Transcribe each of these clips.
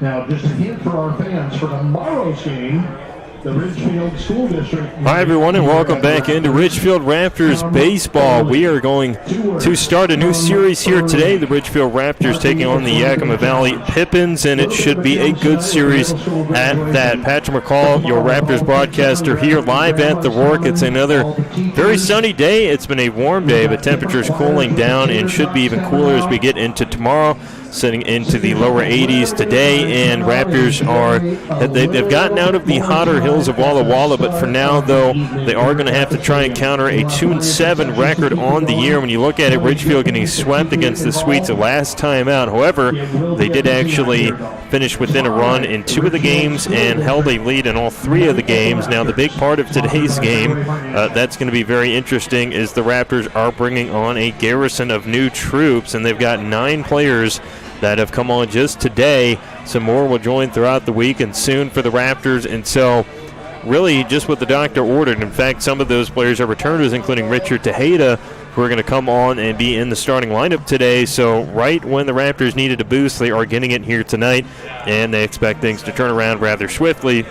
Now, just a hint for our fans for tomorrow's game, the Ridgefield School District. Hi, everyone, and welcome back into Ridgefield Raptors baseball. We are going to start a new series here today. The Ridgefield Raptors taking on the Yakima Valley Pippins, and it should be a good series at that. Patrick McCall, your Raptors broadcaster, here live at the work. It's another very sunny day. It's been a warm day, but temperatures cooling down and should be even cooler as we get into tomorrow, sitting into the lower 80s today. And Raptors they've gotten out of the hotter hills of Walla Walla, but for now, though, they are going to have to try and counter a 2-7 record on the year. When you look at it, Ridgefield getting swept against the Sweets the last time out. However, they did actually finish within a run in 2 of the games and held a lead in all 3 of the games. Now, the big part of today's game, that's going to be very interesting, is the Raptors are bringing on a garrison of new troops, and they've got 9 players that have come on just today. Some more will join throughout the week and soon for the Raptors. And so really just what the doctor ordered. In fact, some of those players are returners, including Richard Tejeda, who are going to come on and be in the starting lineup today. So right when the Raptors needed a boost, they are getting it here tonight, and they expect things to turn around rather swiftly.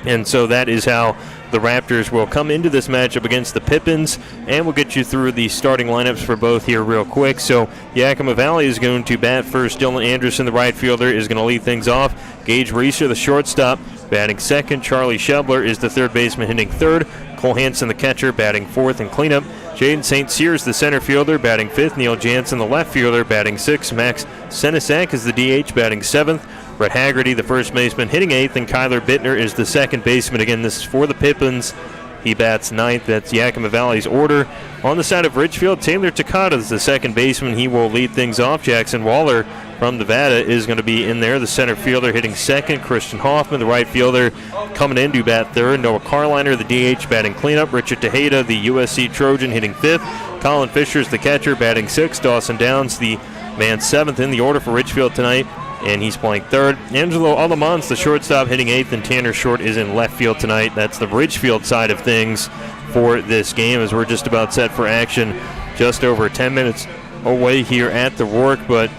And so that is how the Raptors will come into this matchup against the Pippins, and we'll get you through the starting lineups for both here real quick. So Yakima Valley is going to bat first. Dylan Anderson, the right fielder, is going to lead things off. Gage Reeser, the shortstop, batting second. Charlie Shebler is the third baseman, hitting third. Cole Hansen, the catcher, batting fourth in cleanup. Jaden St. Cyrs, the center fielder, batting fifth. Neil Jansen, the left fielder, batting sixth. Max Senesac is the DH, batting seventh. Brett Haggerty, the first baseman, hitting eighth, and Kyler Bittner is the second baseman. Again, this is for the Pippins. He bats ninth. That's Yakima Valley's order. On the side of Ridgefield, Taylor Takata is the second baseman. He will lead things off. Jackson Waller from Nevada is going to be in there, the center fielder, hitting second. Christian Hoffman, the right fielder, coming in to bat third. Noah Carliner, the DH, batting cleanup. Richard Tejeda, the USC Trojan, hitting fifth. Colin Fisher is the catcher, batting sixth. Dawson Downs, the man seventh in the order for Ridgefield tonight, and he's playing third. Angelo Alamans, the shortstop, hitting eighth, and Tanner Short is in left field tonight. That's the Ridgefield side of things for this game, as we're just about set for action, just over 10 minutes away here at the Rourke. But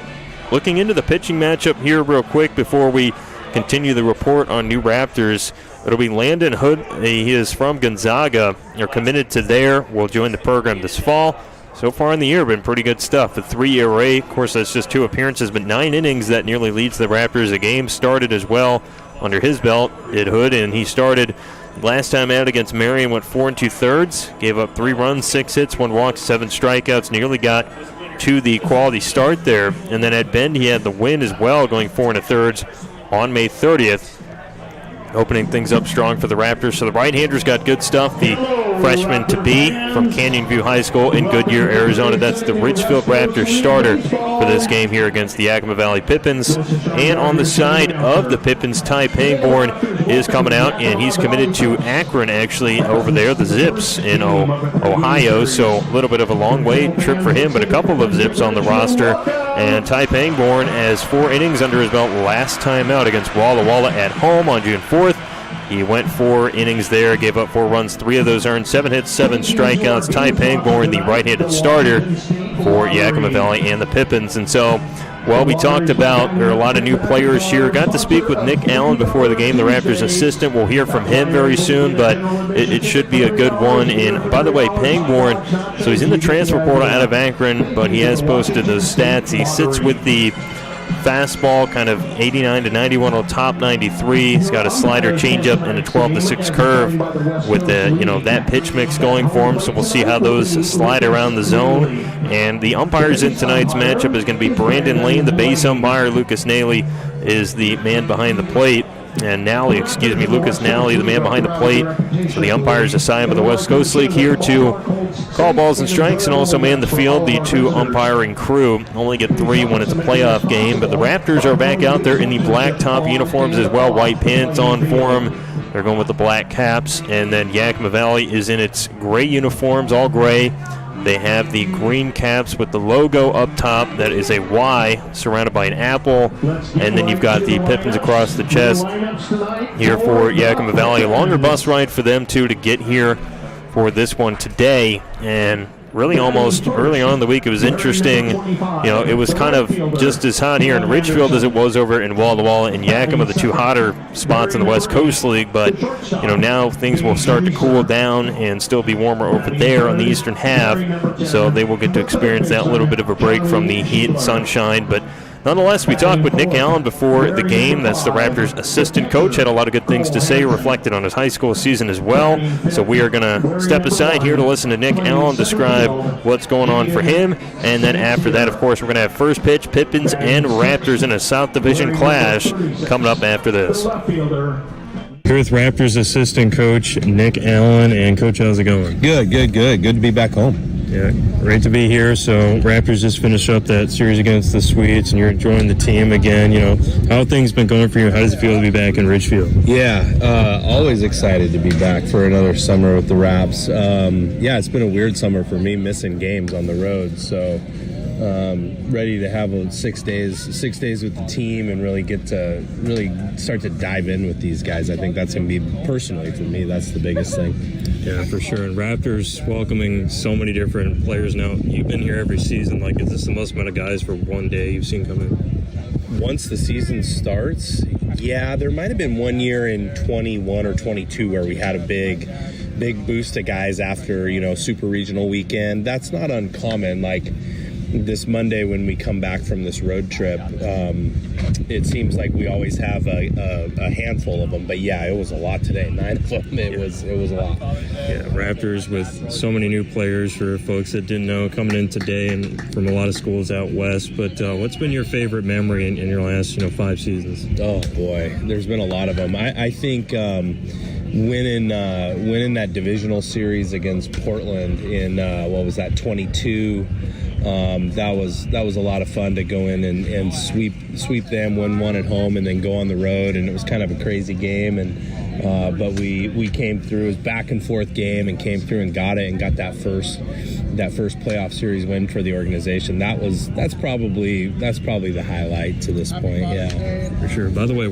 looking into the pitching matchup here real quick before we continue the report on new Raptors, it'll be Landon Hood. He is from Gonzaga. They're committed to there. Will join the program this fall. So far in the year, been pretty good stuff. A 3 ERA, of course, that's just 2 appearances, but 9 innings. That nearly leads the Raptors. A game started as well under his belt, did Hood, and he started last time out against Marion, went 4 2/3, gave up 3 runs, 6 hits, 1 walk, 7 strikeouts, nearly got to the quality start there. And then at Bend, he had the win as well, going 4 1/3 on May 30th. Opening things up strong for the Raptors. So the right-handers got good stuff. The freshman to be from Canyon View High School in Goodyear, Arizona. That's the Ridgefield Raptors starter for this game here against the Yakima Valley Pippins. And on the side of the Pippins, Ty Pangborn is coming out, and he's committed to Akron, actually, over there, the Zips in Ohio. So a little bit of a long way trip for him, but a couple of Zips on the roster. And Ty Pangborn has 4 innings under his belt last time out against Walla Walla at home on June 4th. He went 4 innings there, gave up 4 runs, 3 of those earned, 7 hits, 7 strikeouts. Ty Pangborn, the right-handed starter for Yakima Valley and the Pippins. And so, well, we talked about there are a lot of new players here. Got to speak with Nick Allen before the game, the Raptors assistant. We'll hear from him very soon, but it should be a good one. And by the way, Pangborn, so he's in the transfer portal out of Akron, but he has posted those stats. He sits with the fastball, kind of 89 to 91 on top 93. He's got a slider, changeup, and a 12-6 curve with the that pitch mix going for him. So we'll see how those slide around the zone. And the umpires in tonight's matchup is going to be Brandon Lane, the base umpire. Lucas Nally is the man behind the plate. And Lucas Nally, the man behind the plate. So the umpires assigned by the West Coast League here to call balls and strikes and also man the field. The 2 umpiring crew only get 3 when it's a playoff game. But the Raptors are back out there in the black top uniforms as well. White pants on for them. They're going with the black caps. And then Yakima Valley is in its gray uniforms, all gray. They have the green caps with the logo up top. That is a Y surrounded by an apple. And then you've got the Pippins across the chest here for Yakima Valley. A longer bus ride for them, too, to get here for this one today. And really almost early on in the week. It was interesting. It was kind of just as hot here in Ridgefield as it was over in Walla Walla and Yakima, the two hotter spots in the West Coast League. But, now things will start to cool down and still be warmer over there on the eastern half. So they will get to experience that little bit of a break from the heat and sunshine. But nonetheless, we talked with Nick Allen before the game. That's the Raptors' assistant coach. Had a lot of good things to say, reflected on his high school season as well. So we are going to step aside here to listen to Nick Allen describe what's going on for him. And then after that, of course, we're going to have first pitch, Pippins and Raptors in a South Division clash coming up after this. Here with Raptors assistant coach Nick Allen. And, Coach, how's it going? Good. Good to be back home. Yeah, great to be here. So Raptors just finished up that series against the Swedes, and you're joining the team again. How have things been going for you? How does it feel to be back in Ridgefield? Yeah, always excited to be back for another summer with the Raps. It's been a weird summer for me, missing games on the road. So ready to have 6 days with the team and really get to start to dive in with these guys. I think that's going to be, personally for me, that's the biggest thing. Yeah, for sure. And Raptors welcoming so many different players now. You've been here every season. Is this the most amount of guys for one day you've seen come in? Once the season starts, yeah, there might have been 1 year in 21 or 22 where we had a big boost of guys after, super regional weekend. That's not uncommon. This Monday when we come back from this road trip, it seems like we always have a handful of them. But yeah, it was a lot today. 9 of them. It was a lot. Yeah, Raptors with so many new players for folks that didn't know coming in today and from a lot of schools out west. But what's been your favorite memory in your last 5 seasons? Oh boy, there's been a lot of them. I think winning that divisional series against Portland in 22. That was a lot of fun to go in and sweep them, win one at home, and then go on the road. And it was kind of a crazy game, but we came through. It was back and forth game, and came through and got it, and got that first playoff series win for the organization. That's probably the highlight to this point. Yeah, for sure. By the way,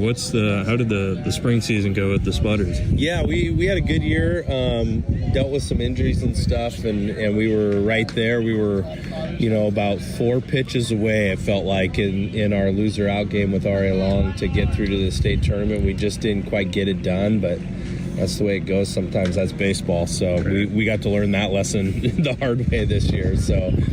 how did the spring season go with the Spudders? Yeah, we had a good year. Dealt with some injuries and stuff, and we were right there. We were, about 4 pitches away, it felt like, in our loser out game with R.A. Long to get through to the state tournament. We just didn't quite get it done, but that's the way it goes. Sometimes that's baseball. So we got to learn that lesson the hard way this year.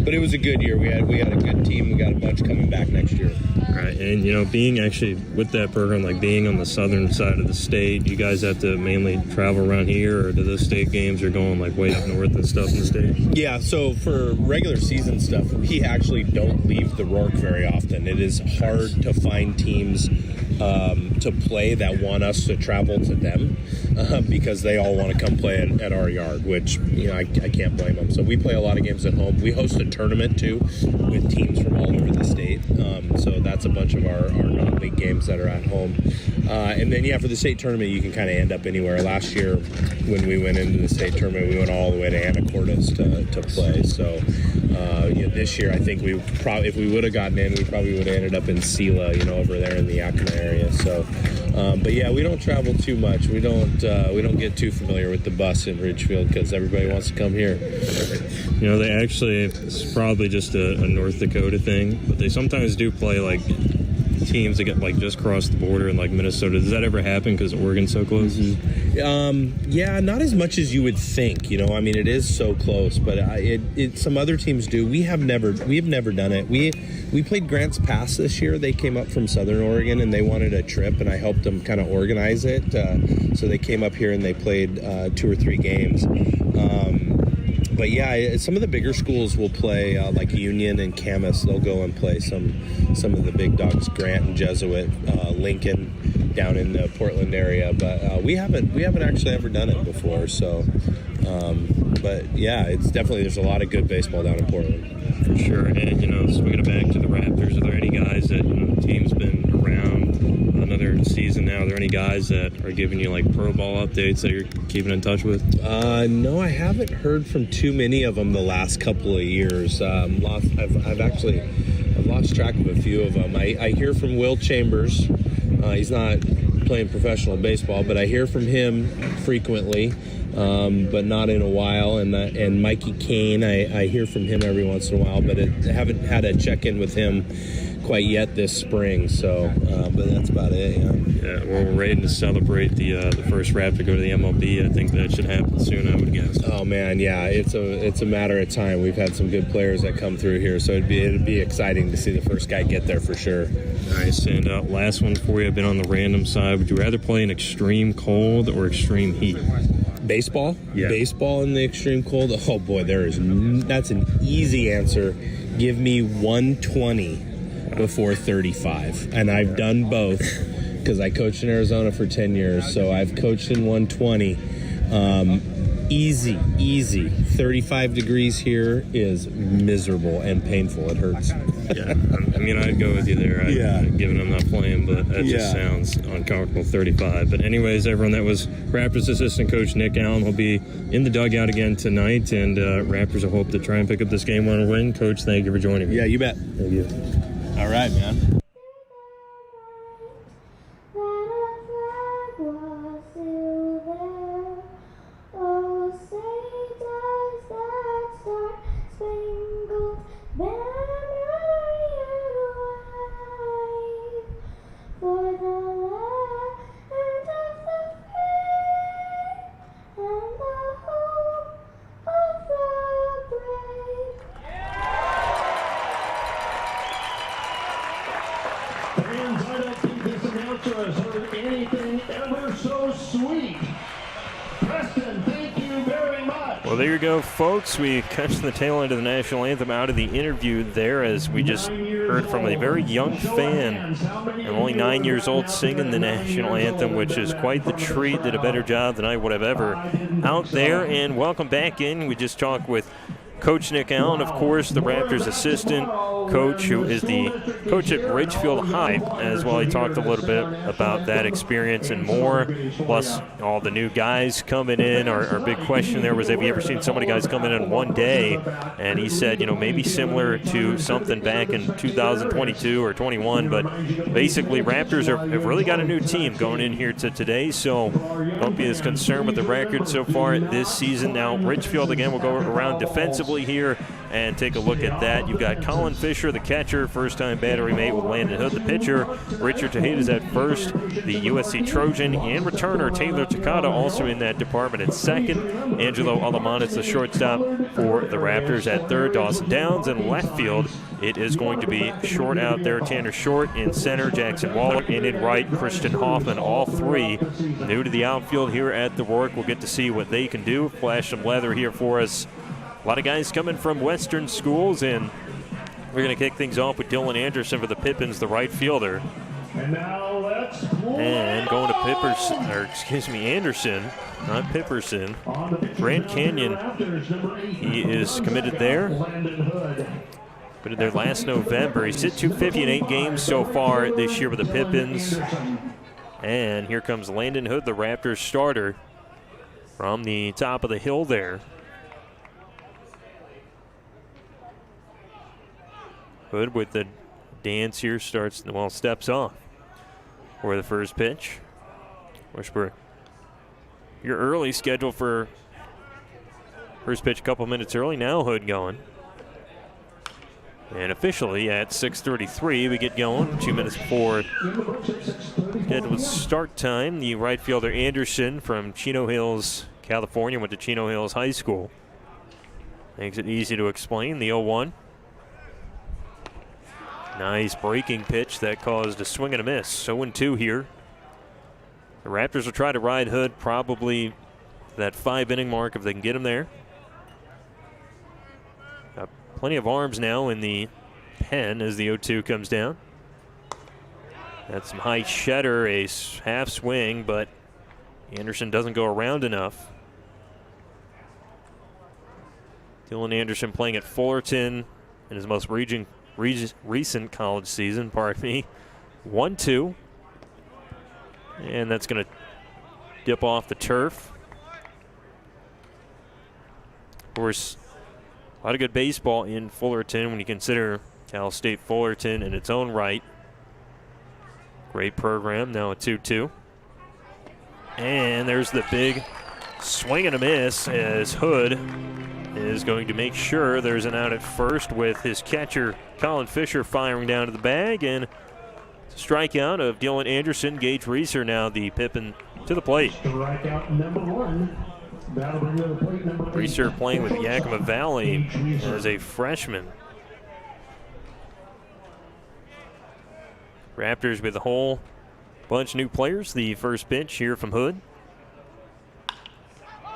But it was a good year. We had a good team. We got a bunch coming back next year. Right, and being actually with that program, being on the southern side of the state, you guys have to mainly travel around here, or do those state games are going way up north and stuff in the state? Yeah, so for regular season stuff, we actually don't leave the Rourke very often. It is hard to find teams to play that want us to travel to them because they all want to come play at our yard, which I can't blame them. So we play a lot of games at home. We host a tournament too with teams from all over the state. So that's a bunch of our non-league games that are at home. And then for the state tournament, you can kind of end up anywhere. Last year when we went into the state tournament, we went all the way to Anacortes to play. So this year I think if we would have gotten in, we probably would have ended up in Sela, over there in the Yakima area. So but yeah, we don't travel too much. We don't get too familiar with the bus in Ridgefield because everybody wants to come here. They actually, it's probably just a North Dakota thing, but they sometimes do play teams that get just cross the border in Minnesota. Does that ever happen because Oregon's so close? Yeah, not as much as you would think. It is so close, but some other teams do. We have never done it. We played Grants Pass this year. They came up from Southern Oregon and they wanted a trip, and I helped them kind of organize it. So they came up here and they played 2 or 3 games. But yeah, some of the bigger schools will play Union and Camas. They'll go and play some of the big dogs, Grant and Jesuit, Lincoln down in the Portland area. But we haven't actually ever done it before. So, but yeah, it's definitely, there's a lot of good baseball down in Portland. For sure. And swinging it back to the Raptors, are there any guys that the team's been around another season now? Are there any guys that are giving you pro ball updates that you're keeping in touch with? No, I haven't heard from too many of them the last couple of years. I've lost track of a few of them. I hear from Will Chambers. He's not playing professional baseball, but I hear from him frequently. but not in a while. And Mikey Kane, I hear from him every once in a while, but I haven't had a check-in with him quite yet this spring. So, but that's about it. Yeah, well, we're ready to celebrate the first Raptor to go to the MLB. I think that should happen soon, I would guess. Oh man, yeah, it's a matter of time. We've had some good players that come through here, so it'd be exciting to see the first guy get there for sure. Nice. And last one for you. I've been on the random side. Would you rather play in extreme cold or extreme heat? Baseball? Yeah. Baseball in the extreme cold? Oh boy, that's an easy answer. Give me 120 before 35. And I've done both because I coached in Arizona for 10 years, so I've coached in 120. Easy. 35 degrees here is miserable and painful. It hurts. Yeah, I mean, I'd go with you there. Given I'm not playing, but that just sounds uncomfortable, 35. But anyways, everyone, that was Raptors assistant coach Nick Allen. Will be in the dugout again tonight, and Raptors will hope to try and pick up this game on a win. Coach, thank you for joining me. Yeah, you bet. Thank you. All right, man. Has heard anything ever so sweet. Preston, thank you very much. Well, there you go, folks. We cut the tail end of the national anthem out of the interview there, as we just heard from a very young fan, and only 9 years old, singing the national anthem, which is quite the treat. Did a better job than I would have ever out there. And welcome back in. We just talked with Coach Nick Allen, of course, the Raptors assistant coach, who is the coach at Ridgefield High as well. He talked a little bit about that experience and more, plus all the new guys coming in. Our big question there was, have you ever seen so many guys come in one day? And he said, maybe similar to something back in 2022 or 21, but basically Raptors have really got a new team going in here to today, so don't be as concerned with the record so far this season. Now, Ridgefield, again, will go around defensively here and take a look at that. You've got Colin Fisher, the catcher, first-time battery mate with Landon Hood, the pitcher. Richard Tejeda's at first, the USC Trojan, and returner Taylor Takata also in that department at second. Angelo Alaman's the shortstop for the Raptors at third. Dawson Downs in left field. It is going to be short out there. Tanner Short in center, Jackson Waller, and in right, Christian Hoffman. All three new to the outfield here at the Rourke. We'll get to see what they can do. Flash some leather here for us. A lot of guys coming from Western schools, and we're going to kick things off with Dylan Anderson for the Pippins, the right fielder. And now let's and going to Anderson, not Pipperson. Grand Canyon, he is committed there. Committed there last November. He's hit .250 in 8 games so far this year with the Pippins. And here comes Landon Hood, the Raptors starter, from the top of the hill there. Hood with the dance here steps off for the first pitch. You're early, scheduled for first pitch a couple minutes early. Now Hood going. And officially at 6:33, we get going. 2 minutes before scheduled start time. The right fielder Anderson from Chino Hills, California, went to Chino Hills High School. Makes it easy to explain. The 0-1. Nice breaking pitch that caused a swing and a miss. 0-2 here. The Raptors will try to ride Hood probably that 5-inning mark if they can get him there. Got plenty of arms now in the pen as the 0-2 comes down. That's some high cheddar, a half swing, but Anderson doesn't go around enough. Dylan Anderson playing at Fullerton in his most recent college season, 1-2. And that's going to dip off the turf. Of course, a lot of good baseball in Fullerton when you consider Cal State Fullerton in its own right. Great program, now a 2-2. And there's the big Swing and a miss as Hood is going to make sure there's an out at first with his catcher, Colin Fisher, firing down to the bag. And strikeout of Dylan Anderson. Gage Reeser now the Pippin to the plate. Strikeout number 1. That'll bring to the plate number 8. Reeser playing with Yakima Valley as a freshman. Raptors with a whole bunch of new players. The first pitch here from Hood.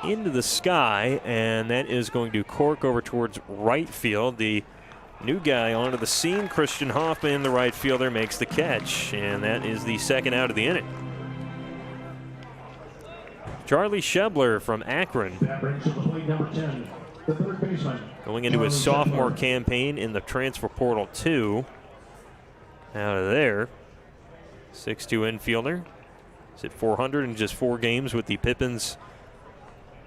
Into the sky, and that is going to cork over towards right field. The new guy onto the scene, Christian Hoffman, the right fielder, makes the catch, and that is the second out of the inning. Charlie Shebler from Akron, That brings to the plate number 10, the third baseman. going into his sophomore campaign in the transfer portal 2. Out of there, 6'2" infielder. He's at 400 in just 4 games with the Pippins.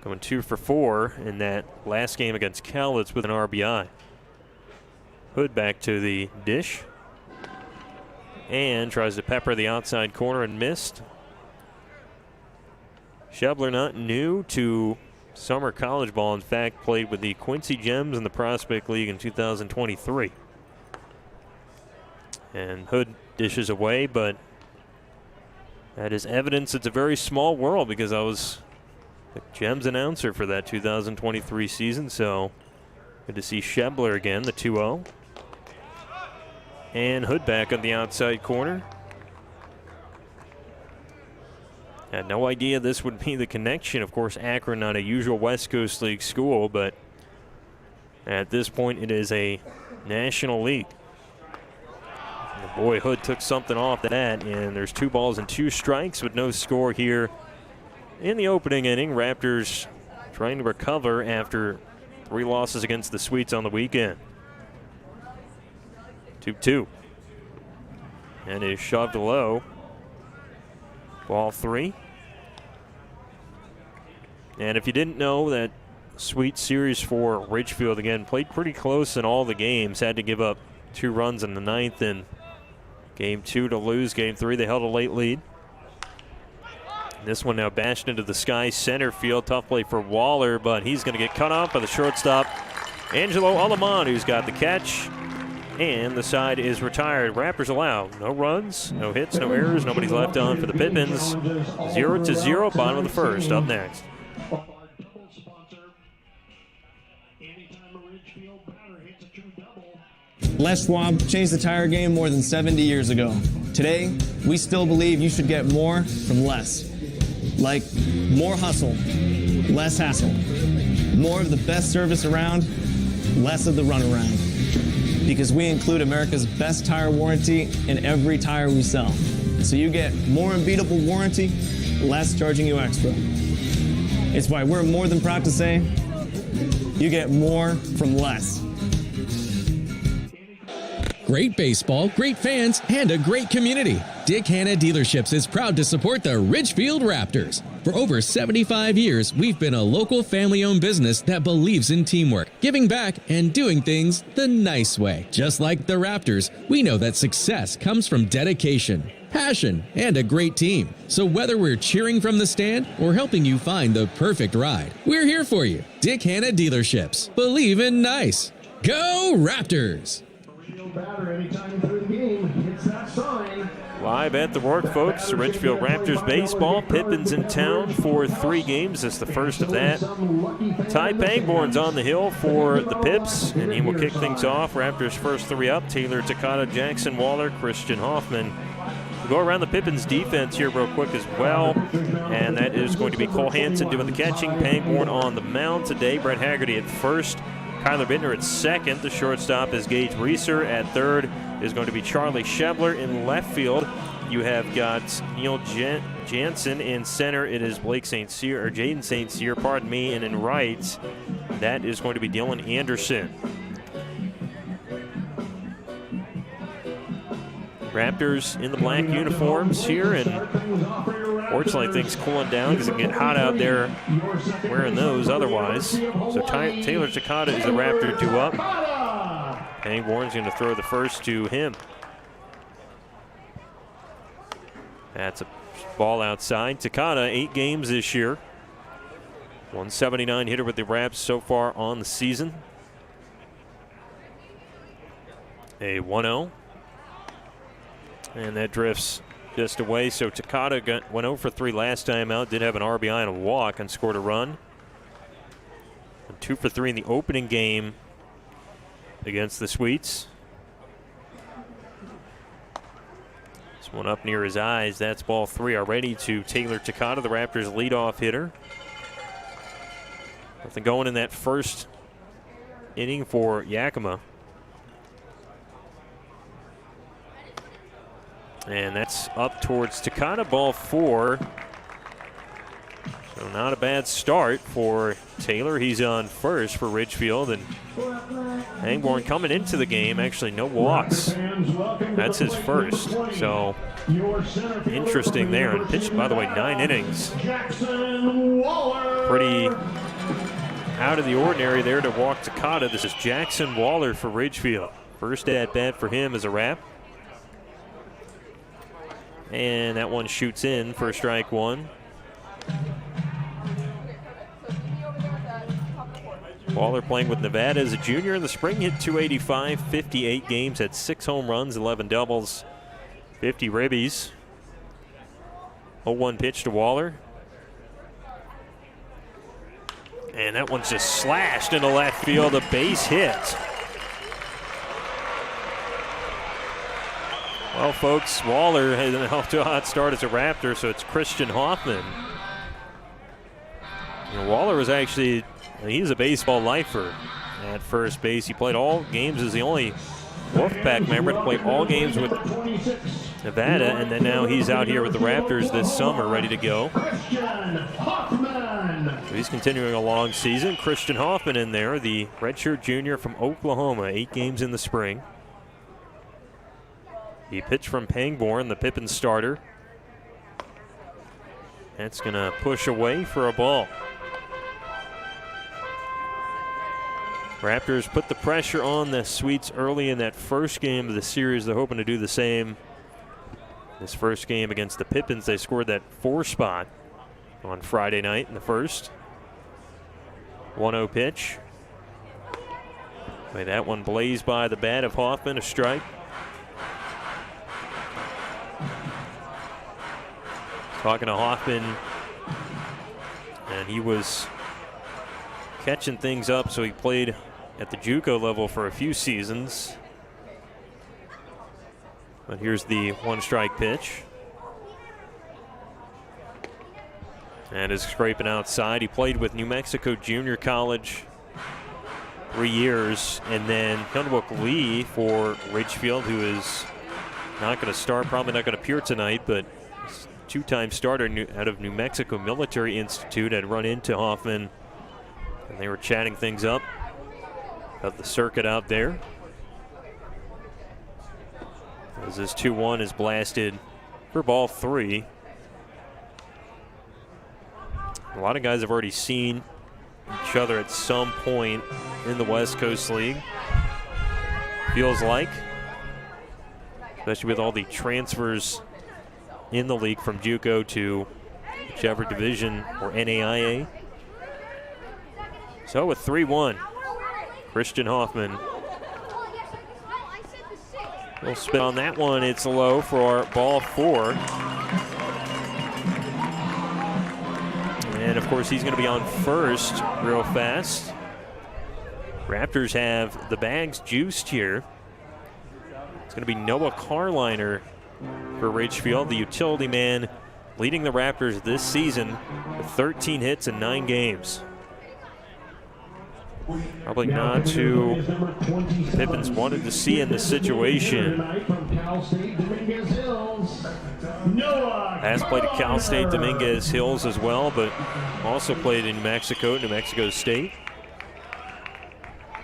Going 2 for 4 in that last game against Cowlitz with an RBI. Hood back to the dish. And tries to pepper the outside corner and missed. Shebler not new to summer college ball. In fact, played with the Quincy Gems in the Prospect League in 2023. And Hood dishes away, but that is evidence it's a very small world because I was the Gems announcer for that 2023 season, so good to see Shebler again, the 2-0. And Hood back on the outside corner. Had no idea this would be the connection. Of course, Akron not a usual West Coast League school, but at this point it is a National League. And boy, Hood took something off that, and there's 2 balls and 2 strikes with no score here. In the opening inning, Raptors trying to recover after 3 losses against the Sweets on the weekend. 2-2. And is shoved low. Ball 3. And if you didn't know, that Sweet series for Ridgefield, again, played pretty close in all the games. Had to give up 2 runs in the 9th in Game 2 to lose Game 3. They held a late lead. This one now bashed into the sky center field. Tough play for Waller, but he's going to get cut off by the shortstop, Angelo Alamon, who's got the catch. And the side is retired. Raptors allow no runs, no hits, no errors. Nobody's left on for the Pippins. 0-0, bottom of the first. Up next. Les Schwab changed the tire game more than 70 years ago. Today, we still believe you should get more from less. Like more hustle, less hassle. More of the best service around, less of the runaround. Because we include America's best tire warranty in every tire we sell. So you get more unbeatable warranty, less charging you extra. It's why we're more than proud to say, you get more from less. Great baseball, great fans, and a great community. Dick Hanna Dealerships is proud to support the Ridgefield Raptors. For over 75 years, we've been a local family-owned business that believes in teamwork, giving back, and doing things the nice way. Just like the Raptors, we know that success comes from dedication, passion, and a great team. So whether we're cheering from the stand or helping you find the perfect ride, we're here for you. Dick Hanna Dealerships. Believe in nice. Go Raptors! Batter anytime through the game hits that sign. Live at the Rourke, folks. Ridgefield Raptors baseball. Pippins in town for 3 games. It's the first of that. Ty Pangborn's on the hill for the Pips, and he will kick things off. Raptors first 3 up. Taylor Takata, Jackson Waller, Christian Hoffman. We'll go around the Pippins defense here real quick as well, and that is going to be Cole Hansen doing the catching. Pangborn on the mound today. Brett Haggerty at first. Kyler Bittner at second. The shortstop is Gage Reeser. At third is going to be Charlie Shebler. In left field, you have got Neil Jansen. In center, it is Blake St. Cyr, or Jaden St. Cyr, pardon me. And in right, that is going to be Dylan Anderson. Raptors in the black uniforms here, and fortunately things cooling down because it can get hot out there wearing those otherwise. So Taylor Takata is the Raptor 2 up. Pangborn's going to throw the first to him. That's a ball outside. Takata, 8 games this year. 179 hitter with the Raps so far on the season. A 1-0. And that drifts just away. So Takata went 0 for 3 last time out. Did have an RBI and a walk and scored a run. And 2 for 3 in the opening game against the Sweets. This one up near his eyes. That's ball 3 already to Taylor Takata, the Raptors' leadoff hitter. Nothing going in that first inning for Yakima. And that's up towards Takata, ball 4. So not a bad start for Taylor. He's on first for Ridgefield. And Pangborn coming into the game, actually no walks. That's his first. So interesting there. And pitched, by the way, 9 innings. Pretty out of the ordinary there to walk Takata. This is Jackson Waller for Ridgefield. First at bat for him as a Rap. And that one shoots in for strike 1. Waller playing with Nevada as a junior in the spring, hit .285, 58 games, had 6 home runs, 11 doubles, 50 ribbies. 0-1 pitch to Waller. And that one's just slashed into left field, a base hit. Well, folks, Waller has been off to a hot start as a Raptor, so it's Christian Hoffman. And Waller was actually, he's a baseball lifer at first base. He played all games as the only Wolfpack member to play all games with Nevada, and then now he's out here with the Raptors this summer, ready to go. So he's continuing a long season. Christian Hoffman in there, the redshirt junior from Oklahoma, 8 games in the spring. He pitched from Pangborn, the Pippins starter. That's going to push away for a ball. Raptors put the pressure on the Sweets early in that first game of the series. They're hoping to do the same this first game against the Pippins. They scored that 4 spot on Friday night in the first. 1-0 pitch. That one blazed by the bat of Hoffman, a strike. Talking to Hoffman, and he was catching things up, so he played at the JUCO level for a few seasons. But here's the 1-strike pitch. And is scraping outside. He played with New Mexico Junior College 3 years, and then Hyunwook Lee for Ridgefield, who is not going to start, probably not going to appear tonight, but 2-time starter out of New Mexico Military Institute, had run into Hoffman, and they were chatting things up about the circuit out there. As this 2-1 is blasted for ball 3. A lot of guys have already seen each other at some point in the West Coast League, feels like, especially with all the transfers in the league from JUCO to whichever division or NAIA. So with 3-1, Christian Hoffman will spin on that one. It's low for ball 4. And of course he's going to be on first real fast. Raptors have the bags juiced here. It's going to be Noah Carliner for Ridgefield, the utility man leading the Raptors this season with 13 hits in 9 games. Probably not who Pippins wanted to see in this situation. Has played at Cal State Dominguez Hills as well, but also played in New Mexico State.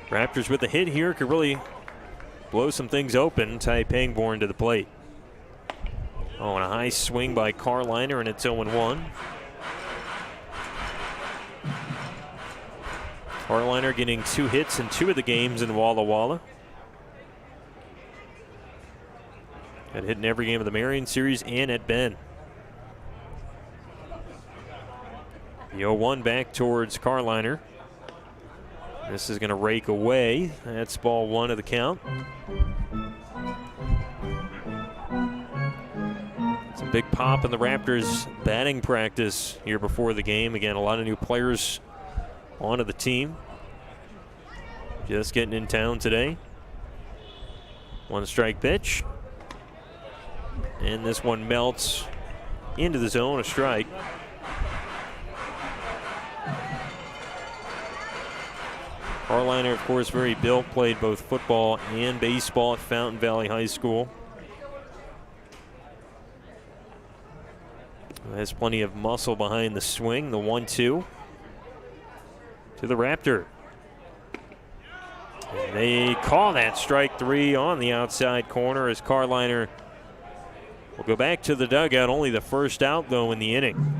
Raptors with a hit here could really blow some things open. Ty Pangborn to the plate. Oh, and a high swing by Carliner, and it's 0-1. Carliner getting 2 hits in 2 of the games in Walla Walla. Had hit in every game of the Marion Series and at Bend. The 0-1 back towards Carliner. This is going to rake away. That's ball 1 of the count. It's a big pop in the Raptors batting practice here before the game. Again, a lot of new players onto the team. Just getting in town today. 1 strike pitch. And this one melts into the zone, a strike. Carliner, of course, very built, played both football and baseball at Fountain Valley High School. Has plenty of muscle behind the swing. The 1-2 to the Raptor. And they call that strike 3 on the outside corner as Carliner will go back to the dugout. Only the first out, though, in the inning.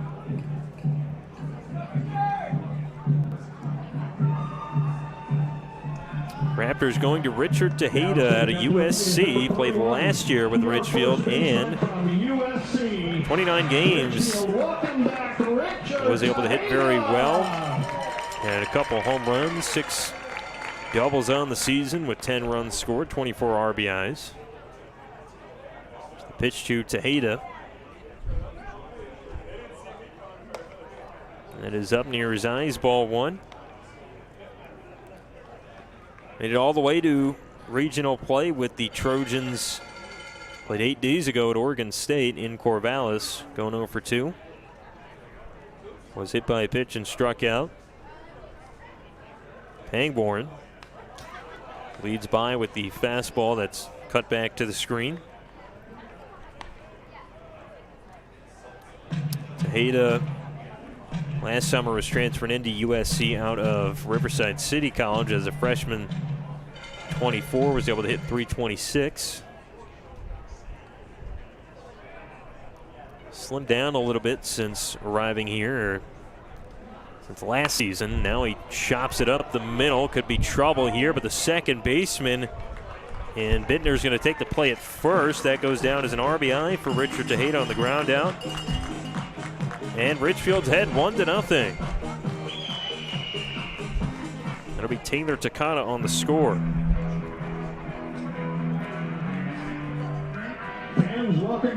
Raptors going to Richard Tejeda out of USC. Played last year with Ridgefield and 29 games. Was able to hit very well. Had a couple home runs, 6 doubles on the season with 10 runs scored, 24 RBIs. The pitch to Tejeda. That is up near his eyes, ball 1. Made it all the way to regional play with the Trojans. Played 8 days ago at Oregon State in Corvallis, going 0 for 2. Was hit by a pitch and struck out. Pangborn leads by with the fastball that's cut back to the screen. Tejeda last summer was transferred into USC out of Riverside City College as a freshman. 24, was able to hit .326. Slimmed down a little bit since arriving here, since last season. Now he chops it up the middle. Could be trouble here, but the second baseman and Bittner's going to take the play at first. That goes down as an RBI for Richard Tejeda on the ground out. And Ridgefield's head 1-0. That'll be Taylor Takata on the score.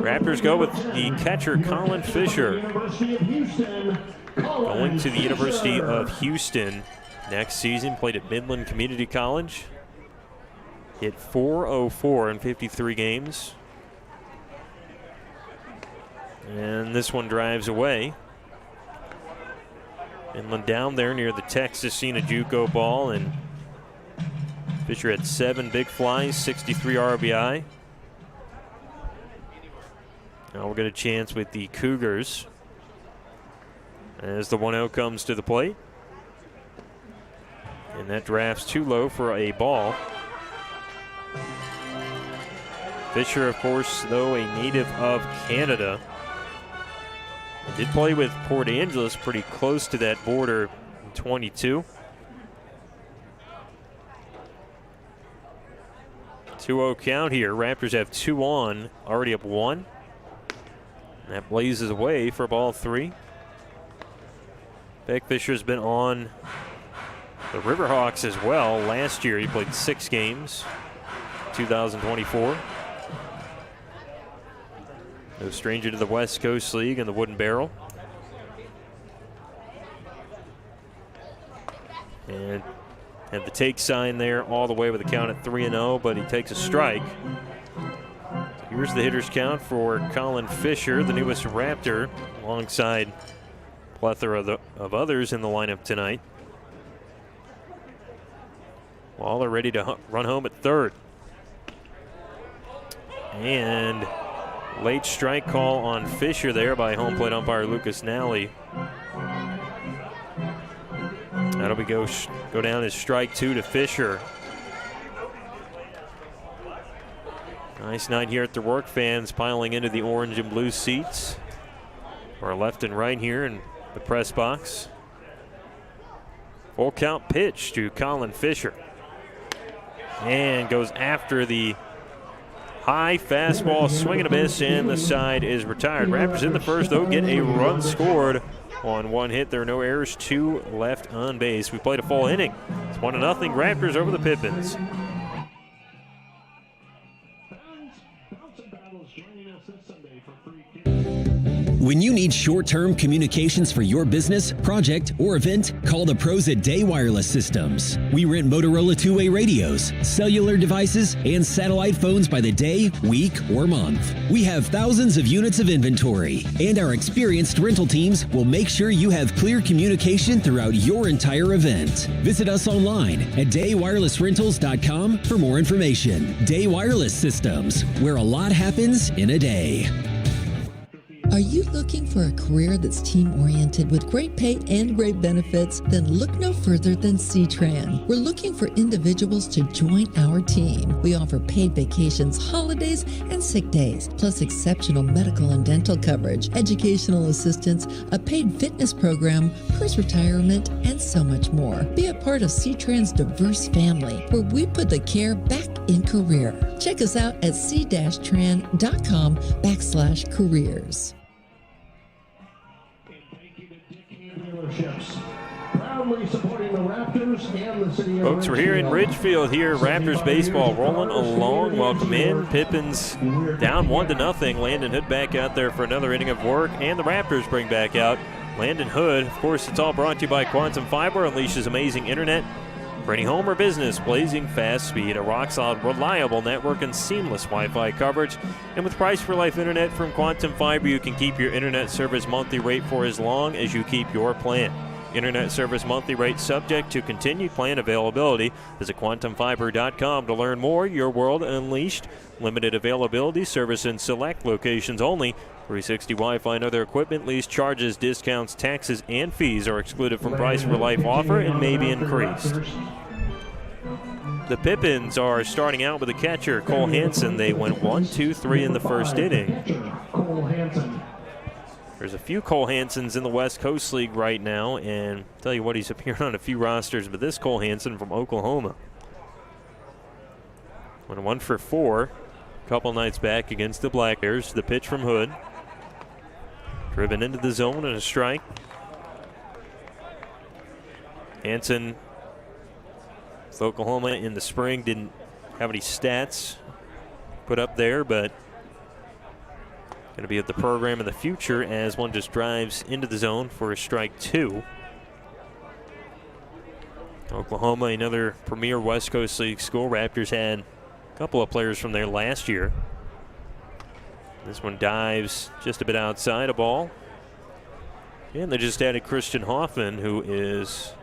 Raptors go with the catcher Colin Fisher. Going to the University of Houston next season. Played at Midland Community College. Hit .404 in 53 games. And this one drives away. Inland down there near the Texas Cena JUCO ball, and Fisher had 7 big flies, 63 RBI. Now we'll get a chance with the Cougars as the 1-0 comes to the plate. And that drafts too low for a ball. Fisher, of course, though, a native of Canada. Did play with Port Angeles pretty close to that border in 22. 2-0 count here. Raptors have 2 on, already up 1. And that blazes away for ball 3. Beck Fisher's been on the Riverhawks as well. Last year he played 6 games, 2024. No stranger to the West Coast League and the Wooden Barrel. And had the take sign there all the way with a count at 3-0, but he takes a strike. So here's the hitter's count for Colin Fisher, the newest Raptor, alongside a plethora of others in the lineup tonight. Waller ready to run home at third. And late strike call on Fisher there by home plate umpire Lucas Nally. That'll be go down as strike 2 to Fisher. Nice night here at the Rourke. Fans piling into the orange and blue seats, or left and right here in the press box. Full count pitch to Colin Fisher. And goes after the high fastball, swing and a miss, and the side is retired. Raptors in the first, though, get a run scored on one hit. There are no errors, 2 left on base. We played a full inning. It's 1-0 Raptors over the Pippins. When you need short-term communications for your business, project, or event, call the pros at Day Wireless Systems. We rent Motorola two-way radios, cellular devices, and satellite phones by the day, week, or month. We have thousands of units of inventory, and our experienced rental teams will make sure you have clear communication throughout your entire event. Visit us online at daywirelessrentals.com for more information. Day Wireless Systems, where a lot happens in a day. Are you looking for a career that's team-oriented with great pay and great benefits? Then look no further than C-Tran. We're looking for individuals to join our team. We offer paid vacations, holidays, and sick days, plus exceptional medical and dental coverage, educational assistance, a paid fitness program, post-retirement, and so much more. Be a part of C-Tran's diverse family, where we put the care back in career. Check us out at c-tran.com/careers. Proudly supporting the Raptors and the city of Folks, we're here in Ridgefield here. Raptors baseball rolling along. Welcome in. Pippins down 1-0. Landon Hood back out there for another inning of work. And the Raptors bring back out Landon Hood. Of course, it's all brought to you by Quantum Fiber. Unleashes amazing internet for any home or business. Blazing fast speed, a rock-solid, reliable network, and seamless Wi-Fi coverage. And with Price for Life internet from Quantum Fiber, you can keep your internet service monthly rate for as long as you keep your plan. Internet service monthly rate subject to continued plan availability. Visit quantumfiber.com to learn more. Your world unleashed. Limited availability. Service in select locations only. 360 Wi-Fi and other equipment lease charges, discounts, taxes, and fees are excluded from Price for Life offer and may be increased. The Pippins are starting out with a catcher, Cole Hansen. They went 1-2-3 in the first inning. There's a few Cole Hansens in the West Coast League right now, and I'll tell you what, he's appeared on a few rosters, but this Cole Hansen from Oklahoma went 1 for 4 a couple nights back against the Black Bears. The pitch from Hood. Driven into the zone and a strike. Hansen with Oklahoma in the spring didn't have any stats put up there, but going to be at the program in the future as one just drives into the zone for a strike 2. Oklahoma, another premier West Coast League school. Raptors had a couple of players from there last year. This one dives just a bit outside a ball. And they just added Christian Hoffman, who is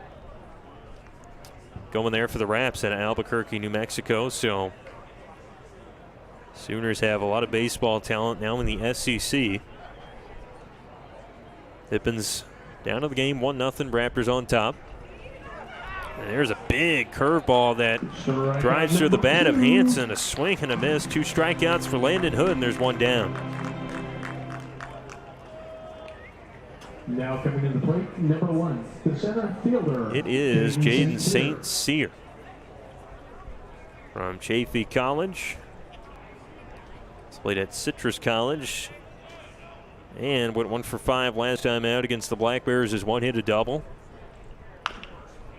going there for the Raps at Albuquerque, New Mexico. So Sooners have a lot of baseball talent now in the SEC. Pippins down to the game, 1-0, Raptors on top. And there's a big curveball that drives through the bat of Hansen. A swing and a miss. 2 strikeouts for Landon Hood, and there's 1 down. Now coming into the plate, number 1, the center fielder. It is Jaden St. Cyr from Chaffey College. Played at Citrus College and went 1 for 5 last time out against the Black Bears. His 1 hit a double.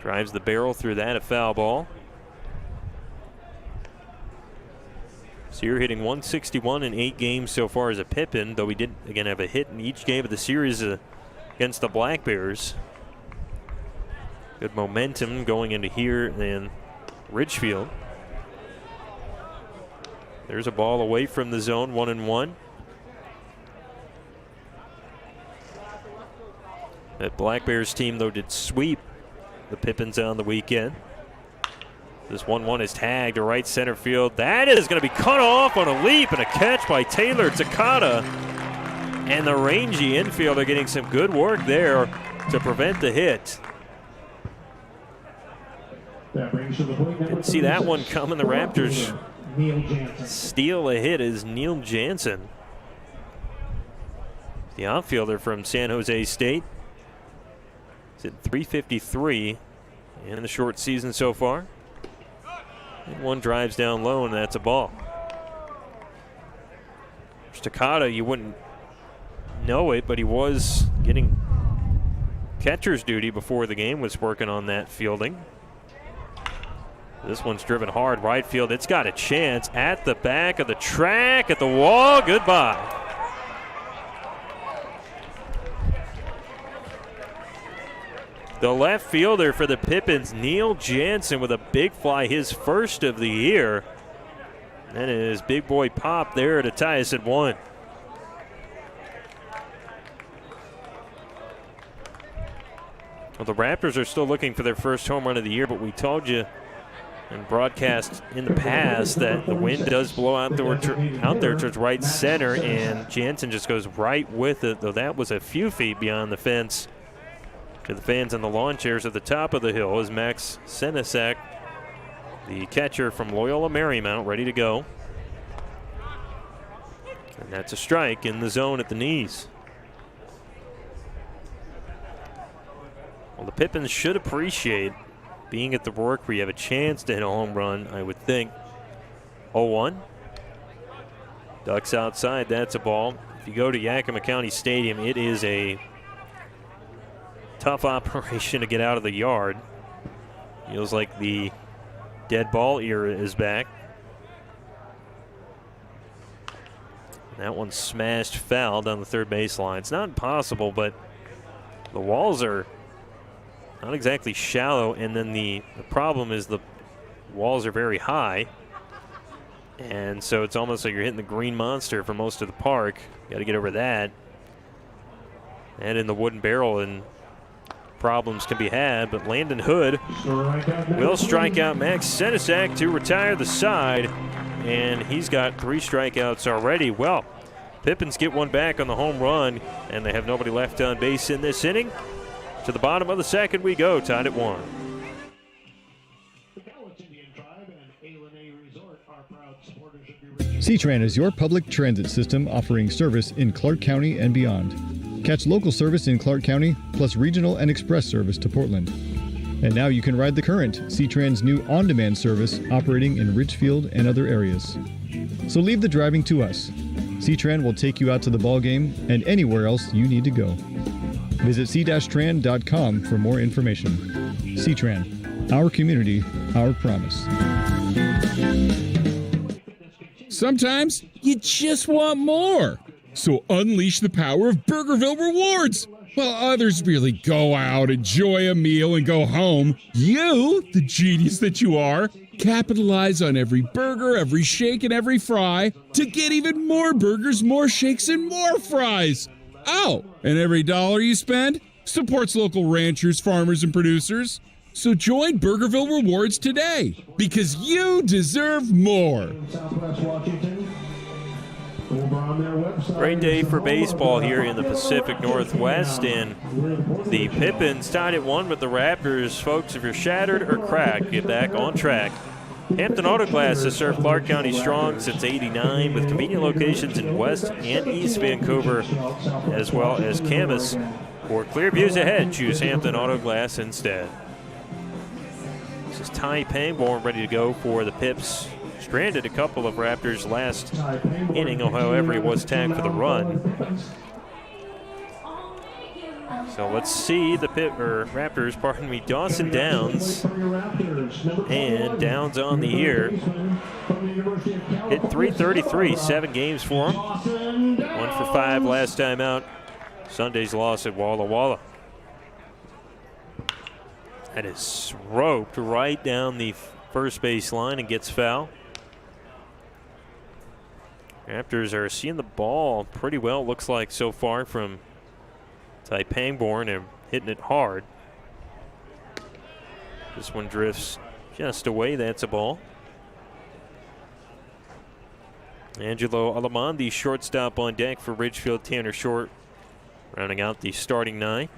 Drives the barrel through that, a foul ball. Cyr hitting 161 in 8 games so far as a Pippin, though he did again have a hit in each game of the series against the Black Bears. Good momentum going into here in Ridgefield. There's a ball away from the zone, 1-1. That Black Bears team, though, did sweep the Pippins on the weekend. This 1-1 is tagged to right center field. That is going to be cut off on a leap and a catch by Taylor Takata. And the rangy infielder getting some good work there to prevent the hit. Didn't see that one coming. The Raptors steal a hit is Neil Jansen, the outfielder from San Jose State. He's at .353 in the short season so far. And 1 drives down low, and that's a ball. Takata, you wouldn't know it, but he was getting catcher's duty before the game was working on that fielding. This one's driven hard right field. It's got a chance at the back of the track, at the wall. Goodbye. The left fielder for the Pippins, Neil Jansen, with a big fly, his first of the year. And his big boy Pop there to tie us at 1. Well, the Raptors are still looking for their first home run of the year, but we told you in broadcast in the past that the wind does blow out there towards right center, and Jansen just goes right with it, though that was a few feet beyond the fence. To the fans on the lawn chairs at the top of the hill is Max Senesak, the catcher from Loyola Marymount, ready to go. And that's a strike in the zone at the knees. Well, the Pippins should appreciate being at the Rourke where you have a chance to hit a home run, I would think. 0-1. Ducks outside, that's a ball. If you go to Yakima County Stadium, it is a tough operation to get out of the yard. Feels like the dead ball era is back. That one smashed foul down the third baseline. It's not impossible, but the walls are not exactly shallow, and then the problem is the walls are very high, and so it's almost like you're hitting the green monster for most of the park. Got to get over that. And in the wooden barrel, and problems can be had, but Landon Hood will strike out Max Senesak to retire the side, and he's got 3 strikeouts already. Well, Pippins get one back on the home run, and they have nobody left on base in this inning. To the bottom of the second we go, tied at 1. C-Tran is your public transit system offering service in Clark County and beyond. Catch local service in Clark County, plus regional and express service to Portland. And now you can ride the current C-Tran's new on-demand service operating in Ridgefield and other areas. So leave the driving to us. C-Tran will take you out to the ball game and anywhere else you need to go. Visit c-tran.com for more information. C-Tran, our community, our promise. Sometimes you just want more. So unleash the power of Burgerville Rewards. While others merely go out, enjoy a meal, and go home, you, the genius that you are, capitalize on every burger, every shake, and every fry to get even more burgers, more shakes, and more fries. Oh, and every dollar you spend supports local ranchers, farmers, and producers. So join Burgerville Rewards today, because you deserve more. Great day for baseball here in the Pacific Northwest, and the Pippins tied at 1 with the Raptors. Folks, if you're shattered or cracked, get back on track. Hampton Auto Glass has served Clark County strong since '89 with convenient locations in West and East Vancouver, as well as Camas. For clear views ahead, choose Hampton Auto Glass instead. This is Ty Pangborn ready to go for the Pips. Stranded a couple of Raptors last inning, however, he was tagged for the run. So let's see the Raptors, Dawson Downs. And Downs on the year. Hit .333, 7 games for him. 1 for 5 last time out. Sunday's loss at Walla Walla. That is roped right down the first base line and gets foul. Raptors are seeing the ball pretty well, looks like, so far from Ty Pangborn, and hitting it hard. This one drifts just away. That's a ball. Angelo Alamandi, shortstop on deck for Ridgefield. Tanner Short rounding out the starting 9.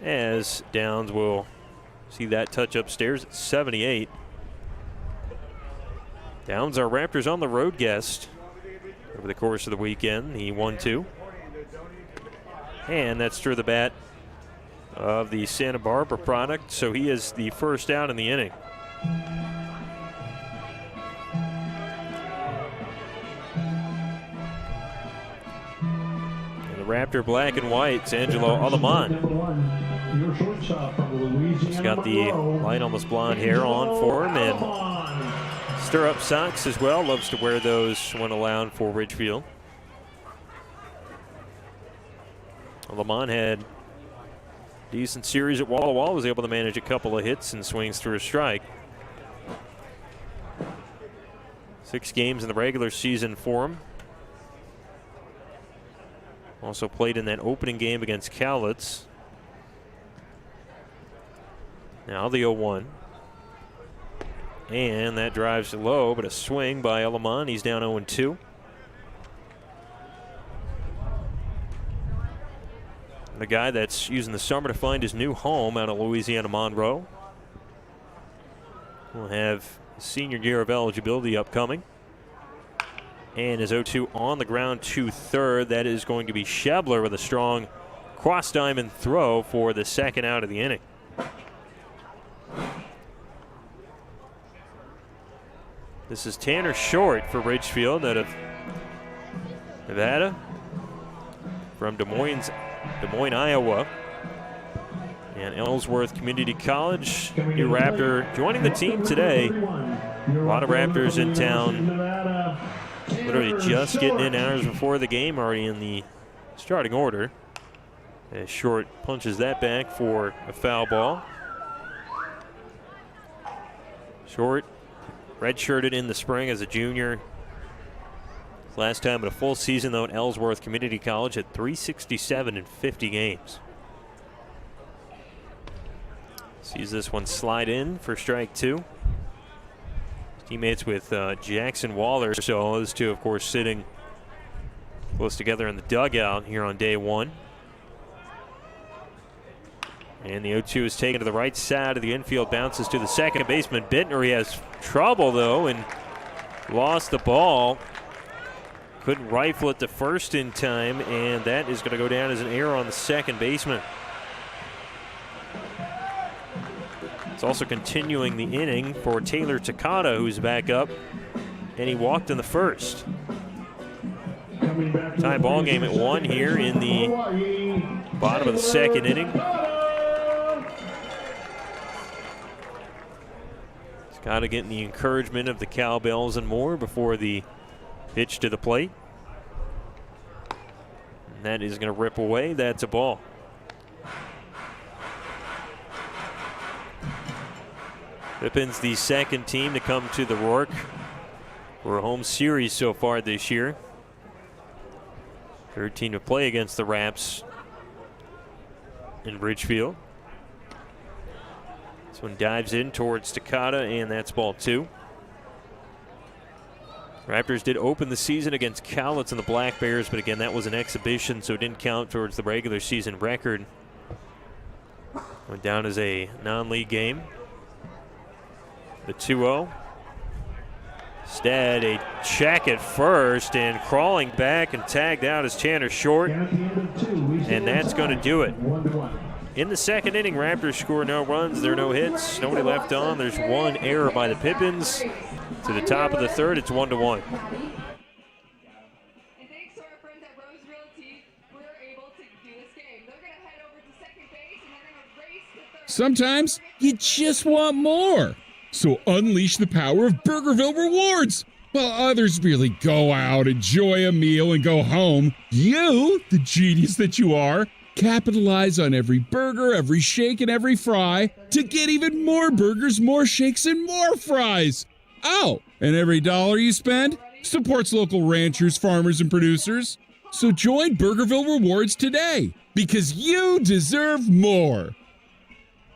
As Downs will see that touch upstairs at 78. Downs, our Raptors on the road guest over the course of the weekend. He won 2. And that's through the bat of the Santa Barbara product, so he is the first out in the inning. And the Raptor black and white, it's Angelo Alamán. He's got the light almost blonde hair on for him, and stirrup socks as well. Loves to wear those when allowed for Ridgefield. Alamán had a decent series at wall-to-wall, was able to manage a couple of hits and swings through a strike. 6 games in the regular season for him. Also played in that opening game against Cowlitz. Now the 0-1. And that drives low, but a swing by Alamán. He's down 0-2. The guy that's using the summer to find his new home out of Louisiana Monroe will have senior year of eligibility upcoming. And his 0-2 on the ground to third. That is going to be Schebler with a strong cross diamond throw for the second out of the inning. This is Tanner Short for Ridgefield out of Nevada, from Des Moines, Iowa. And Ellsworth Community College, new Raptor joining the team today. A lot of Raptors in town, literally just getting in hours before the game, already in the starting order. As Short punches that back for a foul ball. Short redshirted in the spring as a junior. Last time in a full season, though, at Ellsworth Community College at .367 in 50 games. Sees this one slide in for strike 2. Teammates with Jackson Waller. So those two, of course, sitting close together in the dugout here on day 1. And the 0-2 is taken to the right side of the infield, bounces to the second baseman. Bittner, he has trouble, though, and lost the ball. Couldn't rifle it to first in time, and that is going to go down as an error on the second baseman. It's also continuing the inning for Taylor Takata, who's back up, and he walked in the first. Tie ball game at 1 here in the bottom of the second inning. Got to get the encouragement of the cowbells and more before the pitch to the plate. And that is going to rip away. That's a ball. Pippins, the second team to come to the Rourke for a home series so far this year. Third team to play against the Raps in Ridgefield. This one dives in towards Takata, and that's ball 2. Raptors did open the season against Cowlitz and the Black Bears, but again, that was an exhibition, so it didn't count towards the regular season record. Went down as a non-league game. The 2-0. Instead, a check at first, and crawling back and tagged out is Tanner Short, and that's going to do it. In the second inning, Raptors score no runs. There are no hits. Nobody left on. There's one error by the Pippins. To the top of the third, it's 1-1. Sometimes you just want more. So unleash the power of Burgerville Rewards. While others merely go out, enjoy a meal, and go home, you, the genius that you are, capitalize on every burger, every shake, and every fry to get even more burgers, more shakes, and more fries. Oh, and every dollar you spend supports local ranchers, farmers, and producers. So join Burgerville Rewards today, because you deserve more.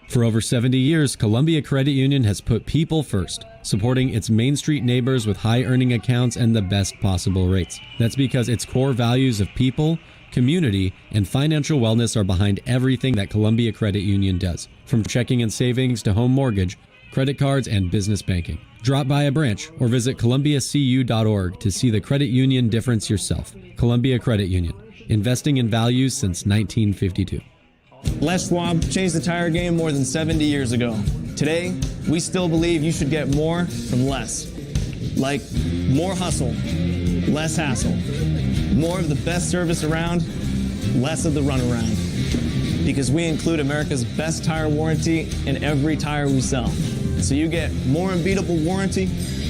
For over 70 years, Columbia Credit Union has put people first, supporting its Main Street neighbors with high-earning accounts and the best possible rates. That's because its core values of people, community, and financial wellness are behind everything that Columbia Credit Union does, from checking and savings to home mortgage, credit cards, and business banking. Drop by a branch or visit columbiacu.org to see the credit union difference yourself. Columbia Credit Union, investing in values since 1952. Les Schwab changed the tire game more than 70 years ago. Today, we still believe you should get more from less. Like more hustle, less hassle, more of the best service around, less of the runaround. Because we include America's best tire warranty in every tire we sell. So you get more unbeatable warranty,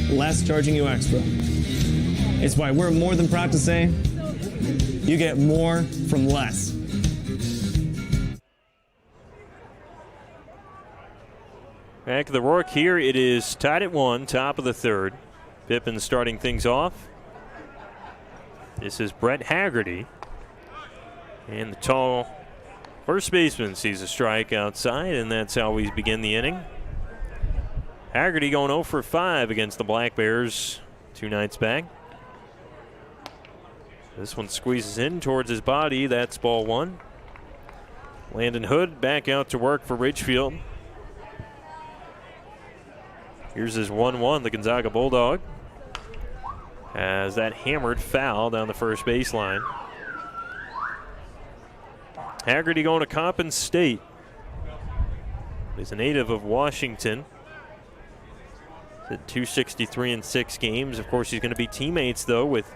less charging you extra. It's why we're more than proud to say, you get more from less. Back of the Rourke here. It is tied at 1, top of the third. Pippins starting things off. This is Brett Haggerty. And the tall first baseman sees a strike outside, and that's how we begin the inning. Haggerty going 0 for 5 against the Black Bears 2 nights back. This one squeezes in towards his body. That's ball 1. Landon Hood back out to work for Ridgefield. Here's his 1-1, the Gonzaga Bulldog. Has that hammered foul down the first baseline. Haggerty going to Coppin State. He's a native of Washington. He's at 263 in 6 games. Of course, he's going to be teammates, though, with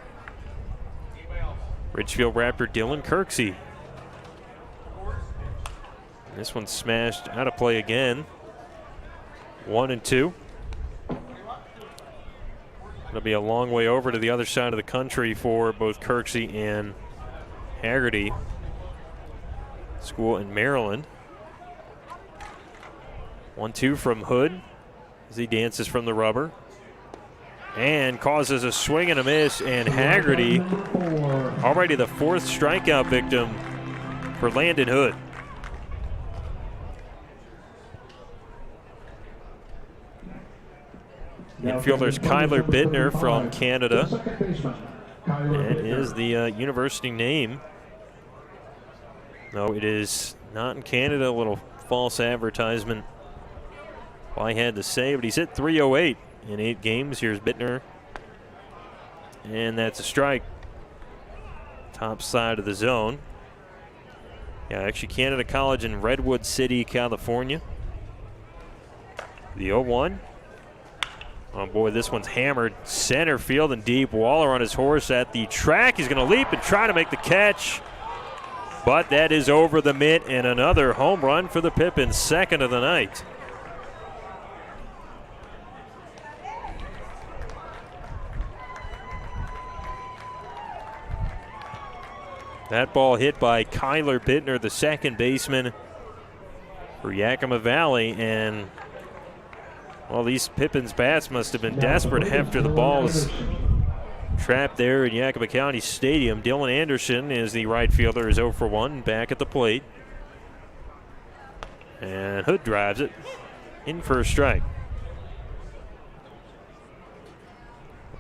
Ridgefield Raptor Dylan Kirksey. This one's smashed out of play again. 1-2. It'll be a long way over to the other side of the country for both Kirksey and Haggerty. School in Maryland. 1-2 from Hood as he dances from the rubber. And causes a swing and a miss, and Haggerty already the 4th strikeout victim for Landon Hood. Infielders Kyler Bittner from Canada. That is the university name. No, it is not in Canada. A little false advertisement I had to say, but he's hit .308 in 8 games. Here's Bittner. And that's a strike. Top side of the zone. Yeah, actually Canada College in Redwood City, California. The 0-1. Oh boy, this one's hammered. Center field and deep. Waller on his horse at the track. He's going to leap and try to make the catch. But that is over the mitt, and another home run for the Pippins, 2nd of the night. That ball hit by Kyler Bittner, the second baseman for Yakima Valley, and well, these Pippins bats must have been desperate after the ball was trapped there in Yakima County Stadium. Dylan Anderson is the right fielder, is 0 for 1 back at the plate. And Hood drives it in for a strike.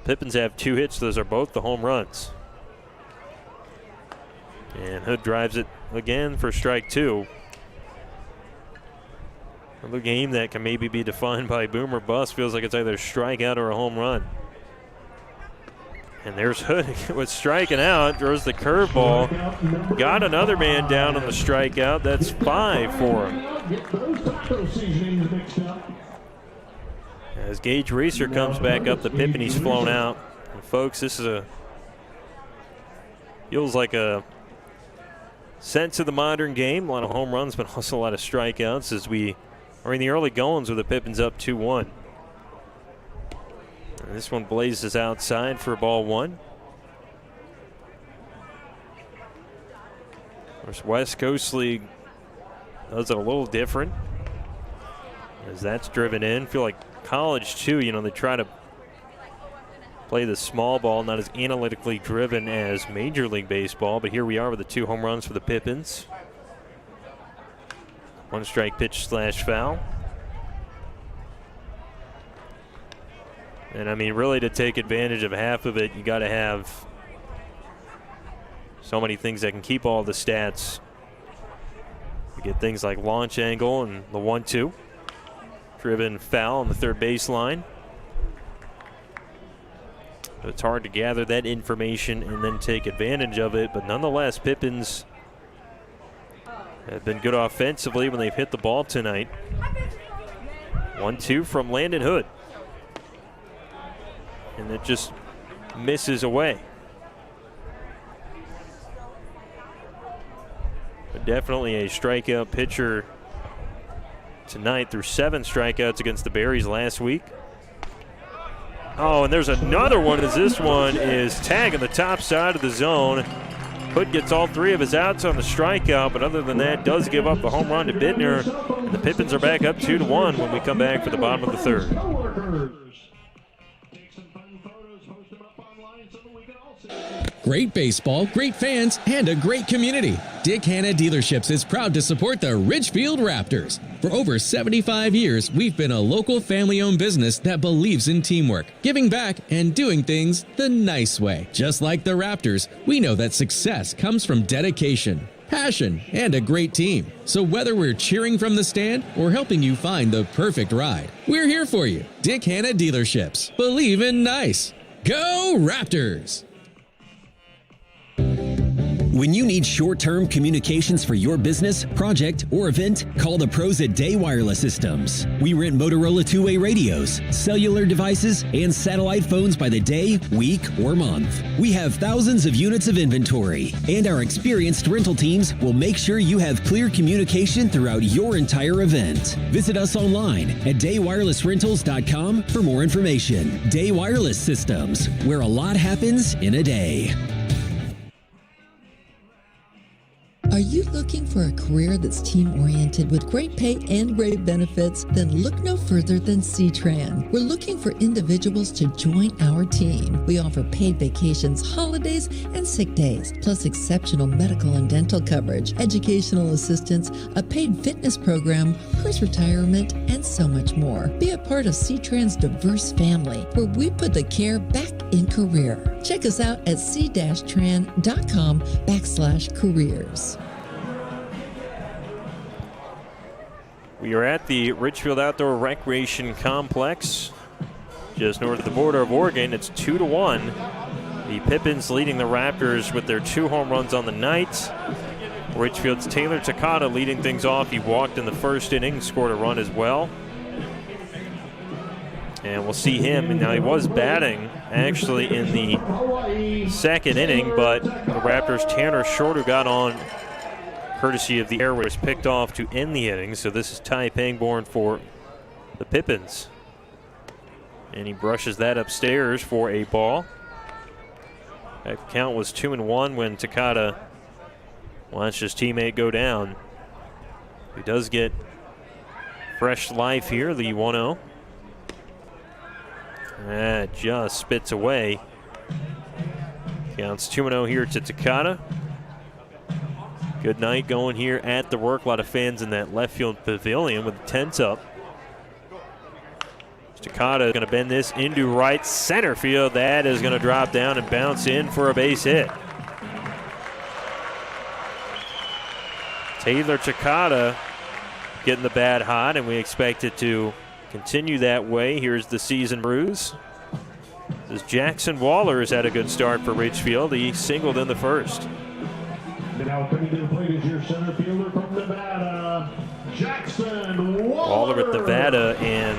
Pippins have 2 hits. Those are both the home runs. And Hood drives it again for strike 2. Another game that can maybe be defined by boom or bust. Feels like it's either a strikeout or a home run. And there's Hood with striking out. Throws the curveball. Got another man down on the strikeout. That's 5 for him. As Gage Reeser comes back up the Pippin, he's flown out. And folks, this is feels like a sense of the modern game. A lot of home runs, but also a lot of strikeouts as we are in the early goings with the Pippins up 2-1. This one blazes outside for ball 1. Of course, West Coast League does it a little different as that's driven in. Feel like college too, they try to play the small ball, not as analytically driven as Major League Baseball, but here we are with the 2 home runs for the Pippins. 1 strike pitch / foul. And I mean, really to take advantage of half of it, you got to have so many things that can keep all the stats. You get things like launch angle and the 1-2. Driven foul on the third baseline. It's hard to gather that information and then take advantage of it, but nonetheless, Pippins have been good offensively when they've hit the ball tonight. 1-2 from Landon Hood. And it just misses away. definitely a strikeout pitcher tonight through 7 strikeouts against the Berries last week. Oh, and there's another one as this one is tagging the top side of the zone. Hood gets all 3 of his outs on the strikeout, but other than that, does give up the home run to Bittner. And the Pippins are back up 2-1 when we come back for the bottom of the 3rd. Great baseball, great fans, and a great community. Dick Hanna Dealerships is proud to support the Ridgefield Raptors. For over 75 years, we've been a local family-owned business that believes in teamwork, giving back, and doing things the nice way. Just like the Raptors, we know that success comes from dedication, passion, and a great team. So whether we're cheering from the stand or helping you find the perfect ride, we're here for you. Dick Hanna Dealerships. Believe in nice. Go Raptors! When you need short-term communications for your business, project, or event, call the pros at Day Wireless Systems. We rent Motorola two-way radios, cellular devices, and satellite phones by the day, week, or month. We have thousands of units of inventory, and our experienced rental teams will make sure you have clear communication throughout your entire event. Visit us online at daywirelessrentals.com for more information. Day Wireless Systems, where a lot happens in a day. Are you looking for a career that's team-oriented with great pay and great benefits? Then look no further than C-Tran. We're looking for individuals to join our team. We offer paid vacations, holidays, and sick days, plus exceptional medical and dental coverage, educational assistance, a paid fitness program, post-retirement, and so much more. Be a part of C-Tran's diverse family, where we put the care back in career. Check us out at c-tran.com/careers. We are at the Ridgefield Outdoor Recreation Complex, just north of the border of Oregon. It's 2-1. The Pippins leading the Raptors with their 2 home runs on the night. Ridgefield's Taylor Takata leading things off. He walked in the first inning, scored a run as well. And we'll see him. And now he was batting actually in the 2nd inning, but the Raptors' Tanner Short, who got on courtesy of the air, was picked off to end the inning. So this is Ty Pangborn for the Pippins. And he brushes that upstairs for a ball. That count was 2-1 when Takata watched his teammate go down. He does get fresh life here, the 1-0. That just spits away. Counts 2-0 here to Takata. Good night going here at the work. A lot of fans in that left field pavilion with the tents up. Takata is going to bend this into right center field. That is going to drop down and bounce in for a base hit. Taylor Takata getting the bat hot, and we expect it to continue that way. Here's the season ruse. This Jackson Waller has had a good start for Ridgefield. He singled in the first. Now coming to the plate is your center fielder from Nevada, Jackson Waller. Waller at Nevada, and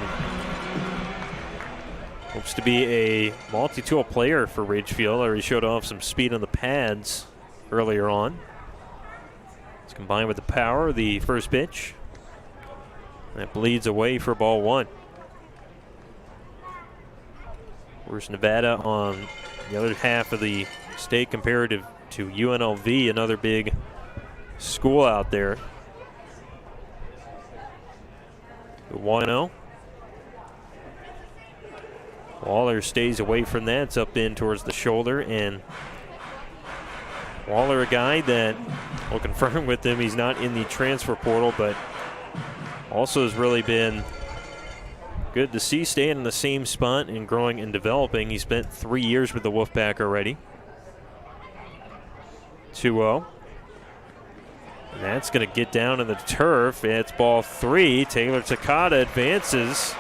hopes to be a multi-tool player for Ridgefield. Already showed off some speed on the pads earlier on. It's combined with the power, the first pitch. That bleeds away for ball 1. Where's Nevada on the other half of the state comparative to UNLV, another big school out there. 1-0. Waller stays away from that. It's up in towards the shoulder, and Waller, a guy that will confirm with him, he's not in the transfer portal, but also has really been good to see staying in the same spot and growing and developing. He spent 3 years with the Wolfpack already. 2-0. And that's going to get down in the turf. It's ball 3. Taylor Takata advances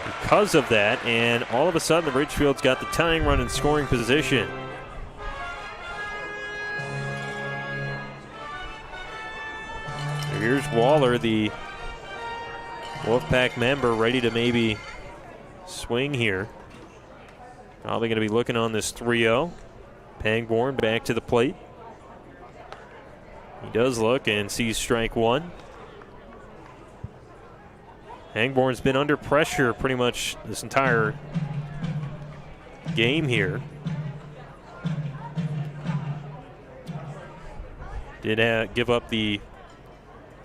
because of that, and all of a sudden the Ridgefield's got the tying run in scoring position. Here's Waller, the Wolfpack member, ready to maybe swing here. Probably going to be looking on this 3-0. Pangborn back to the plate. He does look and sees strike one. Hangborn's been under pressure pretty much this entire game here. Did give up the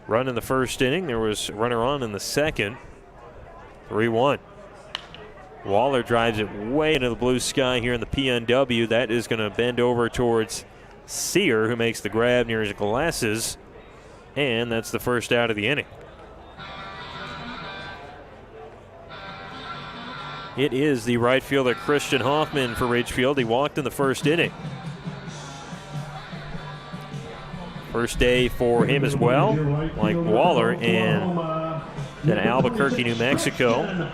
run in the first inning. There was a runner on in the second. 3-1. Waller drives it way into the blue sky here in the PNW. That is going to bend over towards Sear, who makes the grab near his glasses. And that's the first out of the inning. It is the right fielder Christian Hoffman for Ridgefield. He walked in the first inning. First day for him as well, like Waller, and then Albuquerque, New Mexico.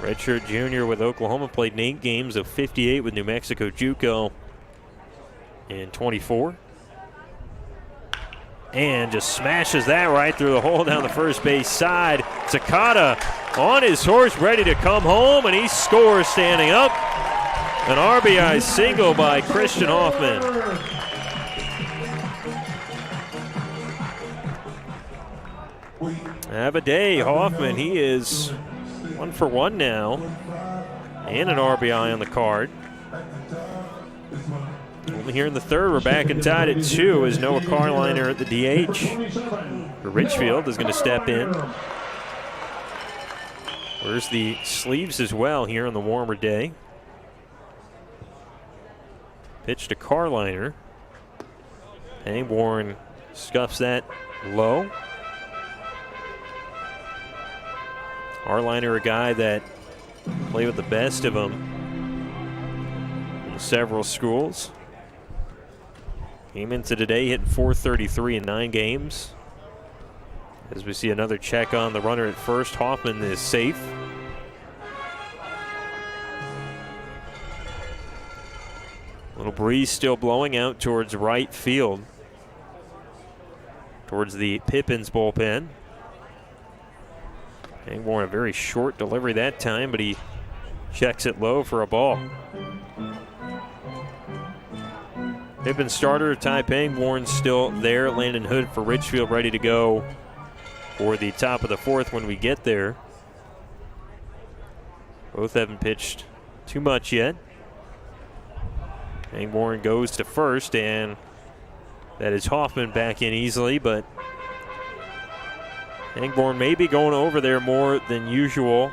Redshirt junior with Oklahoma, played in 8 games of 58 with New Mexico JUCO in 24. And just smashes that right through the hole down the first base side. Takata on his horse, ready to come home, and he scores standing up. An RBI single by Christian Hoffman. Have a day, Hoffman. He is 1 for 1 now, and an RBI on the card. Only here in the third, we're back and tied at 2 as Noah Carliner at the DH. For Ridgefield is going to step in. Where's the sleeves as well here on the warmer day. Pitch to Carliner. Hangborn scuffs that low. Carliner, a guy that played with the best of them in several schools. Came into today hitting .433 in 9 games. As we see another check on the runner at first, Hoffman is safe. Little breeze still blowing out towards right field, towards the Pippins bullpen. Hangborn, a very short delivery that time, but he checks it low for a ball. Pippins starter, Ty Pangborn still there. Landon Hood for Ridgefield ready to go for the top of the 4th when we get there. Both haven't pitched too much yet. Hangborn goes to first, and that is Hoffman back in easily, but Hangborn may be going over there more than usual.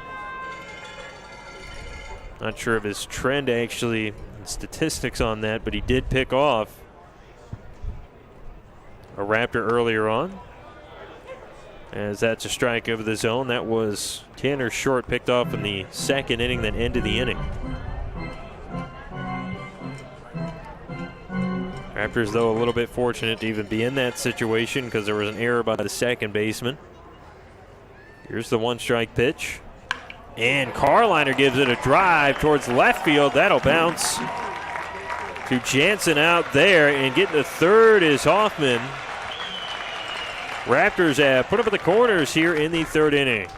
Not sure of his trend actually, statistics on that, but he did pick off a Raptor earlier on. As that's a strike over the zone. That was Tanner Short, picked off in the second inning that ended the inning. Raptors, though, a little bit fortunate to even be in that situation because there was an error by the second baseman. Here's the 1-strike pitch. And Carliner gives it a drive towards left field. That'll bounce to Jansen out there. And getting to third is Hoffman. Raptors have put up at the corners here in the 3rd inning.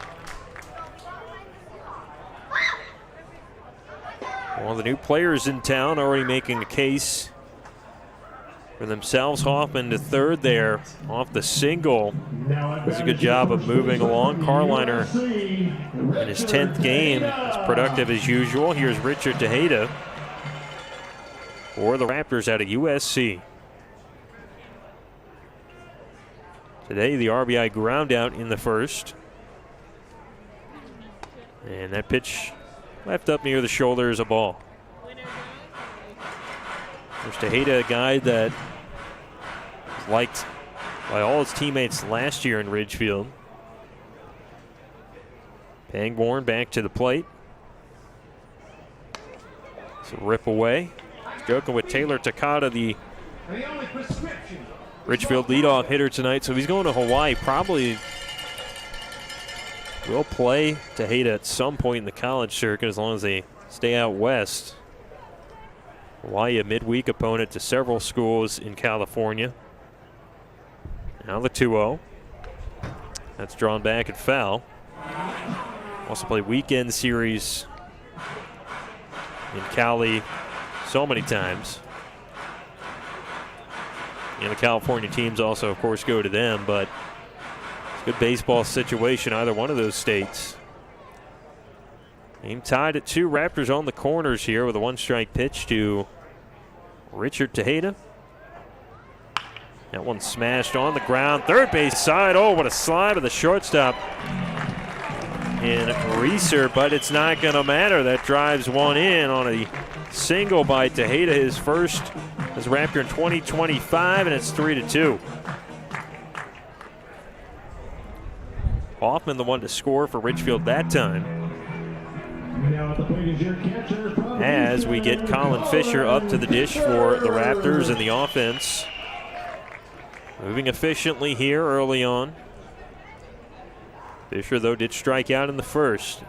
One of the new players in town already making a case for themselves. Hoffman to third there off the single. Does a good job of moving along. Carliner in his 10th game is productive as usual. Here's Richard Tejeda for the Raptors out of USC. Today the RBI ground out in the first. And that pitch left up near the shoulder is a ball. There's Tejeda, a guy that was liked by all his teammates last year in Ridgefield. Pangborn back to the plate. It's a rip away. Joking with Taylor Takata, the Ridgefield leadoff hitter tonight. So if he's going to Hawaii, probably will play Tejeda at some point in the college circuit as long as they stay out west. Hawaii, a midweek opponent to several schools in California. Now the 2-0. That's drawn back and foul. Also play weekend series in Cali so many times. The California teams also, of course, go to them, but it's a good baseball situation, either one of those states. Game tied at 2. Raptors on the corners here with a 1-strike pitch to Richard Tejeda. That one smashed on the ground. Third base side. Oh, what a slide of the shortstop in Reeser, but it's not going to matter. That drives one in on a single by Tejeda, his first as a Raptor in 2025, and it's 3-2. Hoffman the one to score for Ridgefield that time. As we get Colin Fisher up to the dish for the Raptors in the offense. Moving efficiently here early on. Fisher, though, did strike out in the first.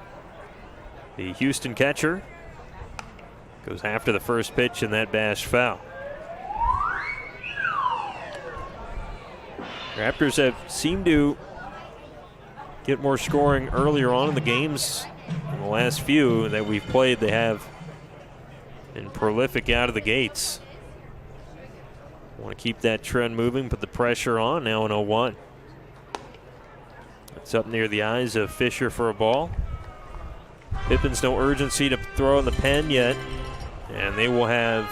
The Houston catcher goes after the first pitch, and that bashed foul. Raptors have seemed to get more scoring earlier on in the games. In the last few that we've played, they have been prolific out of the gates. Want to keep that trend moving, put the pressure on. Now an 0-1. It's up near the eyes of Fisher for a ball. Pippins, no urgency to throw in the pen yet. And they will have,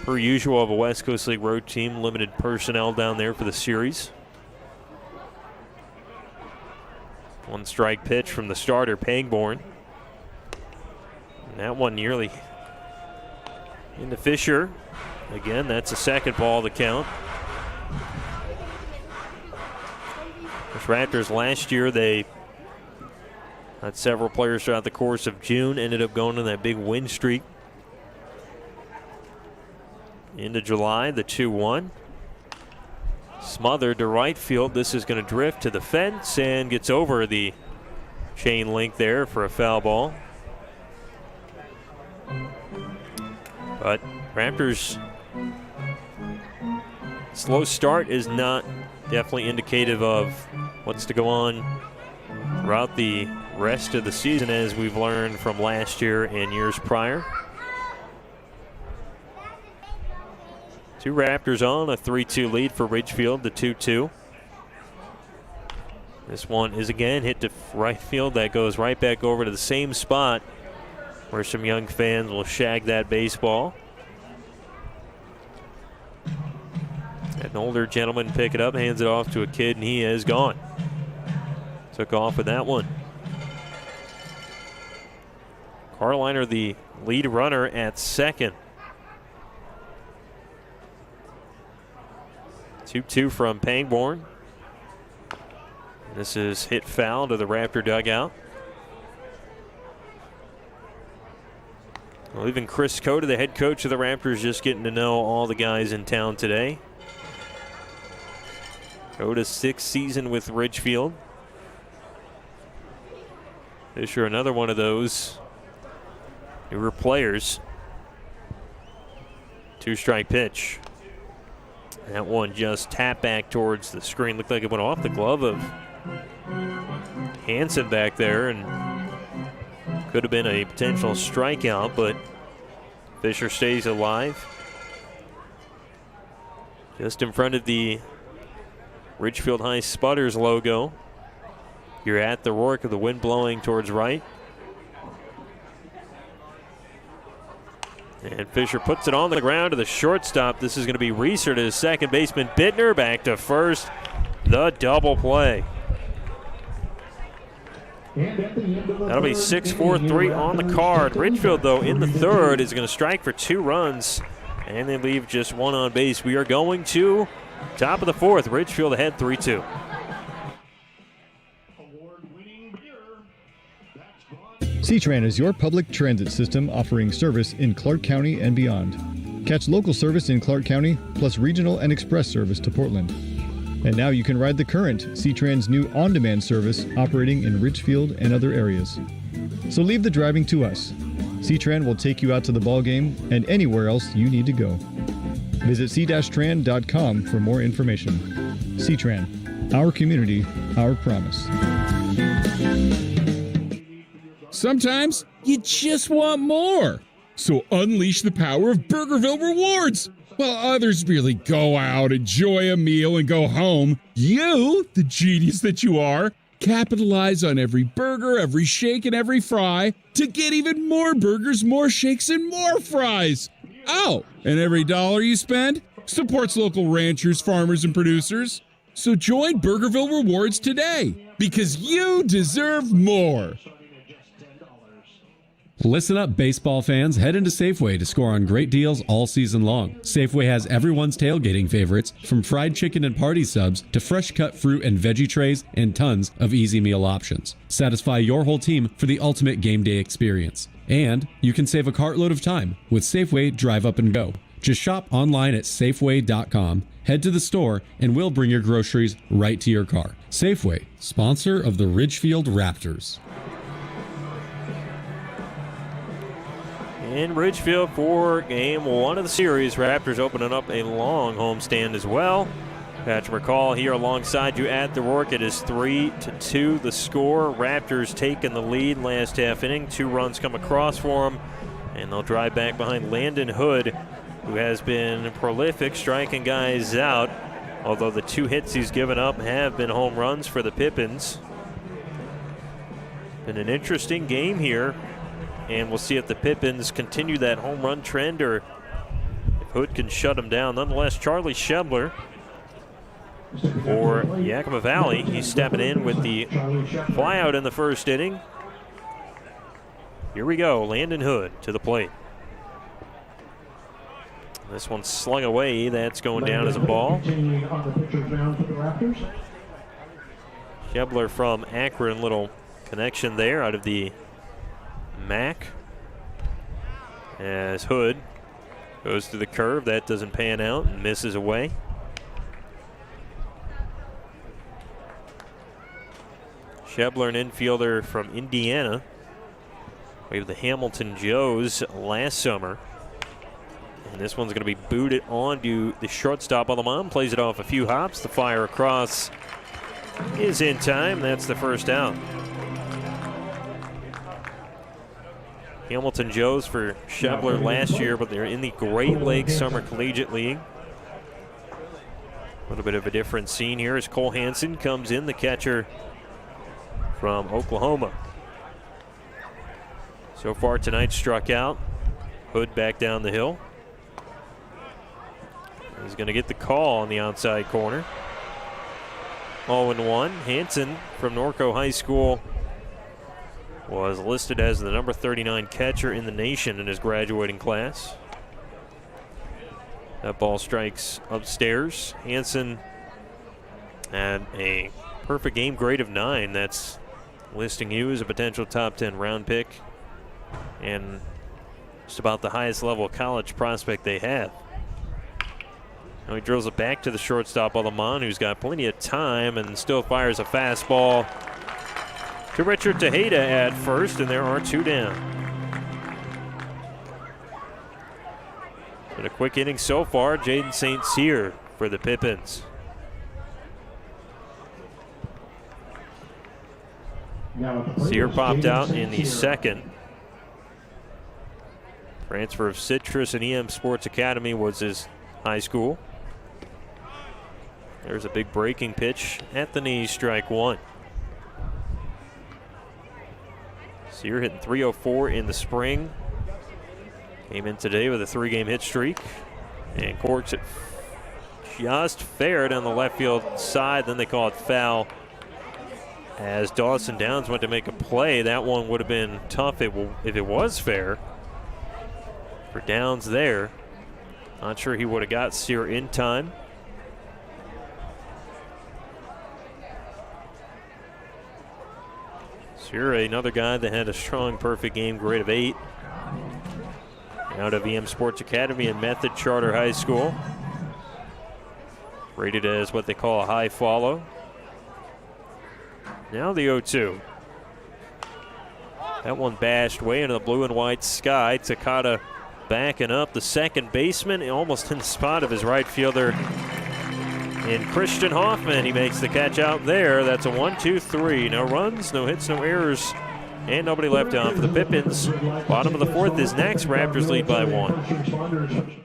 per usual of a West Coast League road team, limited personnel down there for the series. 1-strike pitch from the starter, Pangborn. And that one nearly into Fisher. Again, that's a second ball to count. The Raptors last year, they had several players throughout the course of June, ended up going on that big win streak. Into July, the 2-1. Smothered to right field. This is going to drift to the fence and gets over the chain link there for a foul ball. But Raptors' slow start is not definitely indicative of what's to go on throughout the rest of the season, as we've learned from last year and years prior. 2 Raptors on, a 3-2 lead for Ridgefield, the 2-2. This one is again hit to right field. That goes right back over to the same spot where some young fans will shag that baseball. An older gentleman pick it up, hands it off to a kid, and he is gone. Took off with that one. Carliner, the lead runner at second. 2-2 from Pangborn. This is hit foul to the Raptor dugout. Well, even Chris Cota, the head coach of the Raptors, just getting to know all the guys in town today. Cota's 6th season with Ridgefield. Fisher, another one of those newer players. 2-strike pitch. That one just tapped back towards the screen. Looked like it went off the glove of Hansen back there, and could have been a potential strikeout, but Fisher stays alive. Just in front of the Ridgefield High Spudders logo. You're at the Rourke of the wind blowing towards right. And Fisher puts it on the ground to the shortstop. This is going to be Reeser to his second baseman. Bittner back to first. The double play. That'll be 6-4-3 on the card. Ridgefield, though, in the third is going to strike for 2 runs, and they leave just 1 on base. We are going to top of the 4th. Ridgefield ahead 3-2. C-Tran is your public transit system offering service in Clark County and beyond. Catch local service in Clark County, plus regional and express service to Portland. And now you can ride the current C-Tran's new on-demand service operating in Ridgefield and other areas. So leave the driving to us. C-Tran will take you out to the ball game and anywhere else you need to go. Visit c-tran.com for more information. C-Tran, our community, our promise. Sometimes you just want more. So unleash the power of Burgerville Rewards. While others merely go out, enjoy a meal, and go home, you, the genius that you are, capitalize on every burger, every shake, and every fry to get even more burgers, more shakes, and more fries. Oh, and every dollar you spend supports local ranchers, farmers, and producers. So join Burgerville Rewards today, because you deserve more. Listen up, baseball fans. Head into Safeway to score on great deals all season long. Safeway has everyone's tailgating favorites, from fried chicken and party subs to fresh cut fruit and veggie trays and tons of easy meal options. Satisfy your whole team for the ultimate game day experience. And you can save a cartload of time with Safeway Drive Up and Go. Just shop online at Safeway.com, head to the store, and we'll bring your groceries right to your car. Safeway, sponsor of the Ridgefield Raptors. In Ridgefield for game 1 of the series. Raptors opening up a long homestand as well. Patrick McCall here alongside you at the Rourke. It is 3-2 the score. Raptors taking the lead last half inning. 2 runs come across for them, and they'll drive back behind Landon Hood, who has been prolific striking guys out, although the 2 hits he's given up have been home runs for the Pippins. Been an interesting game here. And we'll see if the Pippins continue that home run trend or if Hood can shut them down. Nonetheless, Charlie Shebler for Yakima Valley. He's stepping in with the flyout in the first inning. Here we go. Landon Hood to the plate. This one's slung away. That's going down as a ball. Shebler from Akron. Little connection there out of the MAC, as Hood goes to the curve. That doesn't pan out and misses away. Shebler, an infielder from Indiana. We have the Hamilton Joes last summer. And this one's going to be booted onto the shortstop on the mound. Plays it off a few hops. The fire across is in time. That's the first out. Hamilton Joes for Shebler last year, but they're in the Great Lakes Summer Collegiate League. A little bit of a different scene here as Cole Hansen comes in, the catcher from Oklahoma. So far tonight, struck out. Hood back down the hill. He's going to get the call on the outside corner. 0-1. Hansen from Norco High School was listed as the number 39 catcher in the nation in his graduating class. That ball strikes upstairs. Hansen had a perfect game grade of 9. That's listing you as a potential top 10 round pick and just about the highest level college prospect they have. Now he drills it back to the shortstop on the mound, who's got plenty of time and still fires a fastball to Richard Tejeda at first, and there are 2 down. Been a quick inning so far. Jaden St. Cyr for the Pippins. Cyr popped out in the second. Transfer of Citrus and EM Sports Academy was his high school. There's a big breaking pitch at the knee, strike 1. Cyr hitting .304 in the spring. Came in today with a 3-game hit streak and corks it just fair down the left field side. Then they call it foul as Dawson Downs went to make a play. That one would have been tough if it was fair for Downs there. Not sure he would have got Cyr in time. Cyr, another guy that had a strong perfect game grade of 8 out of EM Sports Academy and Method Charter High School. Rated as what they call a high follow. Now the 0-2. That one bashed way into the blue and white sky. Takata backing up. The second baseman almost in the spot of his right fielder in Christian Hoffman. He makes the catch out there. That's a 1-2-3. No runs, no hits, no errors And nobody left on for the Pippins. Bottom of the fourth is next. Raptors lead by 1.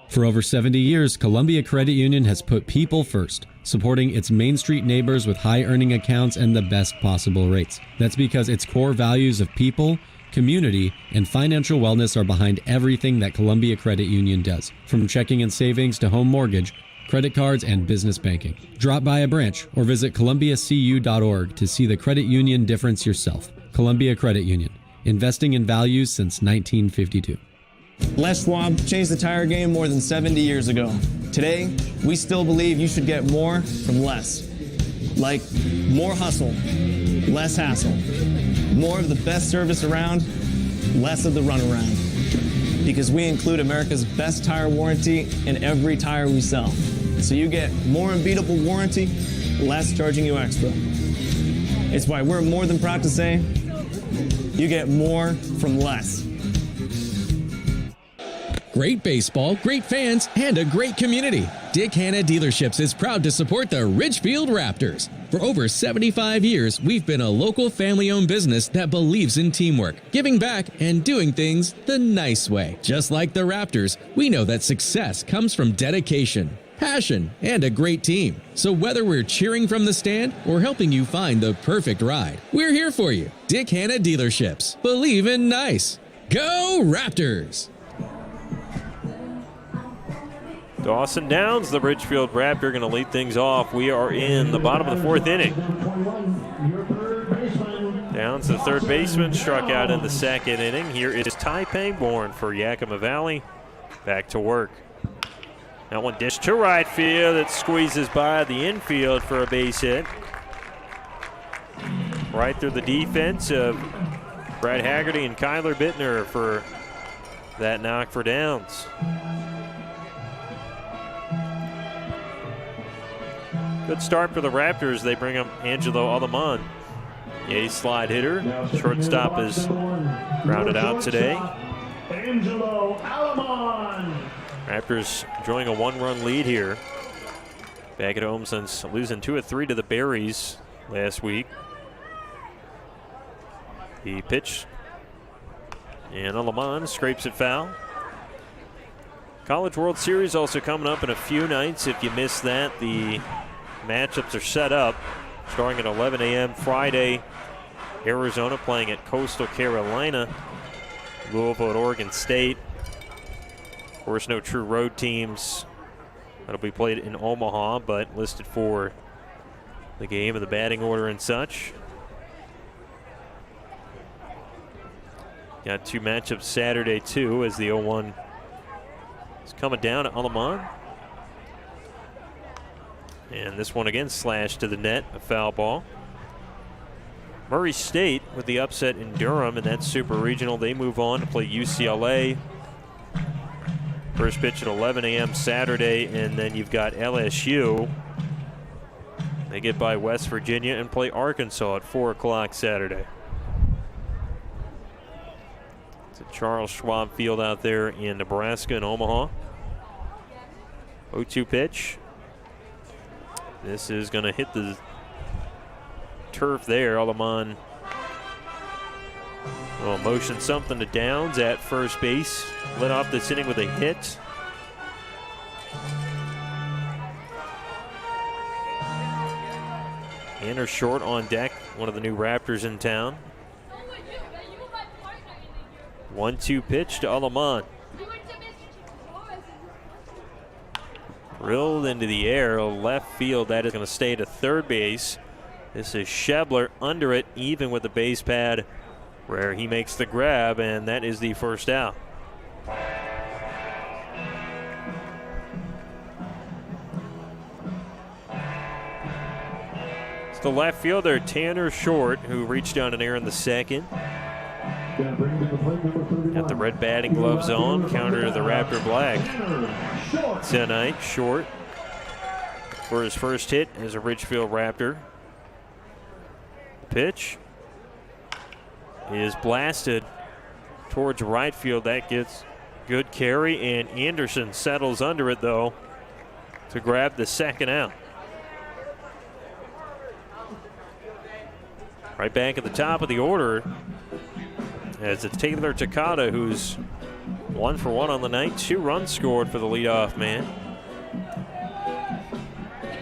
For over 70 years, Columbia Credit Union has put people first, supporting its Main Street neighbors with high-earning accounts and the best possible rates. That's because its core values of people, community, and financial wellness are behind everything that Columbia Credit Union does, from checking and savings to home mortgage, credit cards, and business banking. Drop by a branch or visit columbiacu.org to see the credit union difference yourself. Columbia Credit Union, investing in values since 1952. Les Schwab changed the tire game more than 70 years ago. Today, we still believe you should get more from less. Like more hustle, less hassle. More of the best service around, less of the runaround. Because we include America's best tire warranty in every tire we sell. So you get more unbeatable warranty, less charging you extra. It's why we're more than proud to say, you get more from less. Great baseball, great fans, and a great community. Dick Hanna Dealerships is proud to support the Ridgefield Raptors. For over 75 years, we've been a local family-owned business that believes in teamwork, giving back, and doing things the nice way. Just like the Raptors, we know that success comes from dedication, passion, and a great team. So whether we're cheering from the stand or helping you find the perfect ride, we're here for you. Dick Hanna Dealerships. Believe in nice. Go Raptors! Dawson Downs, the Ridgefield Raptor, going to lead things off. We are in the bottom of the fourth inning. Downs, the third baseman, struck out in the second inning. Here is Ty Pangborn for Yakima Valley. Back to work. That one dished to right field. It squeezes by the infield for a base hit. Right through the defense of Brad Haggerty and Kyler Bittner for that knock for Downs. Good start for the Raptors. They bring up Angelo Alamon. A slide hitter. Shortstop is grounded out today. Angelo Alamon. Raptors enjoying a one-run lead here. Back at home since losing 2 of 3 to the Berries last week. The pitch. And Alamon scrapes it foul. College World Series also coming up in a few nights. If you missed that, the matchups are set up starting at 11 a.m. Friday. Arizona playing at Coastal Carolina. Louisville at Oregon State. Of course, no true road teams. That'll be played in Omaha, but listed for the game of the batting order and such. Got 2 matchups Saturday, too, as the 0-1 is coming down at Alamon. And this one again slashed to the net, a foul ball. Murray State with the upset in Durham, and that's Super Regional. They move on to play UCLA. First pitch at 11 a.m. Saturday, and then you've got LSU. They get by West Virginia and play Arkansas at 4 o'clock Saturday. It's at Charles Schwab Field out there in Nebraska and Omaha. 0-2 pitch. This is going to hit the turf there. Alamon will motion something to Downs at first base. Led off this inning with a hit. Tanner Short on deck, one of the new Raptors in town. 1-2 pitch to Alamon. Drilled into the air, left field. That is going to stay to third base. This is Schebler under it, even with the base pad, where he makes the grab, and that is the first out. It's the left fielder, Tanner Short, who reached down an air in the second. Got the red batting gloves on, counter to the Raptor black. Tonight, Short for his first hit as a Ridgefield Raptor. Pitch is blasted towards right field. That gets good carry, and Anderson settles under it, though, to grab the second out. Right back at the top of the order as it's Taylor Takata, who's 1 for 1 on the night. 2 runs scored for the leadoff man.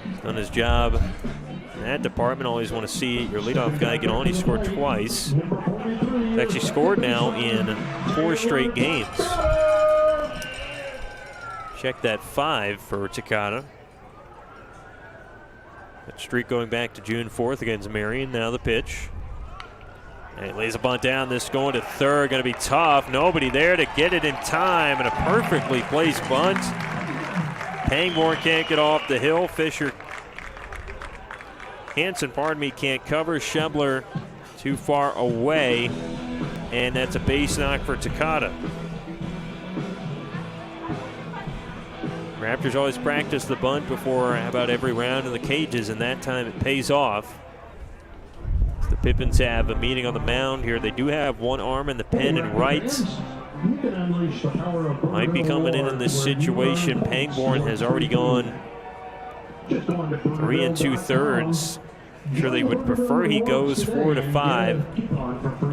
He's done his job in that department. Always want to see your leadoff guy get on. He scored twice. He's actually scored now in 4 straight games. Check that 5 for Takata. That streak going back to June 4th against Marion. Now the pitch. And he lays a bunt down. This going to third. Going to be tough. Nobody there to get it in time. And a perfectly placed bunt. Pangborn can't get off the hill. Hansen, can't cover. Schebler too far away. And that's a base knock for Takata. Raptors always practice the bunt before about every round in the cages, and that time it pays off. The Pippins have a meeting on the mound here. They do have one arm in the pen and right. Might be coming in this situation. Pangborn has already gone 3 2/3. I'm sure they would prefer he goes 4 to 5,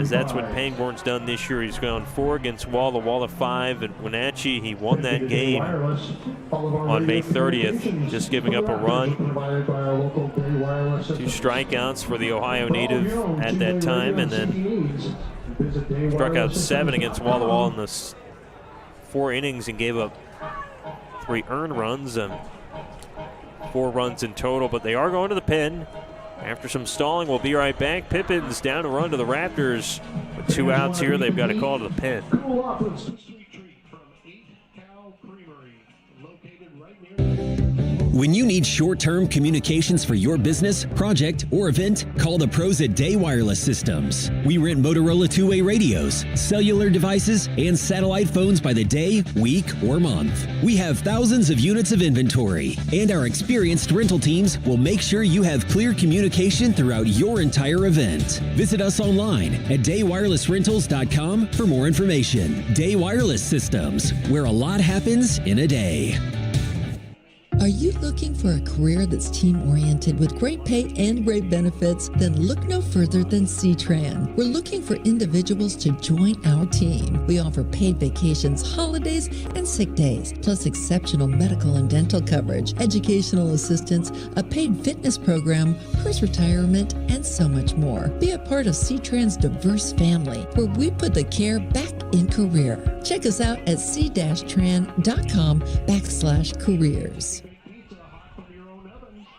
as that's what Pangborn's done this year. He's gone 4 against Walla 5 at Wenatchee. He won that game on May 30th, just giving up a run. 2 strikeouts for the Ohio native at that time, and then struck out 7 against Walla in the 4 innings and gave up 3 earned runs, 4 runs in total. But they are going to the pen. After some stalling, we'll be right back. Pippins down a run to the Raptors. With 2 outs here, they've got to call to the pen. When you need short-term communications for your business, project, or event, call the pros at Day Wireless Systems. We rent Motorola two-way radios, cellular devices, and satellite phones by the day, week, or month. We have thousands of units of inventory, and our experienced rental teams will make sure you have clear communication throughout your entire event. Visit us online at daywirelessrentals.com for more information. Day Wireless Systems, where a lot happens in a day. Are you looking for a career that's team-oriented with great pay and great benefits? Then look no further than C-Tran. We're looking for individuals to join our team. We offer paid vacations, holidays, and sick days, plus exceptional medical and dental coverage, educational assistance, a paid fitness program, post-retirement, and so much more. Be a part of C-Tran's diverse family, where we put the care back in career. Check us out at c-tran.com/careers.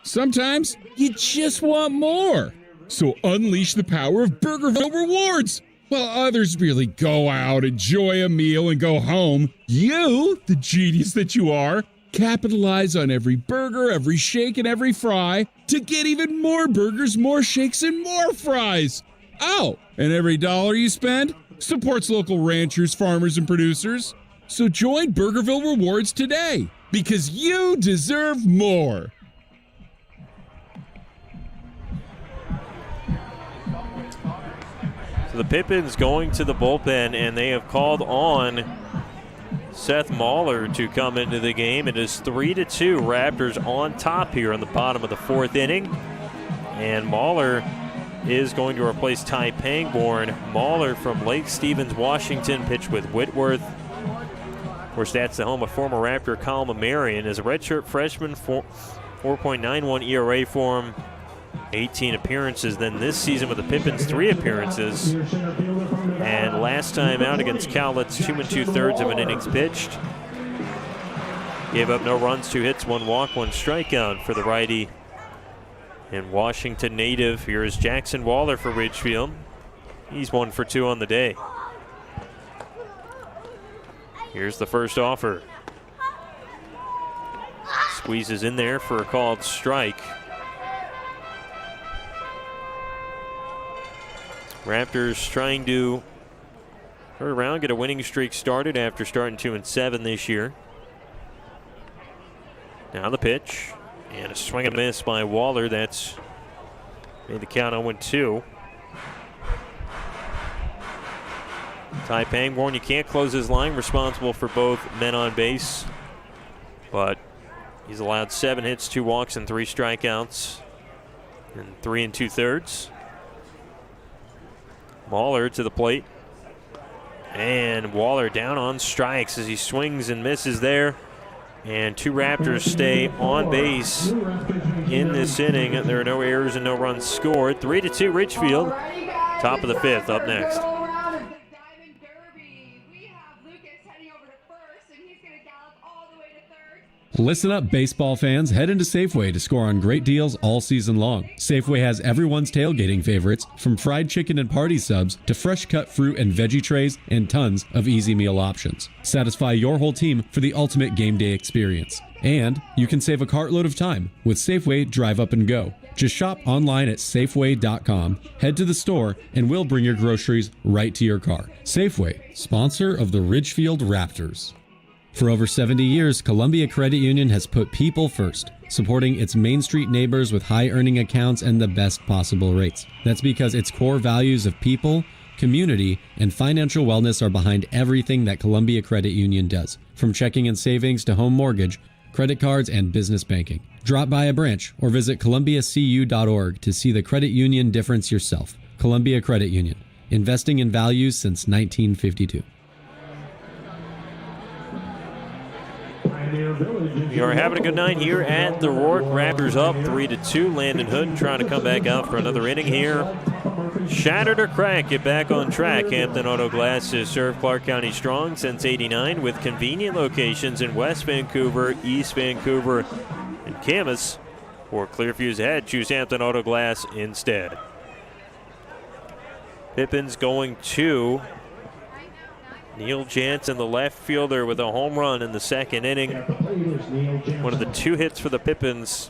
Sometimes you just want more. So unleash the power of Burgerville Rewards. While others merely go out, enjoy a meal, and go home, you, the genius that you are, capitalize on every burger, every shake, and every fry to get even more burgers, more shakes, and more fries. Oh, and every dollar you spend supports local ranchers, farmers, and producers. So join Burgerville Rewards today, because you deserve more. So the Pippins going to the bullpen, and they have called on Seth Mahler to come into the game. It is 3-2. Raptors on top here in the bottom of the 4th inning. And Mahler is going to replace Ty Pangborn. Mahler from Lake Stevens, Washington, pitched with Whitworth. Of course, that's the home of former Raptor Colin Marion. As a redshirt freshman, 4.91 ERA for him, 18 appearances. Then this season with the Pippins, 3 appearances. And last time out against Cowlitz, 2 2/3 of an innings pitched. Gave up no runs, 2 hits, 1 walk, 1 strikeout for the righty and Washington native. Here is Jackson Waller for Ridgefield. He's 1 for 2 on the day. Here's the first offer. Squeezes in there for a called strike. Raptors trying to turn around, get a winning streak started after starting 2-7 this year. Now the pitch. And a swing and a miss by Waller. That's made the count 0-2. Ty Pangborn, you can't close his line, responsible for both men on base. But he's allowed 7 hits, 2 walks, and 3 strikeouts in 3 2/3. Waller to the plate. And Waller down on strikes as he swings and misses there. And 2 Raptors stay on base in this inning. There are no errors and no runs scored. 3-2 Ridgefield. Top of the 5th up next. Listen up, baseball fans. Head into Safeway to score on great deals all season long. Safeway has everyone's tailgating favorites, from fried chicken and party subs to fresh cut fruit and veggie trays and tons of easy meal options. Satisfy your whole team for the ultimate game day experience. And you can save a cartload of time with Safeway Drive Up and Go. Just shop online at Safeway.com, head to the store, and we'll bring your groceries right to your car. Safeway, sponsor of the Ridgefield Raptors. For over 70 years, Columbia Credit Union has put people first, supporting its Main Street neighbors with high-earning accounts and the best possible rates. That's because its core values of people, community, and financial wellness are behind everything that Columbia Credit Union does, from checking and savings to home mortgage, credit cards, and business banking. Drop by a branch or visit columbiacu.org to see the credit union difference yourself. Columbia Credit Union, investing in values since 1952. We are having a good night here at the Rourke. Raptors up 3-2. Landon Hood trying to come back out for another inning here. Shattered or crack, get back on track. Hampton Auto Glass has served Clark County strong since '89 with convenient locations in West Vancouver, East Vancouver, and Camas. For clear views ahead, choose Hampton Auto Glass instead. Pippins going to Neil Jansen, the left fielder, with a home run in the second inning. One of the 2 hits for the Pippins,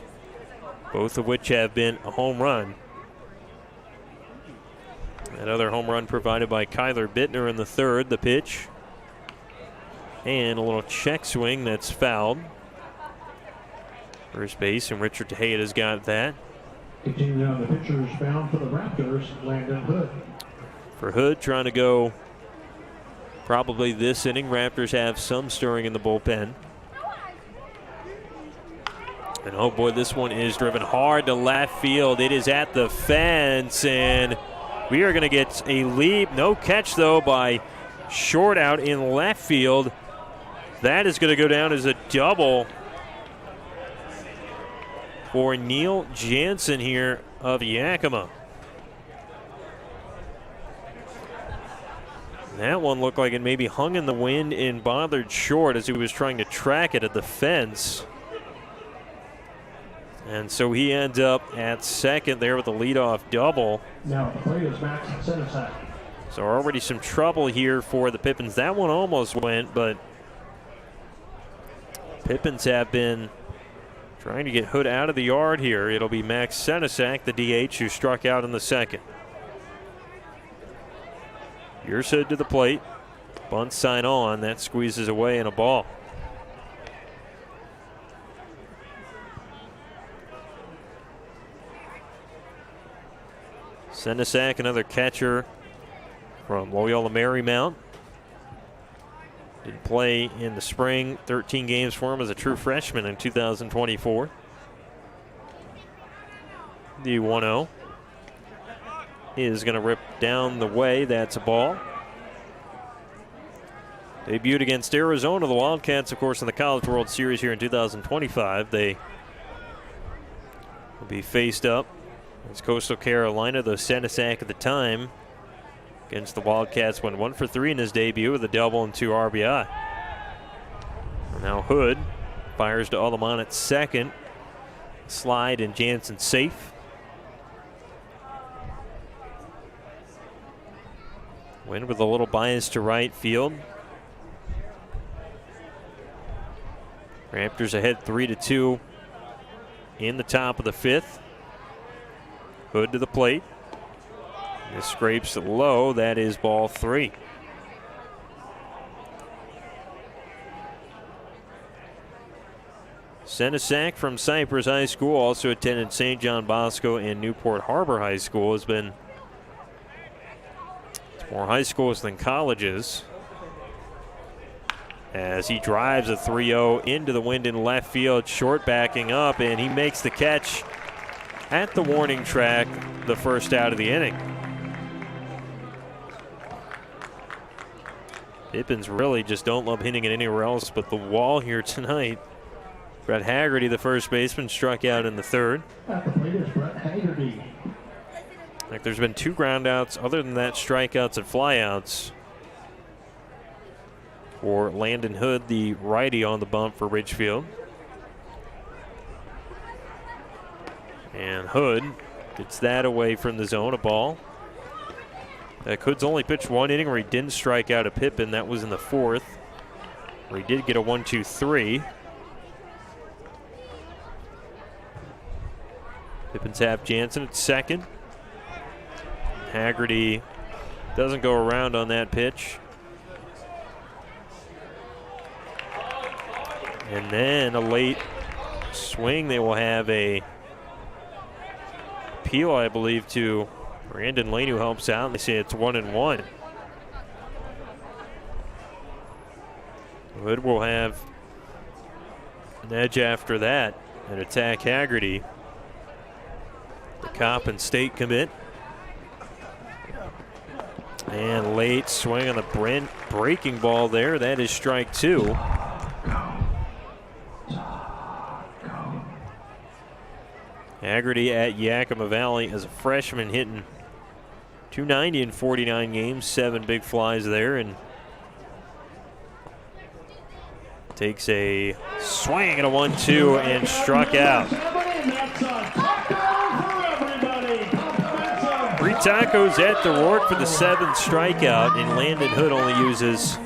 both of which have been a home run. Another home run provided by Kyler Bittner in the third. The pitch. And a little check swing that's fouled. First base, and Richard Tejeda's got that. Continuing on, the pitcher is bound for the Raptors, Landon Hood. For Hood, trying to go probably this inning. Raptors have some stirring in the bullpen. And oh boy, this one is driven hard to left field. It is at the fence, and we are going to get a leap. No catch, though, by Short out in left field. That is going to go down as a double for Neil Jansen here of Yakima. That one looked like it maybe hung in the wind and bothered Short as he was trying to track it at the fence. And so he ends up at second there with a leadoff double. Now the plate is Max Senesac. So already some trouble here for the Pippins. That one almost went, but Pippins have been trying to get Hood out of the yard here. It'll be Max Senesac, the DH, who struck out in the second. Here's Hood to the plate. Bunt sign on. That squeezes away and a ball. Senesac, another catcher from Loyola Marymount. Did play in the spring, 13 games for him as a true freshman in 2024. The 1-0 is going to rip down the way. That's a ball. Debuted against Arizona, the Wildcats, of course, in the College World Series here in 2025. They will be faced up as Coastal Carolina, though Senesac at the time against the Wildcats went 1 for 3 in his debut with a double and 2 RBI. And now Hood fires to Alamon at second. Slide and Jansen safe. Wind with a little bias to right field. Raptors ahead 3-2 in the top of the fifth. Hood to the plate. This scrapes it low. That is ball 3. Senesac from Cypress High School, also attended St. John Bosco and Newport Harbor High School. Has been more high schools than colleges. As he drives a 3-0 into the wind in left field, Short backing up, and he makes the catch at the warning track, the first out of the inning. Pippins really just don't love hitting it anywhere else but the wall here tonight. Brett Haggerty, the first baseman, struck out in the third. At the plate is Brett Haggerty. Like there's been 2 groundouts. Other than that, strikeouts and flyouts for Landon Hood, the righty on the bump for Ridgefield. And Hood gets that away from the zone, a ball. Hood's only pitched 1 inning where he didn't strike out a Pippin. That was in the 4th, where he did get a 1-2-3. Pippins have Jansen at second. Haggerty doesn't go around on that pitch. And then a late swing. They will have a appeal, I believe, to Brandon Lane, who helps out. They say it's 1-1. Hood will have an edge after that and attack Haggerty. The Coppin State commit. And late swing on the breaking ball there. That is strike 2. Haggerty at Yakima Valley as a freshman, hitting .290 in 49 games, 7 big flies there, and takes a swing and a 1-2 and struck out. 3 tacos at the Rourke for the 7th strikeout, and Landon Hood only uses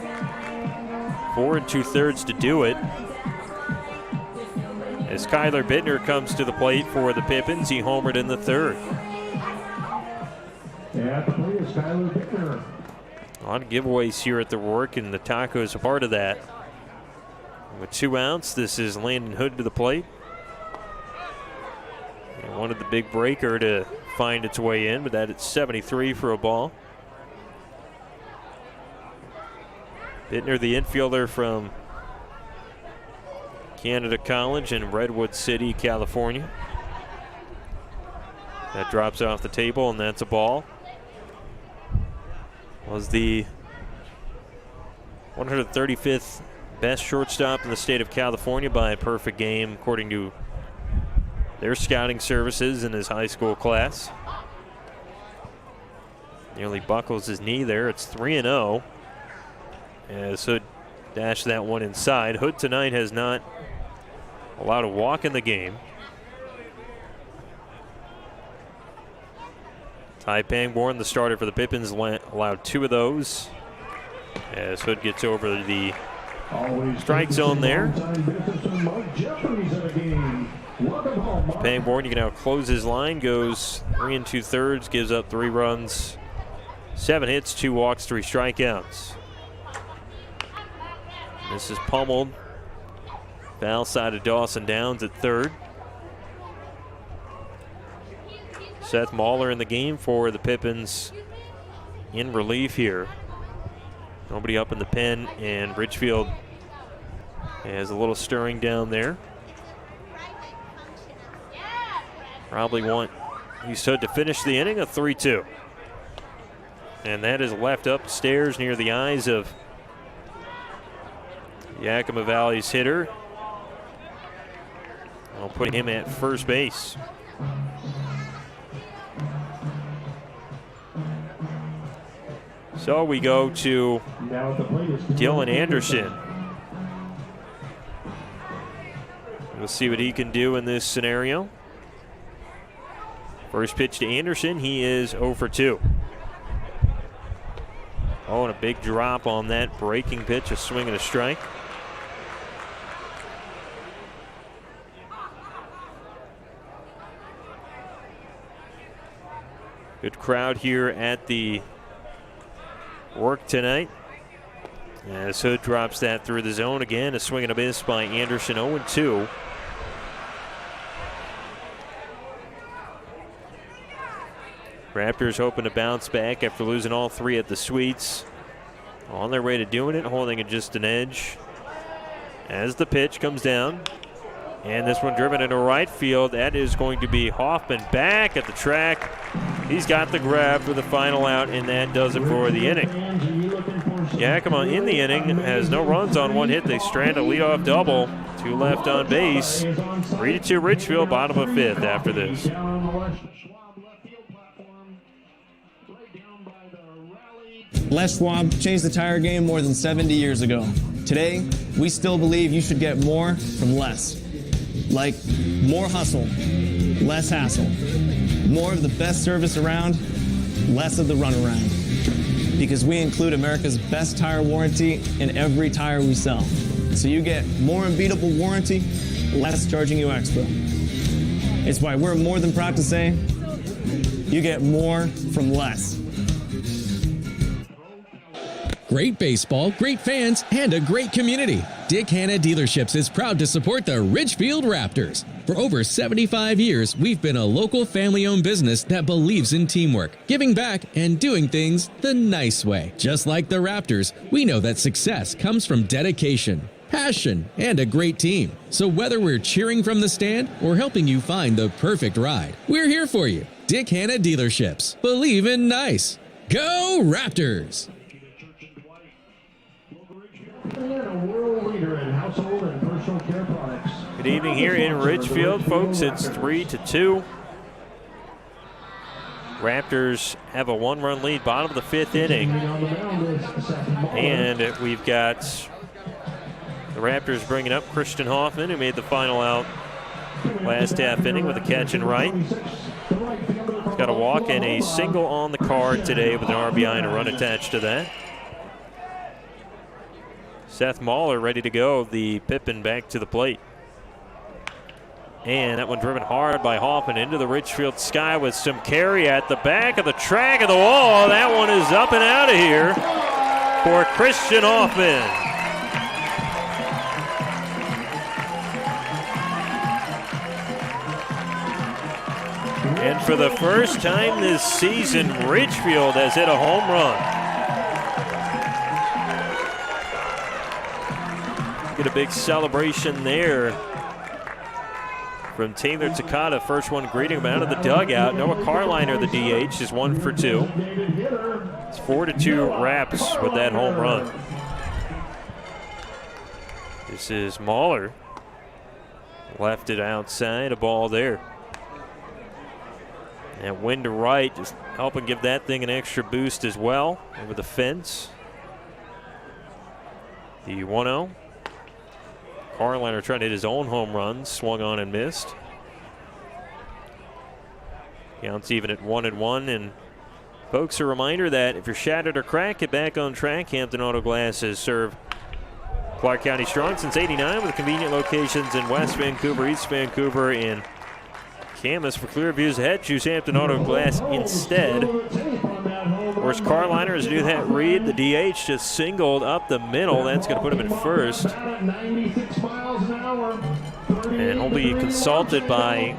4 2/3 to do it. As Kyler Bittner comes to the plate for the Pippins, he homered in the 3rd. At the plate is Kyler Bittner. A lot of giveaways here at the Rourke, and the tacos are part of that. With 2 outs, this is Landon Hood to the plate. And wanted the big breaker to find its way in, but that it's 73 for a ball. Bittner, the infielder from Canada College in Redwood City, California. That drops off the table, and that's a ball. Was the 135th best shortstop in the state of California by a perfect game, according to their scouting services in his high school class. Nearly buckles his knee there. It's 3-0. As Hood dashed that one inside. Hood tonight has not allowed a walk in the game. Ty Pangborn, the starter for the Pippins, allowed 2 of those. As Hood gets over the strike zone there. Pangborn, you can now close his line, goes 3 2/3, gives up 3 runs, 7 hits, 2 walks, 3 strikeouts. This is pummeled. Foul side of Dawson Downs at 3rd. Seth Mahler in the game for the Pippins in relief here. Nobody up in the pen, and Ridgefield has a little stirring down there. Probably want Hood to finish the inning, a 3-2. And that is left upstairs near the eyes of Yakima Valley's hitter. I'll put him at first base. So we go to Dylan Anderson. We'll see what he can do in this scenario. First pitch to Anderson, he is 0 for 2. Oh, and a big drop on that breaking pitch, a swing and a strike. Good crowd here at the Rourke tonight. As Hood drops that through the zone again, a swing and a miss by Anderson, 0-2. Raptors hoping to bounce back after losing all 3 at the Sweets. On their way to doing it, holding it just an edge. As the pitch comes down, and this one driven into right field, that is going to be Hoffman back at the track. He's got the grab for the final out, and that does it for the inning. Yakima in the inning has no runs on one hit. They strand a leadoff double. 2 left on base. 3-2 Ridgefield, bottom of 5th after this. Les Schwab changed the tire game more than 70 years ago. Today, we still believe you should get more from less. Like more hustle, less hassle. More of the best service around, less of the runaround. Because we include America's best tire warranty in every tire we sell. So you get more unbeatable warranty, less charging you extra. It's why we're more than proud to say, you get more from less. Great baseball, great fans, and a great community. Dick Hanna Dealerships is proud to support the Ridgefield Raptors. For over 75 years, we've been a local family-owned business that believes in teamwork, giving back, and doing things the nice way. Just like the Raptors, we know that success comes from dedication, passion, and a great team. So whether we're cheering from the stand or helping you find the perfect ride, we're here for you. Dick Hanna Dealerships. Believe in nice. Go Raptors! And a world leader in household and personal care products. Good evening here in Ridgefield, folks. It's 3-2. Raptors have a 1-run lead, bottom of the 5th inning. And we've got the Raptors bringing up Christian Hoffman, who made the final out last half inning with a catch and right. He's got a walk and a single on the card today with an RBI and a run attached to that. Seth Mahler ready to go, the Pippin back to the plate. And that one driven hard by Hoffman into the Ridgefield sky with some carry at the back of the track of the wall. That one is up and out of here for Christian Hoffman. And for the first time this season, Ridgefield has hit a home run. Get a big celebration there from Taylor Takata. First one greeting him out of the dugout. Noah Carliner, the DH, is 1 for 2. It's 4-2 Raps with that home run. This is Mahler. Left it outside, a ball there. And wind to right, just helping give that thing an extra boost as well over the fence. The 1-0. Carliner trying to hit his own home run, swung on and missed. Counts even at 1-1. And folks, a reminder that if you're shattered or cracked, get back on track. Hampton Auto Glass has served Clark County strong since '89 with convenient locations in West Vancouver, East Vancouver, and Camas. For clear views ahead, choose Hampton Auto Glass instead. Of course, Carliner is do that read. The DH just singled up the middle. That's going to put him in first. And he'll be consulted by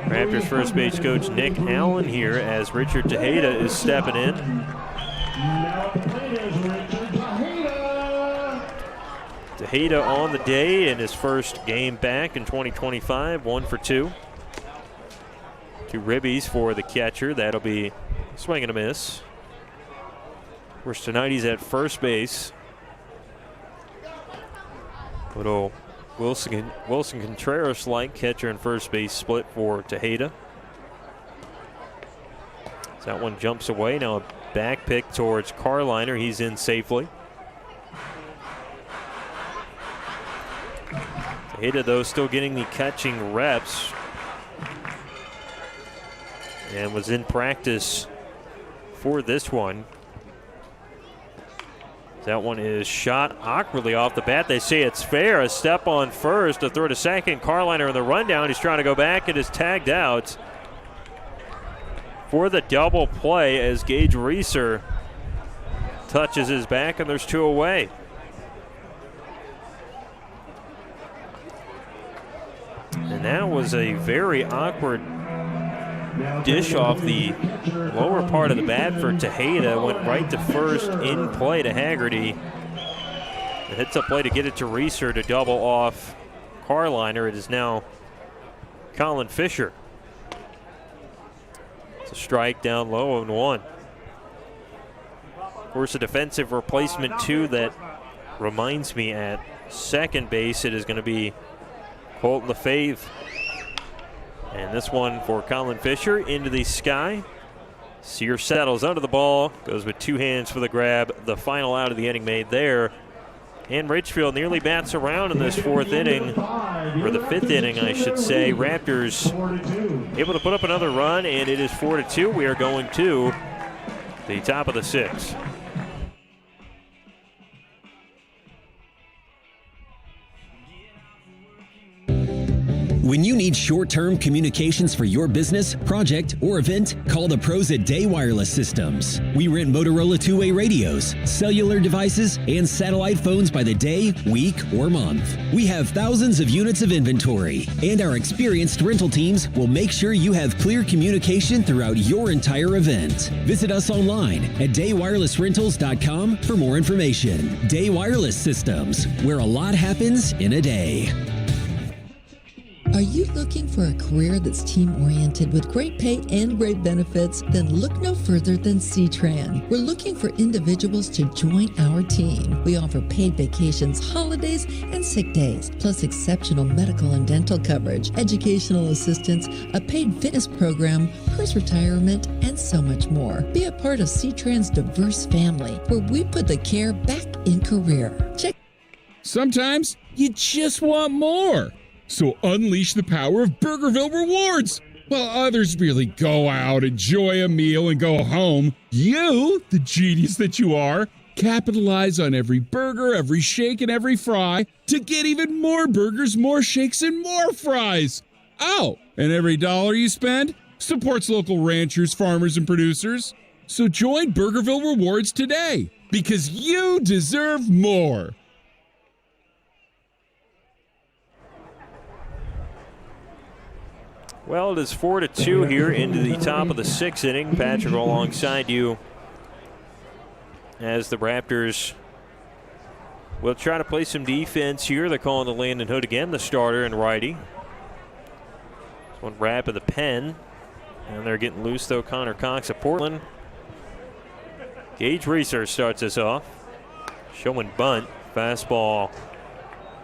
Raptors first base coach Nick Allen here as Richard Tejeda is stepping in. Tejeda on the day in his first game back in 2025, 1 for 2. 2 ribbies for the catcher. That'll be swing and a miss. Of course, tonight he's at first base. Little Wilson Contreras-like catcher and first base split for Tejeda. So that one jumps away. Now a back pick towards Carliner. He's in safely. Tejeda, though, still getting the catching reps. And was in practice for this one. That one is shot awkwardly off the bat. They say it's fair. A step on first, a throw to second. Carliner in the rundown. He's trying to go back and is tagged out for the double play as Gage Reeser touches his back, and there's 2 away. And that was a very awkward dish off the lower part of the bat for Tejeda. Went right to first, in play to Haggerty. It hits a play to get it to Reeser to double off Carliner. It is now Colin Fisher. It's a strike down low, 0-1. Of course, a defensive replacement, too, that reminds me at second base it is going to be Colton LaFave. And this one for Colin Fisher into the sky. Sear settles under the ball, goes with two hands for the grab. The final out of the inning made there. And Ridgefield nearly bats around in this fourth inning, or the fifth inning, I should say. Raptors able to put up another run, and it is 4-2. We are going to the top of the sixth. When you need short-term communications for your business, project, or event, call the pros at Day Wireless Systems. We rent Motorola two-way radios, cellular devices, and satellite phones by the day, week, or month. We have thousands of units of inventory, and our experienced rental teams will make sure you have clear communication throughout your entire event. Visit us online at daywirelessrentals.com for more information. Day Wireless Systems, where a lot happens in a day. Are you looking for a career that's team-oriented with great pay and great benefits? Then look no further than C-Tran. We're looking for individuals to join our team. We offer paid vacations, holidays, and sick days, plus exceptional medical and dental coverage, educational assistance, a paid fitness program, post-retirement, and so much more. Be a part of C-Tran's diverse family, where we put the care back in career. Check. Sometimes you just want more. So unleash the power of Burgerville Rewards. While others merely go out, enjoy a meal, and go home, you, the genius that you are, capitalize on every burger, every shake, and every fry to get even more burgers, more shakes, and more fries. Oh, and every dollar you spend supports local ranchers, farmers, and producers. So join Burgerville Rewards today, because you deserve more. Well, it is 4-2 here into the top of the sixth inning. Patrick alongside you as the Raptors will try to play some defense here. They're calling the Landon Hood again, the starter and righty. This one wrap of the pen. And they're getting loose, though. Connor Cox of Portland. Gage Reeser starts us off. Showing bunt. Fastball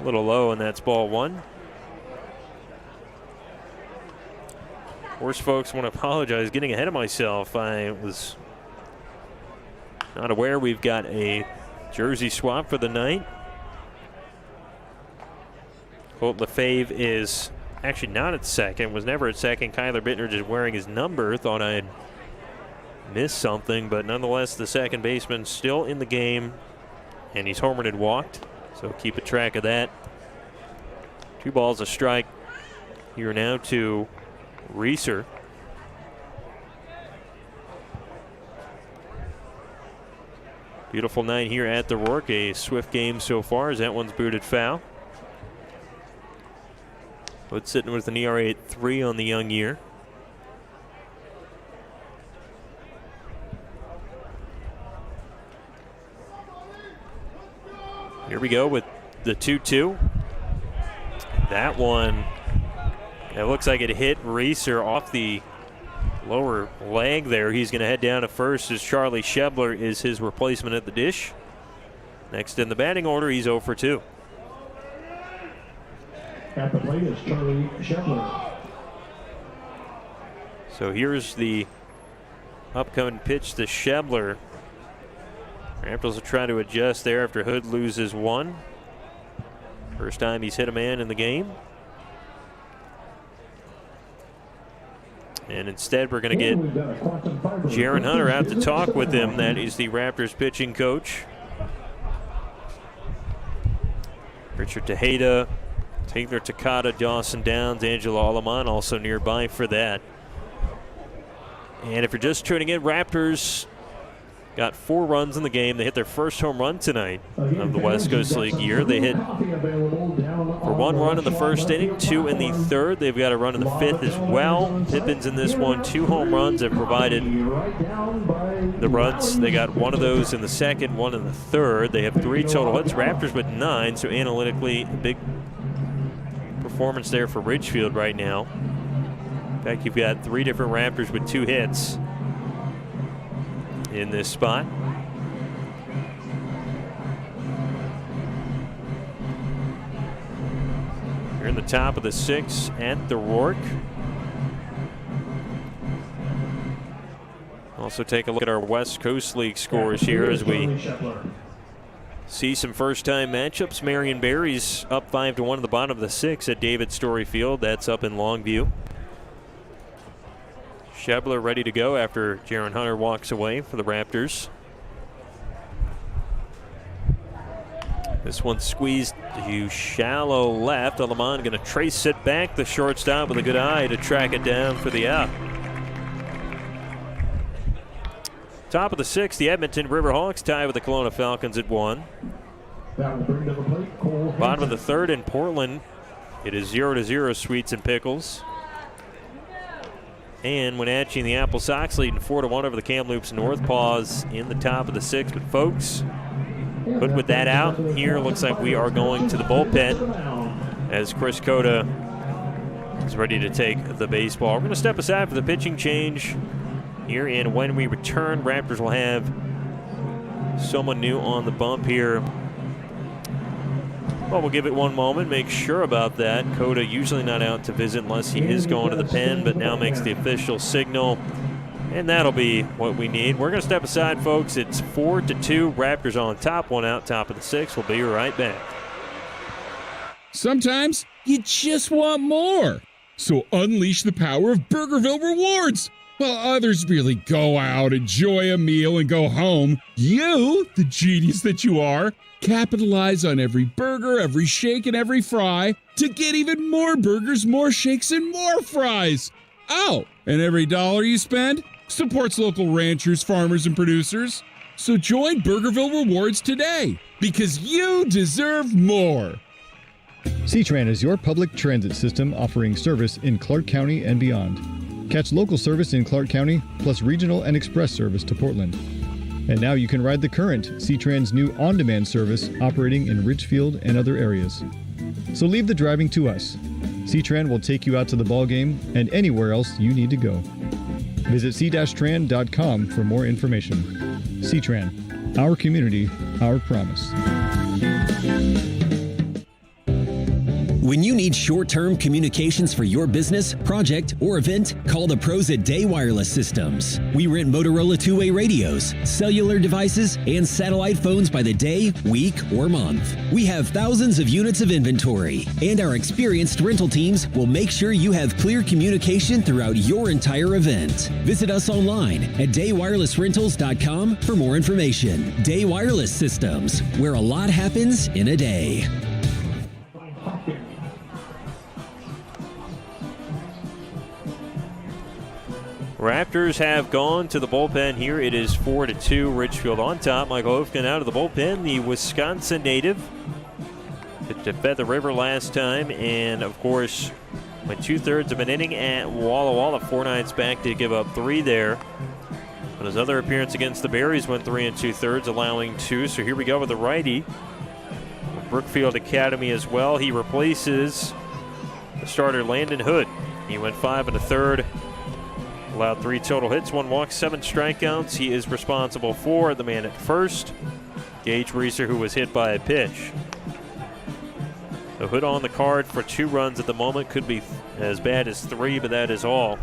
a little low, and that's ball one. Of course, folks, I want to apologize getting ahead of myself. I was not aware we've got a jersey swap for the night. Colt LaFave is actually not at second, was never at second. Kyler Bittner just wearing his number. Thought I had missed something, but nonetheless, the second baseman still in the game, and he's homered and walked, so keep a track of that. 2 balls, a strike here now to Reeser. Beautiful night here at the Rourke. A swift game so far as that one's booted foul. But sitting with an ERA at 3 on the young year. Here we go with the 2-2. That one, it looks like it hit Reeser off the lower leg there. He's going to head down to first as Charlie Shebler is his replacement at the dish. Next in the batting order, he's 0 for 2. At the plate is Charlie Shebler. So here's the upcoming pitch to Shebler. Raptors will try to adjust there after Hood loses 1. First time he's hit a man in the game. And instead, we're going to get Jaron Hunter out to talk with him. That is the Raptors pitching coach. Richard Tejeda, Taylor Takata, Dawson Downs, Angela Alaman also nearby for that. And if you're just tuning in, Raptors got 4 runs in the game. They hit their first home run tonight of the West Coast League year. They hit for 1 run in the first inning, 2 in the third. They've got a run in the fifth as well. Pippins in this one, 2 home runs have provided the runs. They got 1 of those in the second, 1 in the third. They have 3 total hits. Raptors with 9, so analytically, big performance there for Ridgefield right now. In fact, you've got 3 different Raptors with 2 hits in this spot. Here in the top of the 6th at the Rourke. Also take a look at our West Coast League scores here as we see some first-time matchups. Marion Barry's up 5-1 in the bottom of the 6th at David Story Field. That's up in Longview. Shebler ready to go after Jaron Hunter walks away for the Raptors. This one squeezed to shallow left. Alamon going to trace it back. The shortstop with a good eye to track it down for the out. Top of the 6th, the Edmonton Riverhawks tie with the Kelowna Falcons at 1. Bottom of the 3rd in Portland, it is 0-0 Sweets and Pickles. And Wenatchee and the Apple Sox leading 4-1 over the Kamloops North Paws in the top of the 6th. But folks, but with that out here, looks like we are going to the bullpen as Chris Cota is ready to take the baseball. We're going to step aside for the pitching change here, and when we return, Raptors will have someone new on the bump here. Well, we'll give it one moment, make sure about that. Cota usually not out to visit unless he is going to the pen, but now makes the official signal, and that'll be what we need. We're going to step aside, folks. It's 4-2. Raptors on top, 1 out, top of the 6th. We'll be right back. Sometimes you just want more. So unleash the power of Burgerville Rewards. While others merely go out, enjoy a meal, and go home, you, the genius that you are, capitalize on every burger, every shake, and every fry to get even more burgers, more shakes, and more fries. Oh, and every dollar you spend supports local ranchers, farmers, and producers. So join Burgerville Rewards today, because you deserve more. C-Tran is your public transit system offering service in Clark County and beyond. Catch local service in Clark County, plus regional and express service to Portland. And now you can ride the current C-Tran's new on-demand service operating in Ridgefield and other areas. So leave the driving to us. C-Tran will take you out to the ball game and anywhere else you need to go. Visit c-tran.com for more information. C-Tran, our community, our promise. When you need short-term communications for your business, project, or event, call the pros at Day Wireless Systems. We rent Motorola two-way radios, cellular devices, and satellite phones by the day, week, or month. We have thousands of units of inventory, and our experienced rental teams will make sure you have clear communication throughout your entire event. Visit us online at daywirelessrentals.com for more information. Day Wireless Systems, where a lot happens in a day. Raptors have gone to the bullpen here. It is 4-2. Ridgefield on top. Michael Hofkin out of the bullpen. The Wisconsin native that fed the river last time. And, of course, went 2/3 of an inning at Walla Walla. 4 nights back to give up 3 there. But his other appearance against the Berries went 3 2/3, allowing 2. So here we go with the righty. Brookfield Academy as well. He replaces the starter Landon Hood. He went 5 1/3. Allowed 3 total hits, 1 walk, 7 strikeouts. He is responsible for the man at first, Gage Reeser, who was hit by a pitch. The Hood on the card for 2 runs at the moment. Could be as bad as 3, but that is all.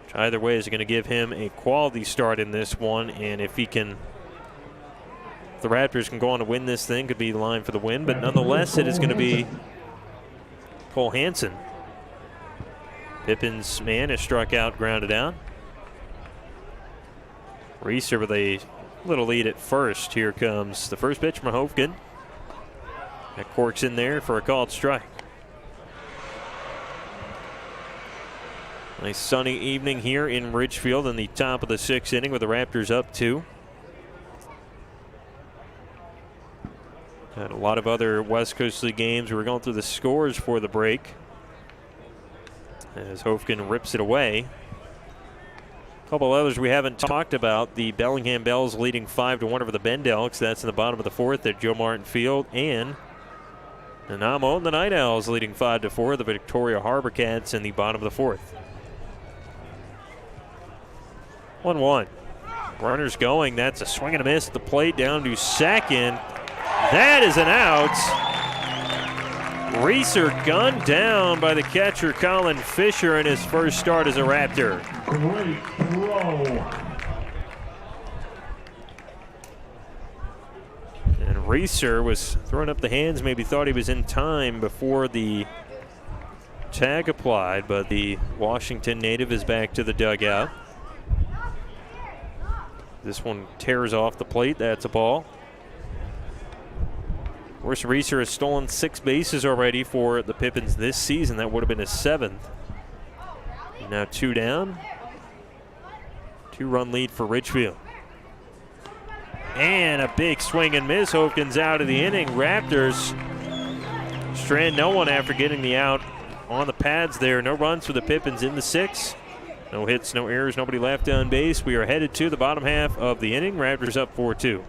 Which either way is going to give him a quality start in this one. And if he can, if the Raptors can go on to win this thing, could be the line for the win. But nonetheless, it is going to be Cole Hansen. Pippins' man is struck out, grounded out. Reeser with a little lead at first. Here comes the first pitch from Hofkin. That corks in there for a called strike. Nice sunny evening here in Ridgefield in the top of the 6th inning with the Raptors up 2. Had a lot of other West Coast League games. We were going through the scores for the break as Hofkin rips it away. A couple others we haven't talked about. The Bellingham Bells leading 5-1 over the Bend Elks. That's in the bottom of the 4th at Joe Martin Field. And Nanaimo and the Night Owls leading 5-4. The Victoria Harbor Cats in the bottom of the 4th. 1-1. Runners going. That's a swing and a miss at the plate down to second. That is an out. Reeser gunned down by the catcher Colin Fisher in his first start as a Raptor. Great throw. And Reeser was throwing up the hands, maybe thought he was in time before the tag applied, but the Washington native is back to the dugout. This one tears off the plate. That's a ball. Of course, Reeser has stolen 6 bases already for the Pippins this season. That would have been his 7th. Now 2 down. 2-run lead for Ridgefield. And a big swing and miss. Hopkins out of the inning. Raptors strand no one after getting the out on the pads there. No runs for the Pippins in the 6th. No hits, no errors, nobody left on base. We are headed to the bottom half of the inning. Raptors up 4-2.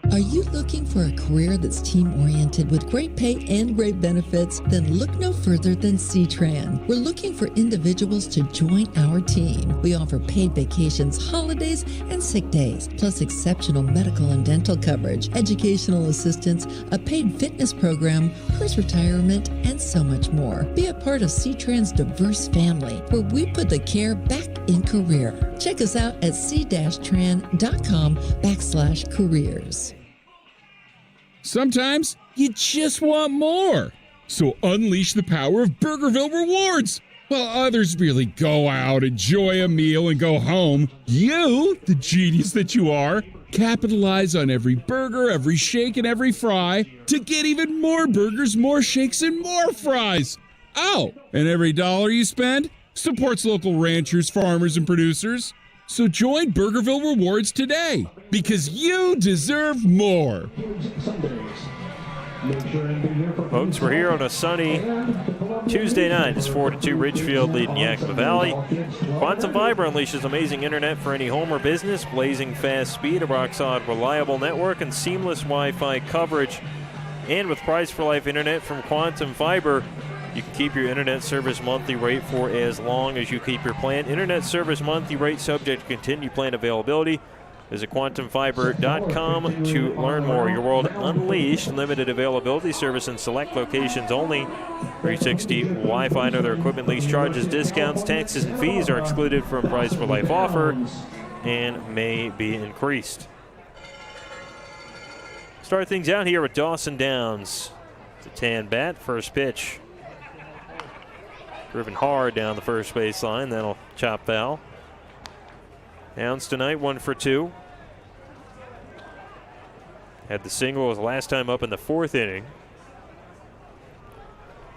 Are you looking for a career that's team-oriented with great pay and great benefits? Then look no further than C-Tran. We're looking for individuals to join our team. We offer paid vacations, holidays, and sick days, plus exceptional medical and dental coverage, educational assistance, a paid fitness program, post-retirement, and so much more. Be a part of C-Tran's diverse family, where we put the care back in career. Check us out at c-tran.com/careers. Sometimes you just want more. So unleash the power of Burgerville Rewards. While others merely go out, enjoy a meal, and go home, you, the genius that you are, capitalize on every burger, every shake, and every fry to get even more burgers, more shakes, and more fries. Oh, and every dollar you spend supports local ranchers, farmers, and producers. So join Burgerville Rewards today, because you deserve more. Folks, we're here on a sunny Tuesday night. It's 4-2 Ridgefield leading Yakima Valley. Quantum Fiber unleashes amazing internet for any home or business, blazing fast speed, a rock-solid reliable network, and seamless Wi-Fi coverage. And with Price for Life internet from Quantum Fiber, you can keep your internet service monthly rate for as long as you keep your plan. Internet service monthly rate subject to continued plan availability. Visit quantumfiber.com to learn more. Your world unleashed. Limited availability. Service in select locations only. 360 Wi-Fi and other equipment lease charges, discounts, taxes, and fees are excluded from Price for Life offer and may be increased. Start things out here with Dawson Downs. It's a tan bat. First pitch. Driven hard down the first baseline. That'll chop foul. Downs tonight, 1 for 2. Had the single his last time up in the 4th inning.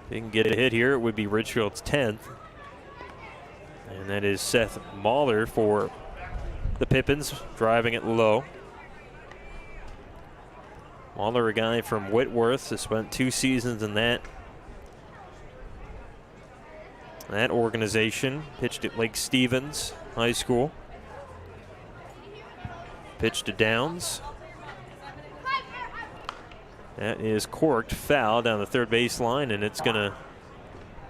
If he can get a hit here, it would be Ridgefield's 10th. And that is Seth Mahler for the Pippins, driving it low. Mahler, a guy from Whitworth, has spent 2 seasons in that organization. Pitched at Lake Stevens High School. Pitch to Downs. That is corked, foul down the third baseline, and it's going to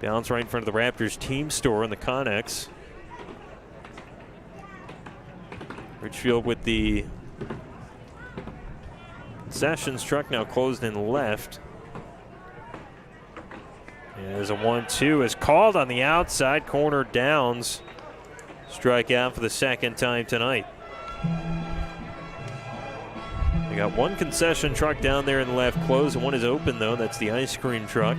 bounce right in front of the Raptors team store in the Connex. Ridgefield with the concessions truck now closed in left. As a 1-2 is called on the outside corner. Downs strike out for the 2nd time tonight. They got one concession truck down there in the left closed, and one is open though. That's the ice cream truck.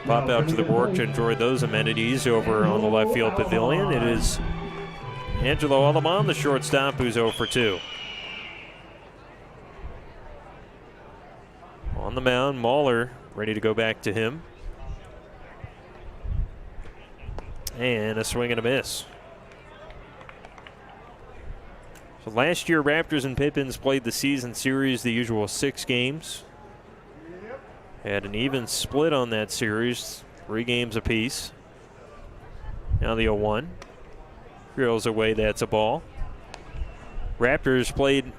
Pop out to the work to enjoy those amenities over on the left field pavilion. It is Angelo Alamon, the shortstop, who's 0 for 2. On the mound, Mahler ready to go back to him. And a swing and a miss. So last year, Raptors and Pippins played the season series, the usual 6 games. Had an even split on that series, 3 games apiece. Now the 0-1. Drills away, that's a ball. Raptors played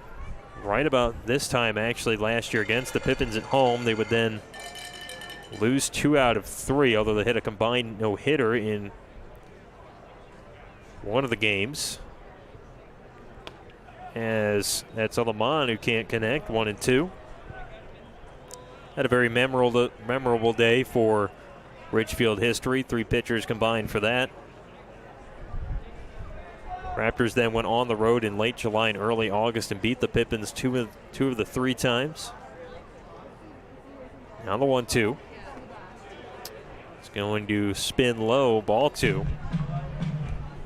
right about this time actually last year against the Pippins at home. They would then lose 2 out of 3, although they hit a combined no-hitter in one of the games. as that's Alamon who can't connect, 1-2. Had a very memorable day for Ridgefield history. 3 pitchers combined for that. Raptors then went on the road in late July and early August and beat the Pippins two of the 3 times. Now the 1-2. It's going to spin low, ball 2. In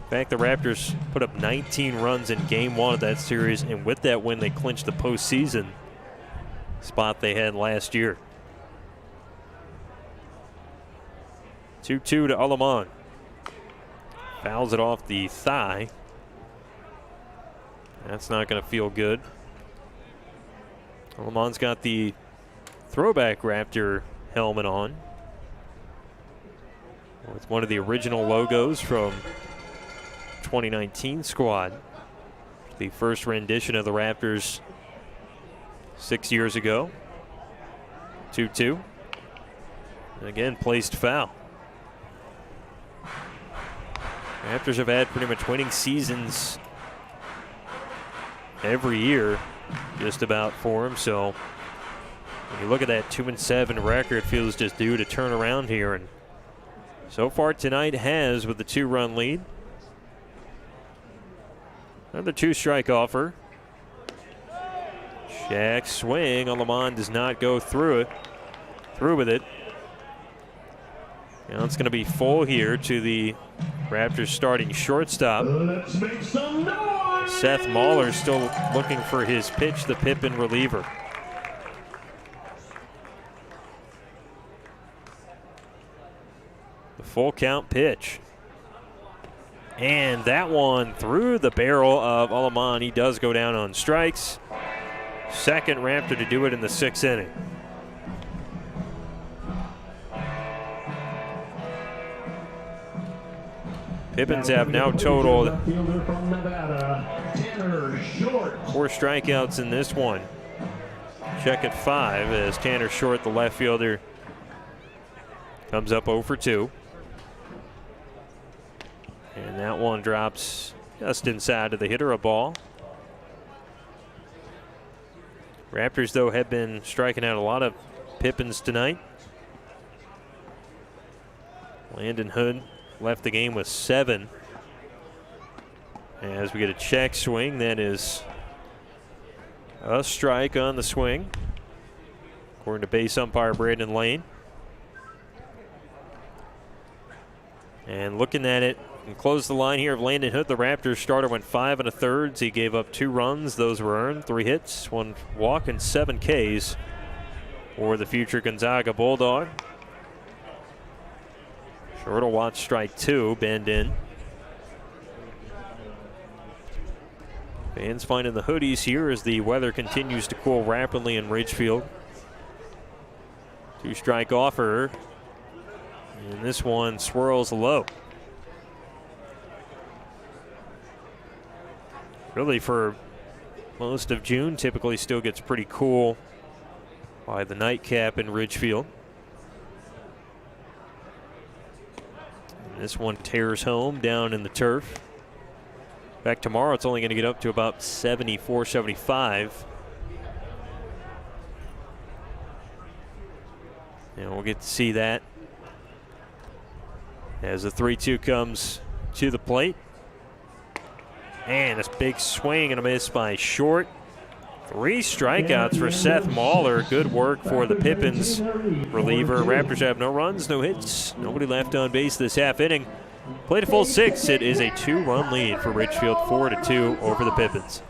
fact, the Raptors put up 19 runs in game 1 of that series, and with that win, they clinched the postseason spot they had last year. 2-2 to Alamon. Fouls it off the thigh. That's not going to feel good. Alamon's got the throwback Raptor helmet on with one of the original logos from 2019 squad. The first rendition of the Raptors 6 years ago. 2-2. And again, placed foul. Raptors have had pretty much winning seasons every year, just about for them. So when you look at that 2-7 record, it feels just due to turn around here. And so far tonight has with the 2-run lead. Another 2-strike offer. Jack swing. Alamon does not go through with it. Now it's going to be full here to the Raptors starting shortstop. Let's make some noise! Seth Mahler still looking for his pitch, the Pippin reliever. The full count pitch. And that one through the barrel of Alamon. He does go down on strikes. Second Raptor to do it in the 6th inning. Pippins have now totaled 4 strikeouts in this one. Check at 5 as Tanner Short, the left fielder, comes up 0 for 2. And that one drops just inside of the hitter, a ball. Raptors, though, have been striking out a lot of Pippins tonight. Landon Hood left the game with 7. As we get a check swing, that is a strike on the swing, according to base umpire Brandon Lane. And looking at it, and close the line here of Landon Hood. The Raptors starter went 5 1/3. He gave up 2 runs. Those were earned. 3 hits, 1 walk, and 7 Ks for the future Gonzaga Bulldog. Short will watch strike 2, bend in. Fans finding the hoodies here as the weather continues to cool rapidly in Ridgefield. 2-strike offer. And this one swirls low. Really, for most of June, typically still gets pretty cool by the nightcap in Ridgefield. And this one tears home down in the turf. In fact, tomorrow it's only going to get up to about 74, 75. And we'll get to see that as the 3-2 comes to the plate. And this big swing and a miss by Short. 3 strikeouts for Seth Mahler. Good work for the Pippins reliever. Raptors have no runs, no hits, nobody left on base this half inning. Played a full 6. It is a 2-run lead for Ridgefield, 4-2 over the Pippins.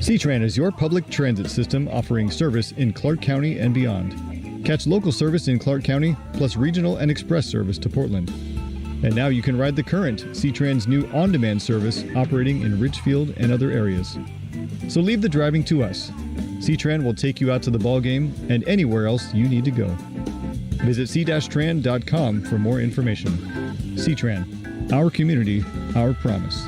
C-Tran is your public transit system offering service in Clark County and beyond. Catch local service in Clark County, plus regional and express service to Portland. And now you can ride the current C-Tran's new on-demand service operating in Ridgefield and other areas. So leave the driving to us. C-Tran will take you out to the ball game and anywhere else you need to go. Visit c-tran.com for more information. C-Tran, our community, our promise.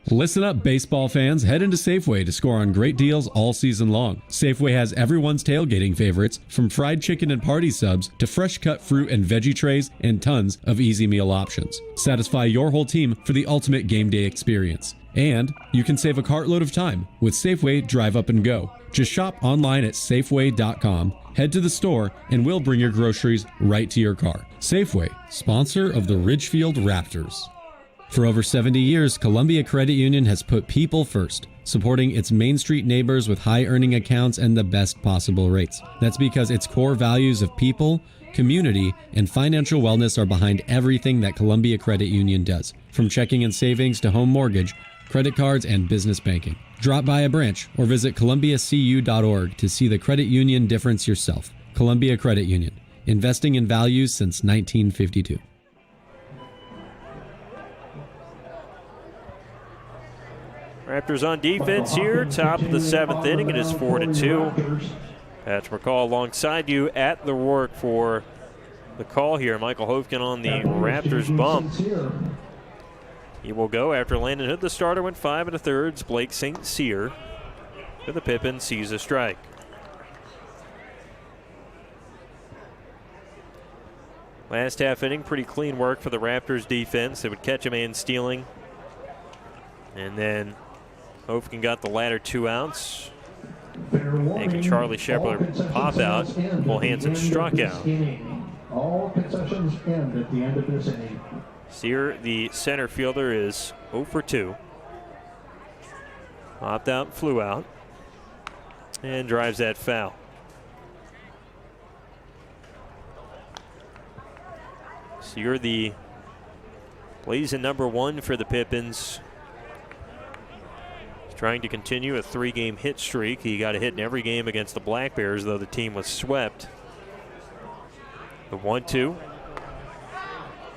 Listen up, baseball fans. Head into Safeway to score on great deals all season long. Safeway has everyone's tailgating favorites, from fried chicken and party subs to fresh cut fruit and veggie trays and tons of easy meal options. Satisfy your whole team for the ultimate game day experience. And you can save a cartload of time with Safeway Drive Up and Go. Just shop online at Safeway.com, head to the store, and we'll bring your groceries right to your car. Safeway, sponsor of the Ridgefield Raptors. For over 70 years, Columbia Credit Union has put people first, supporting its Main Street neighbors with high-earning accounts and the best possible rates. That's because its core values of people, community, and financial wellness are behind everything that Columbia Credit Union does, from checking and savings to home mortgage, credit cards, and business banking. Drop by a branch or visit columbiacu.org to see the credit union difference yourself. Columbia Credit Union, investing in values since 1952. Raptors on defense here, top of the 7th inning. It is 4-2. Patrick McCall alongside you at the work for the call here. Michael Hofkin on the Raptors bump. He will go after Landon Hood, the starter, went 5 1/3. Blake St. Cyr for the Pippins sees a strike. Last half inning, pretty clean work for the Raptors defense. They would catch a man stealing, and then Hofkin got the latter 2 outs, making Charlie Shepard pop out. Cole Hansen struck out. All concessions end at the end of this inning. Cyr, the center fielder, is 0 for 2. Popped out, flew out, and drives that foul. Cyr, the blazing #1 for the Pippins. Trying to continue a 3-game hit streak. He got a hit in every game against the Black Bears, though the team was swept. The 1-2.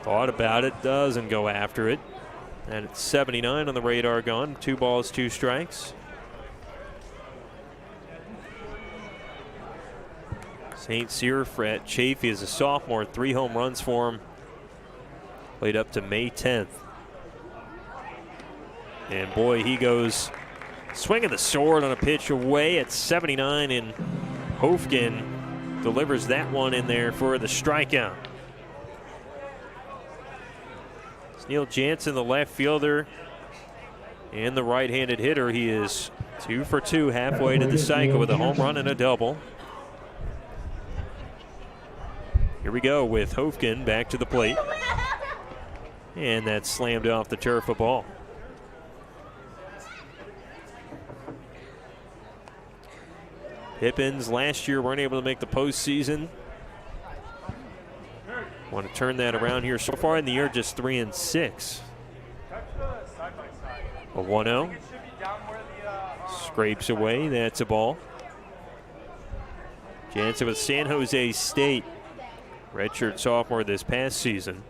Thought about it, doesn't go after it. And it's 79 on the radar gun. 2 balls, 2 strikes. St. Cyr at Chafee is a sophomore. 3 home runs for him. Played up to May 10th. And boy, he goes swinging the sword on a pitch away at 79, and Hofkin delivers that one in there for the strikeout. It's Neil Jansen, the left fielder, and the right-handed hitter. He is 2 for 2 halfway to the cycle with a home run and a double. Here we go with Hofkin back to the plate. And that's slammed off the turf a ball. Pippins last year weren't able to make the postseason. Want to turn that around here. So far in the year, just 3-6. A 1-0. Scrapes away. That's a ball. Jansen with San Jose State. Redshirt sophomore this past season.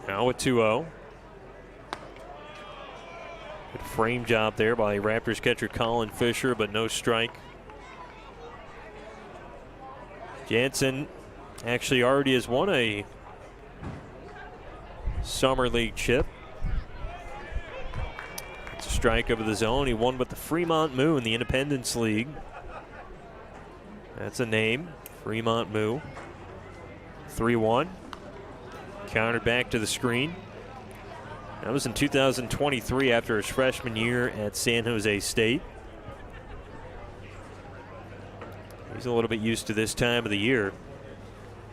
Now a 2-0. Good frame job there by Raptors catcher Colin Fisher, but no strike. Jansen actually already has won a Summer League chip. It's a strike over the zone. He won with the Fremont Moo in the Independence League. That's a name, Fremont Moo. 3-1. Countered back to the screen. That was in 2023 after his freshman year at San Jose State. He's a little bit used to this time of the year.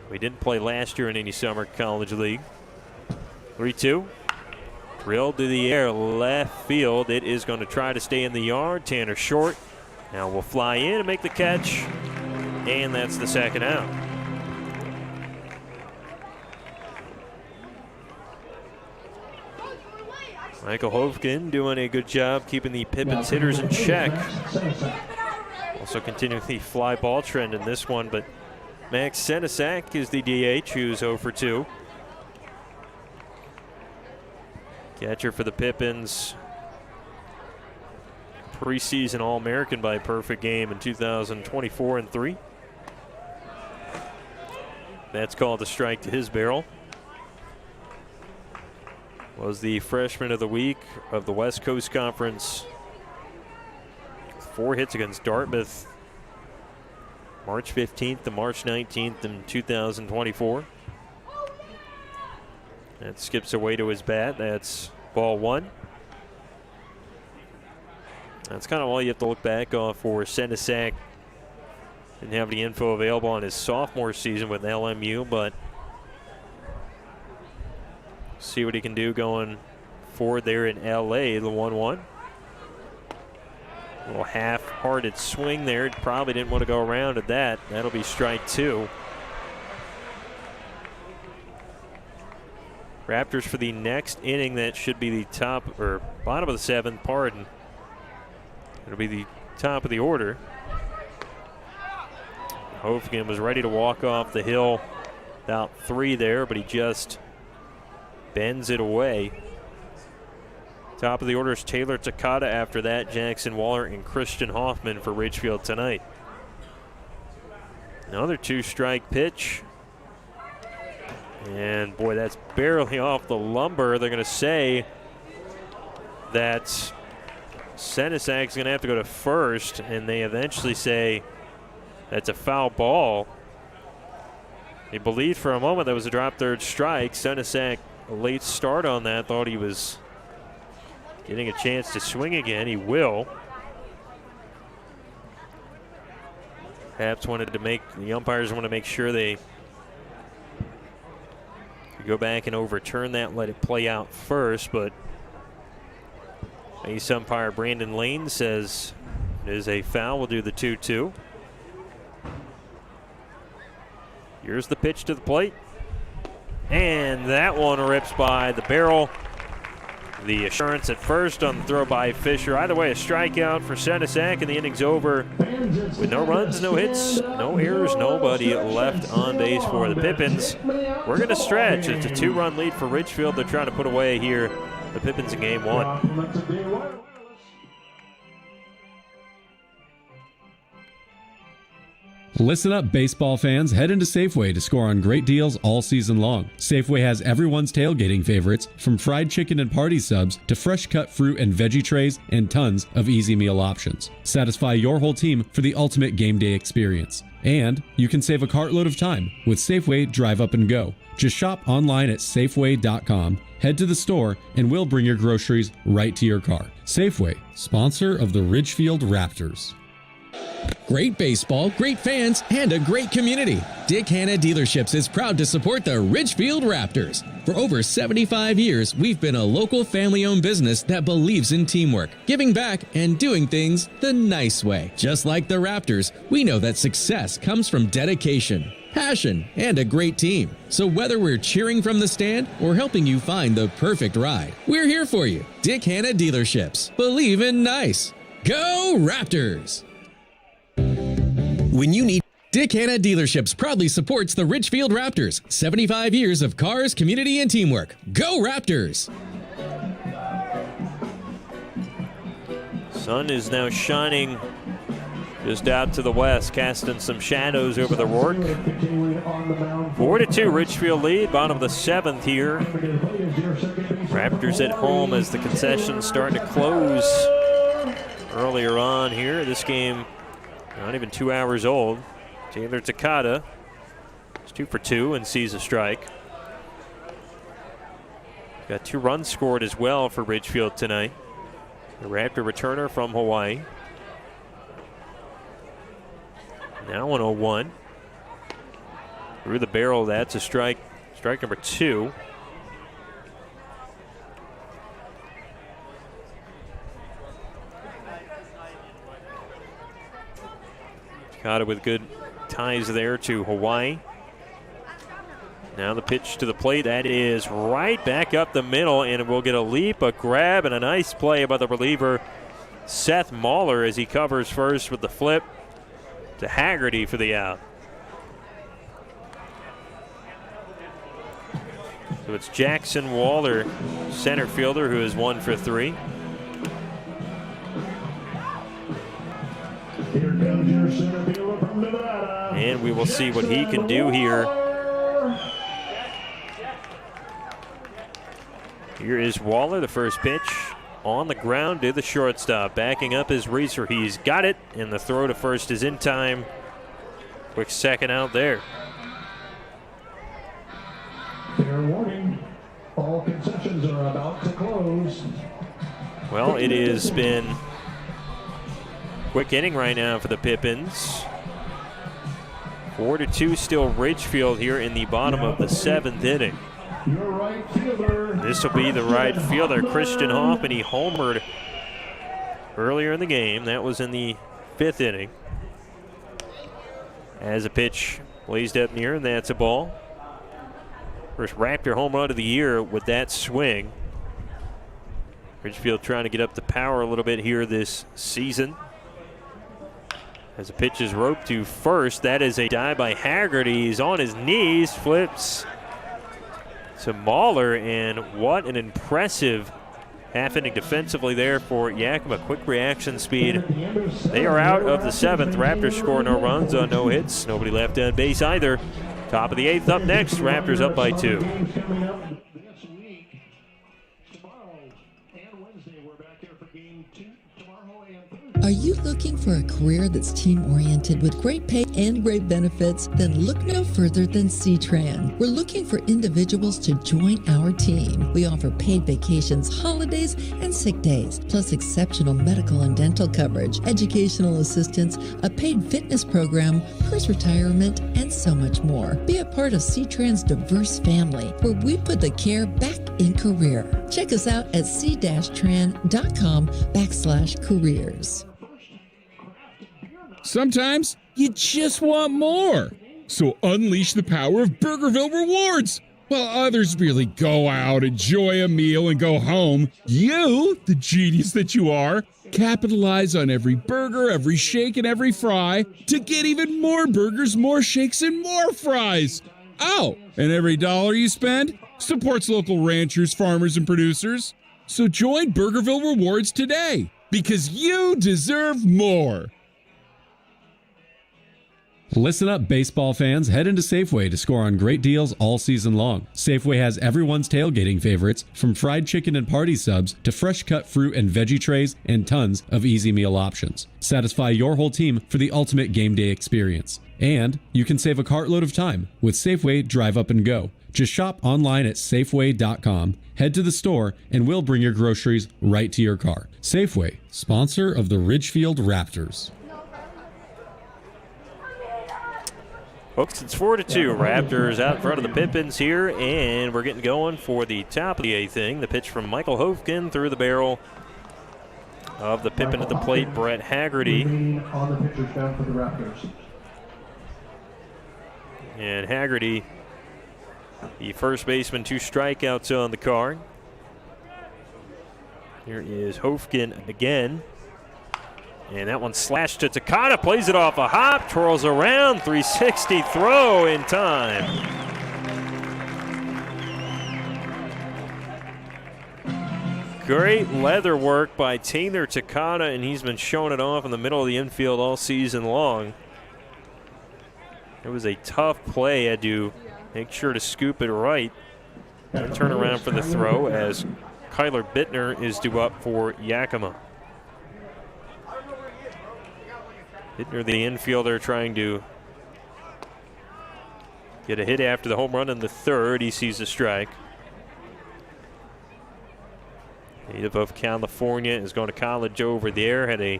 We didn't play last year in any summer college league. 3-2. Drilled to the air, left field. It is going to try to stay in the yard. Tanner Short now will fly in and make the catch. And that's the second out. Michael Hofkin doing a good job keeping the Pippins hitters in check. Also continuing the fly ball trend in this one, but Max Senesac is the DH, who's 0 for 2. Catcher for the Pippins. Preseason All-American by perfect game in 2024 and 3. That's called a strike to his barrel. was the freshman of the week of the West Coast Conference. 4 hits against Dartmouth March 15th to March 19th in 2024. That skips away to his bat. That's ball 1. That's kind of all you have to look back on for Senesac. Didn't have any info available on his sophomore season with LMU, but see what he can do going forward there in LA, the 1-1. A little half-hearted swing there. Probably didn't want to go around at that. That'll be strike 2. Raptors for the next inning. That should be the top or bottom of the 7th. Pardon. It'll be the top of the order. Hoefgen was ready to walk off the hill. About 3 there, but he just bends it away. Top of the order is Taylor Takata. After that, Jackson Waller and Christian Hoffman for Ridgefield tonight. Another 2-strike pitch. And boy, that's barely off the lumber. They're going to say that Senesac's going to have to go to first, and they eventually say that's a foul ball. They believed for a moment that was a drop third strike. Senesac, a late start on that, thought he was getting a chance to swing again. He will. Perhaps the umpires want to make sure they go back and overturn that, let it play out first, but ace umpire Brandon Lane says it is a foul. We'll do the 2-2. Here's the pitch to the plate. And that one rips by the barrel. The assurance at first on the throw by Fisher. Either way, a strikeout for Senesac, and the inning's over with no runs, no hits, no errors, nobody left on base for the Pippins. We're going to stretch. It's a 2-run lead for Ridgefield. They're trying to put away here the Pippins in game 1. Listen up, baseball fans. Head into Safeway to score on great deals all season long. Safeway has everyone's tailgating favorites, from fried chicken and party subs to fresh cut fruit and veggie trays and tons of easy meal options. Satisfy your whole team for the ultimate game day experience. And you can save a cartload of time with Safeway Drive Up and Go. Just shop online at Safeway.com, head to the store, and we'll bring your groceries right to your car. Safeway, sponsor of the Ridgefield Raptors. Great baseball, great fans, and a great community. Dick Hanna Dealerships is proud to support the Ridgefield Raptors. For over 75 years, we've been a local family-owned business that believes in teamwork, giving back, and doing things the nice way. Just like the Raptors, we know that success comes from dedication, passion, and a great team. So whether we're cheering from the stand or helping you find the perfect ride, we're here for you. Dick Hanna Dealerships. Believe in nice. Go Raptors! When you need Dick Hanna Dealerships proudly supports the Ridgefield Raptors. 75 years of cars, community, and teamwork. Go Raptors! Sun is now shining just out to the west, casting some shadows over the Rourke. 4-2 Ridgefield lead, bottom of the 7th here. Raptors at home as the concessions starting to close earlier on here. This game not even 2 hours old. Taylor Takata is 2 for 2 and sees a strike. Got 2 runs scored as well for Ridgefield tonight. The Raptor returner from Hawaii. Now 1-0-1. Through the barrel, that's a strike. Strike number 2. Takata with good ties there to Hawaii. Now the pitch to the plate. That is right back up the middle, and we'll get a leap, a grab, and a nice play by the reliever, Seth Mahler, as he covers first with the flip to Haggerty for the out. So it's Jackson Waller, center fielder, who is 1 for 3. And we will see what he can do here Here is Waller, the first pitch on the ground to the shortstop. Backing up is Reeser. He's got it, and the throw to first is in time. Quick second out there. Fair warning. All concessions are about to close. Well, it has been quick inning right now for the Pippins. 4-2 still Ridgefield here in the bottom of the 7th inning. Your right fielder. This will be the right fielder, Christian Hoffman. He homered earlier in the game. That was in the 5th inning. As a pitch blazed up near, and that's a ball. First Raptor home run of the year with that swing. Ridgefield trying to get up the power a little bit here this season. As the pitch is roped to first, that is a dive by Haggerty. He's on his knees, flips to Mahler, and what an impressive half inning defensively there for Yakima. Quick reaction speed. They are out of the 7th. Raptors score no runs on no hits. Nobody left on base either. Top of the 8th up next. Raptors up by 2. Are you looking for a career that's team-oriented with great pay and great benefits? Then look no further than C-Tran. We're looking for individuals to join our team. We offer paid vacations, holidays, and sick days, plus exceptional medical and dental coverage, educational assistance, a paid fitness program, post-retirement, and so much more. Be a part of C-Tran's diverse family, where we put the care back in career. Check us out at c-tran.com/careers. Sometimes you just want more. So unleash the power of Burgerville Rewards. While others merely go out, enjoy a meal, and go home, you, the genius that you are, capitalize on every burger, every shake, and every fry to get even more burgers, more shakes, and more fries. Oh, and every dollar you spend supports local ranchers, farmers, and producers. So join Burgerville Rewards today, because you deserve more. Listen up, baseball fans. Head into Safeway to score on great deals all season long. Safeway has everyone's tailgating favorites, from fried chicken and party subs to fresh cut fruit and veggie trays and tons of easy meal options. Satisfy your whole team for the ultimate game day experience. And you can save a cartload of time with Safeway Drive Up and Go. Just shop online at Safeway.com, head to the store, and we'll bring your groceries right to your car. Safeway, sponsor of the Ridgefield Raptors. Folks, it's 4-2. Raptors out in front of the Pippins here, and we're getting going for the top of the 8th inning. The pitch from Michael Hofkin through the barrel of the Pippin at the plate, Brett Haggerty. On the pitcher's down for the Raptors. And Haggerty, the first baseman, 2 strikeouts on the card. Here is Hofkin again. And that one slashed to Takata, plays it off a hop, twirls around, 360 throw in time. Great leather work by Taylor Takata, and he's been showing it off in the middle of the infield all season long. It was a tough play, had to make sure to scoop it right and turn around for the throw as Kyler Bittner is due up for Yakima. Bittner, the infielder, trying to get a hit after the home run in the 3rd. He sees a strike. Native of California, is going to college over there. Had a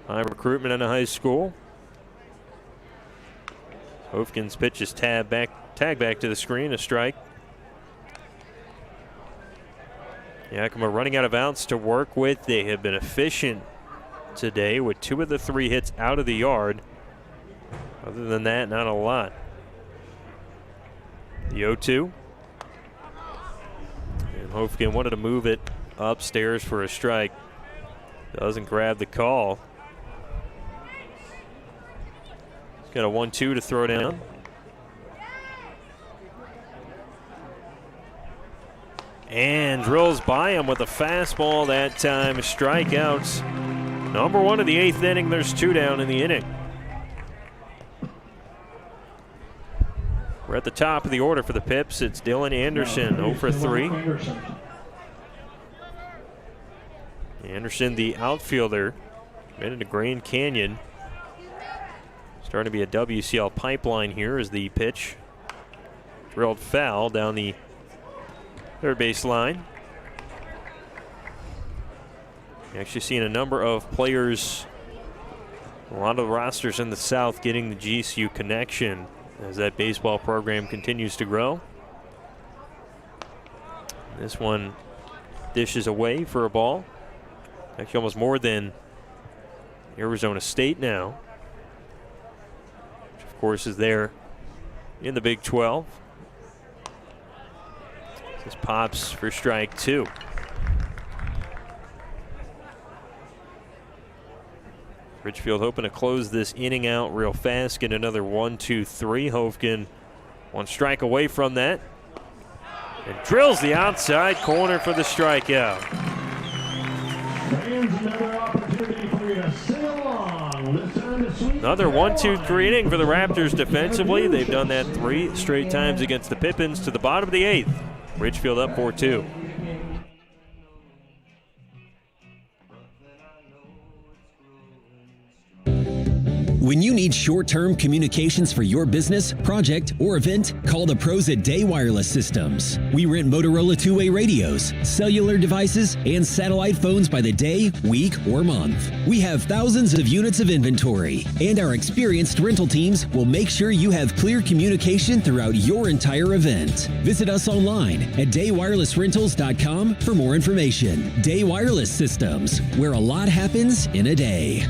high recruitment in a high school. Hofkin's pitch is tagged back to the screen, a strike. Yakima running out of outs to work with. They have been efficient today with 2 of the 3 hits out of the yard. Other than that, not a lot. The 0-2. And Hofkin wanted to move it upstairs for a strike. Doesn't grab the call. He's got a 1-2 to throw down. And drills by him with a fastball that time. Strikeouts. Number 1 of the 8th inning. There's 2 down in the inning. We're at the top of the order for the Pips. It's Dylan Anderson, 0 for 3. Anderson, the outfielder, headed to Grand Canyon. Starting to be a WCL pipeline here as the pitch drilled foul down the third base line. You're actually seeing a number of players, a lot of rosters in the South getting the GCU connection as that baseball program continues to grow. This one dishes away for a ball. Actually almost more than Arizona State now, which of course is there in the Big 12. This pops for strike 2. Ridgefield hoping to close this inning out real fast, get another 1-2-3. Hovgen 1 strike away from that. And drills the outside corner for the strikeout. Another 1-2-3 inning for the Raptors defensively. They've done that 3 straight times against the Pippins to the bottom of the 8th. Ridgefield up 4-2. When you need short-term communications for your business, project, or event, call the pros at Day Wireless Systems. We rent Motorola two-way radios, cellular devices, and satellite phones by the day, week, or month. We have thousands of units of inventory, and our experienced rental teams will make sure you have clear communication throughout your entire event. Visit us online at daywirelessrentals.com for more information. Day Wireless Systems, where a lot happens in a day.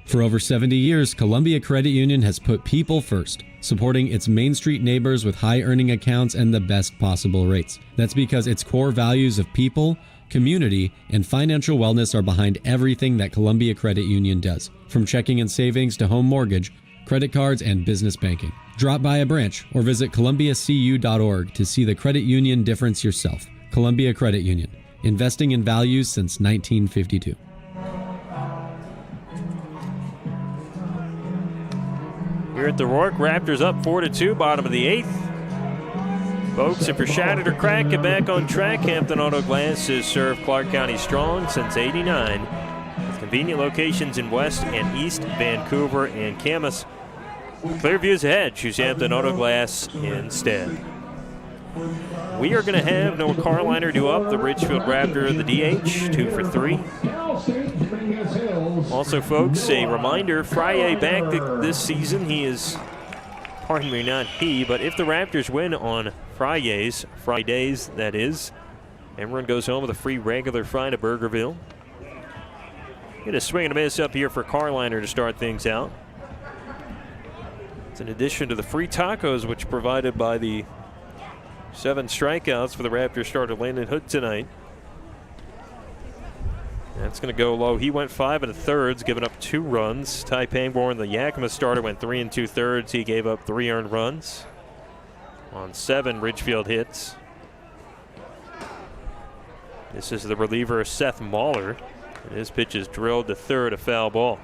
For over 70 years, Columbia Credit Union has put people first, supporting its Main Street neighbors with high-earning accounts and the best possible rates. That's because its core values of people, community, and financial wellness are behind everything that Columbia Credit Union does, from checking and savings to home mortgage, credit cards, and business banking. Drop by a branch or visit columbiacu.org to see the credit union difference yourself. Columbia Credit Union, investing in values since 1952. Here at the Rourke, Raptors up 4-2, bottom of the 8th. Folks, if you're shattered or cracked, get back on track. Hampton Auto Glass has served Clark County strong since '89, with convenient locations in West and East Vancouver and Camas. Clear views ahead. Choose Hampton Auto Glass instead. We are going to have Noah Carliner do up the Ridgefield Raptor, the DH, 2 for 3. Also, folks, a reminder, Friday back this season. He is, pardon me, not he, but if the Raptors win on Fridays, that is, everyone goes home with a free regular fry to Burgerville. Get a swing and a miss up here for Carliner to start things out. It's in addition to the free tacos, which provided by the 7 strikeouts for the Raptors starter Landon Hood tonight. That's going to go low. He went 5 1/3, giving up 2 runs. Ty Pangborn, the Yakima starter, went 3 2/3. He gave up 3 earned runs on 7 Ridgefield hits. This is the reliever Seth Mahler, and his pitch is drilled to third, a foul ball.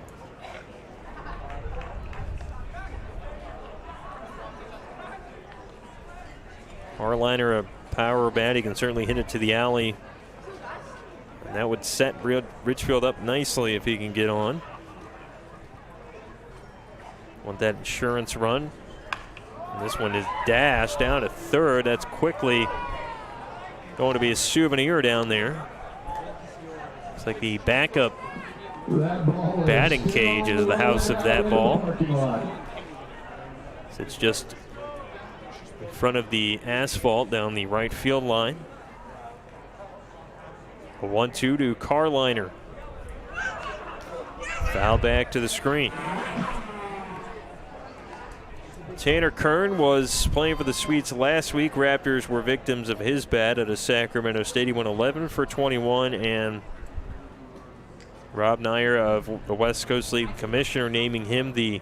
Carliner, a power bat. He can certainly hit it to the alley. And that would set Ridgefield up nicely if he can get on. Want that insurance run. And this one is dashed down to third. That's quickly going to be a souvenir down there. Looks like the backup batting cage is the house of that ball. So it's just in front of the asphalt down the right field line. A 1-2 to Carliner. Foul back to the screen. Tanner Kern was playing for the Sweets last week. Raptors were victims of his bat at a Sacramento State. He went 11 for 21, and Rob Nyer of the West Coast League commissioner naming him the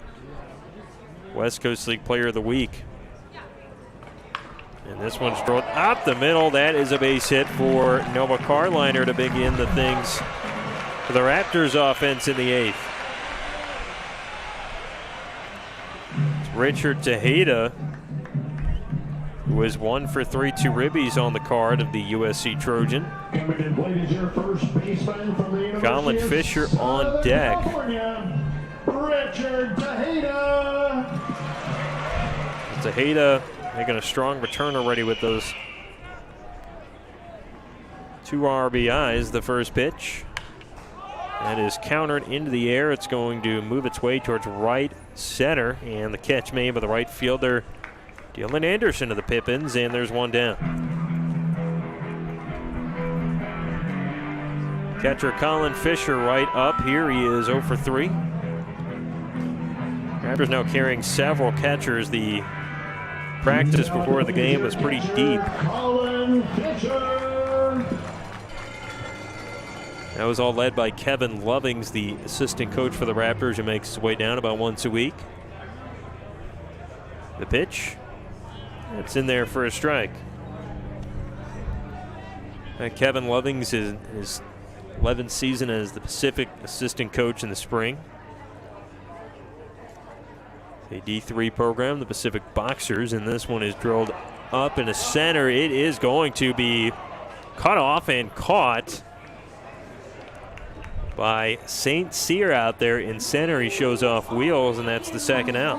West Coast League Player of the Week. And this one's thrown up the middle. That is a base hit for Noah Carliner to begin the things for the Raptors offense in the 8th. It's Richard Tejeda who was 1 for 3, 2 ribbies on the card of the USC Trojan. Colin Fisher on deck. Richard Tejeda. Tejeda making a strong return already with those 2 RBIs. The first pitch. That is countered into the air. It's going to move its way towards right center, and the catch made by the right fielder, Dylan Anderson of the Pippins, and there's one down. Catcher Colin Fisher right up. Here he is 0 for 3. Raptors now carrying several catchers. The practice before the game was pretty deep. Colin Fisher. That was all led by Kevin Lovings, the assistant coach for the Raptors, who makes his way down about once a week. The pitch. It's in there for a strike. Kevin Lovings is his 11th season as the Pacific assistant coach in the spring. A D3 program, the Pacific Boxers, and this one is drilled up in the center. It is going to be cut off and caught by St. Cyr out there in center. He shows off wheels, and that's the second out.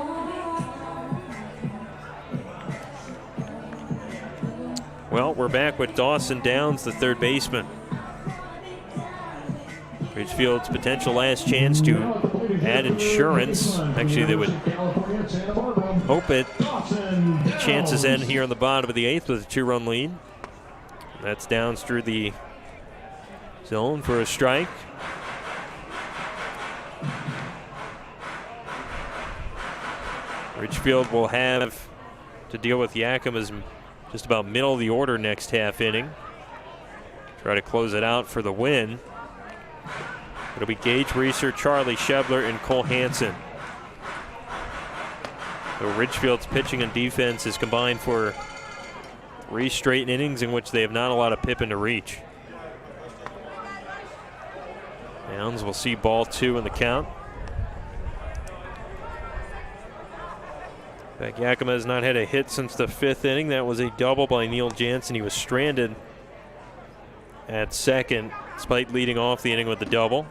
Well, we're back with Dawson Downs, the third baseman. Ridgefield's potential last chance to add insurance. Actually, they would hope it. Chances end here on the bottom of the 8th with a 2-run lead. That's Downs through the zone for a strike. Ridgefield will have to deal with Yakima's just about middle of the order next half inning. Try to close it out for the win. It'll be Gage Reeser, Charlie Shebler, and Cole Hansen. So Ridgefield's pitching and defense is combined for 3 straight innings in which they have not allowed a Pippin to reach. Downs will see ball 2 in the count. Yakima has not had a hit since the 5th inning. That was a double by Neil Jansen. He was stranded at second, despite leading off the inning with the double.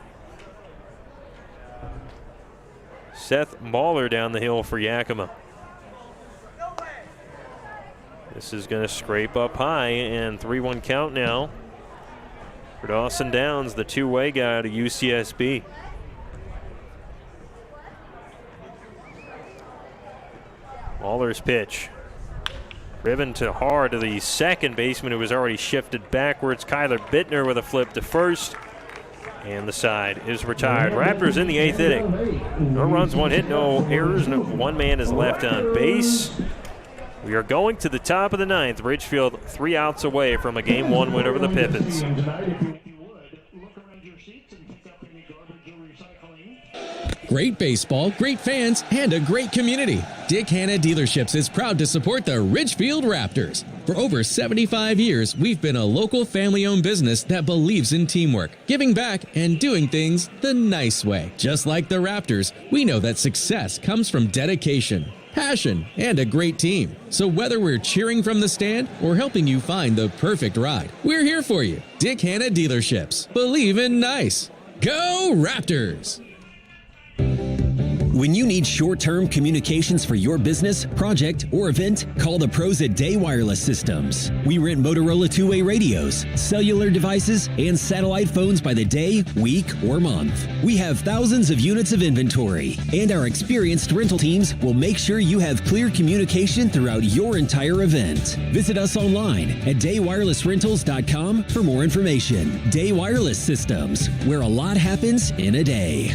Seth Mahler down the hill for Yakima. This is going to scrape up high, and 3-1 count now for Dawson Downs, the two-way guy out of UCSB. Mahler's pitch. Driven to hard to the second baseman, who was already shifted backwards. Kyler Bittner with a flip to first. And the side is retired. Raptors in the 8th inning. No runs, 1 hit, no errors. One man is left on base. We are going to the top of the 9th. Ridgefield 3 outs away from a Game 1 win over the Pippins. Great baseball, great fans, and a great community. Dick Hanna Dealerships is proud to support the Ridgefield Raptors. For over 75 years, we've been a local family-owned business that believes in teamwork, giving back, and doing things the nice way. Just like the Raptors, we know that success comes from dedication, passion, and a great team. So whether we're cheering from the stand or helping you find the perfect ride, we're here for you. Dick Hanna Dealerships. Believe in nice. Go Raptors! When you need short-term communications for your business, project, or event, call the pros at Day Wireless Systems. We rent Motorola two-way radios, cellular devices, and satellite phones by the day, week, or month. We have thousands of units of inventory, and our experienced rental teams will make sure you have clear communication throughout your entire event. Visit us online at daywirelessrentals.com for more information. Day Wireless Systems, where a lot happens in a day.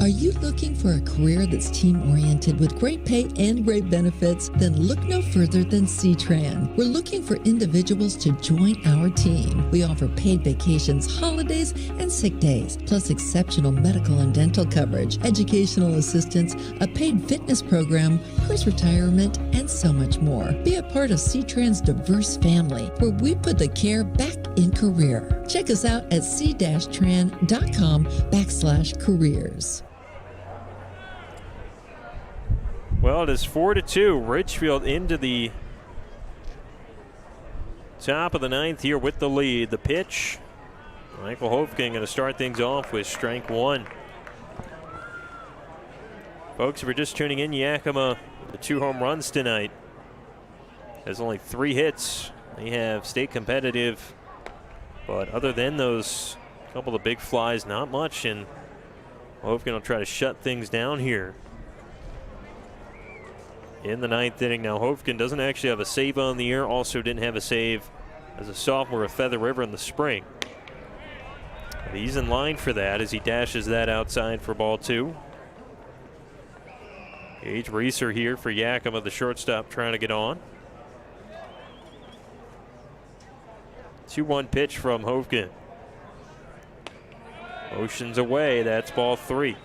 Are you looking for a career that's team-oriented with great pay and great benefits? Then look no further than C-Tran. We're looking for individuals to join our team. We offer paid vacations, holidays, and sick days, plus exceptional medical and dental coverage, educational assistance, a paid fitness program, post-retirement, and so much more. Be a part of C-Tran's diverse family, where we put the care back in career. Check us out at c-tran.com/careers. Well, it is 4-2. Ridgefield into the Top of the ninth here with the lead. The pitch. Michael Hofkin going to start things off with strike one. Folks, if we're just tuning in, Yakima, the 2 home runs tonight. Has only 3 hits. They have stayed competitive. But other than those couple of big flies, not much. And Hofkin will try to shut things down here in the 9th inning. Now, Hofkin doesn't actually have a save on the year. Also didn't have a save as a sophomore at Feather River in the spring. But he's in line for that as he dashes that outside for ball 2. Gage Reeser here for Yakima, the shortstop, trying to get on. 2-1 pitch from Hofkin. Motions away, that's ball 3.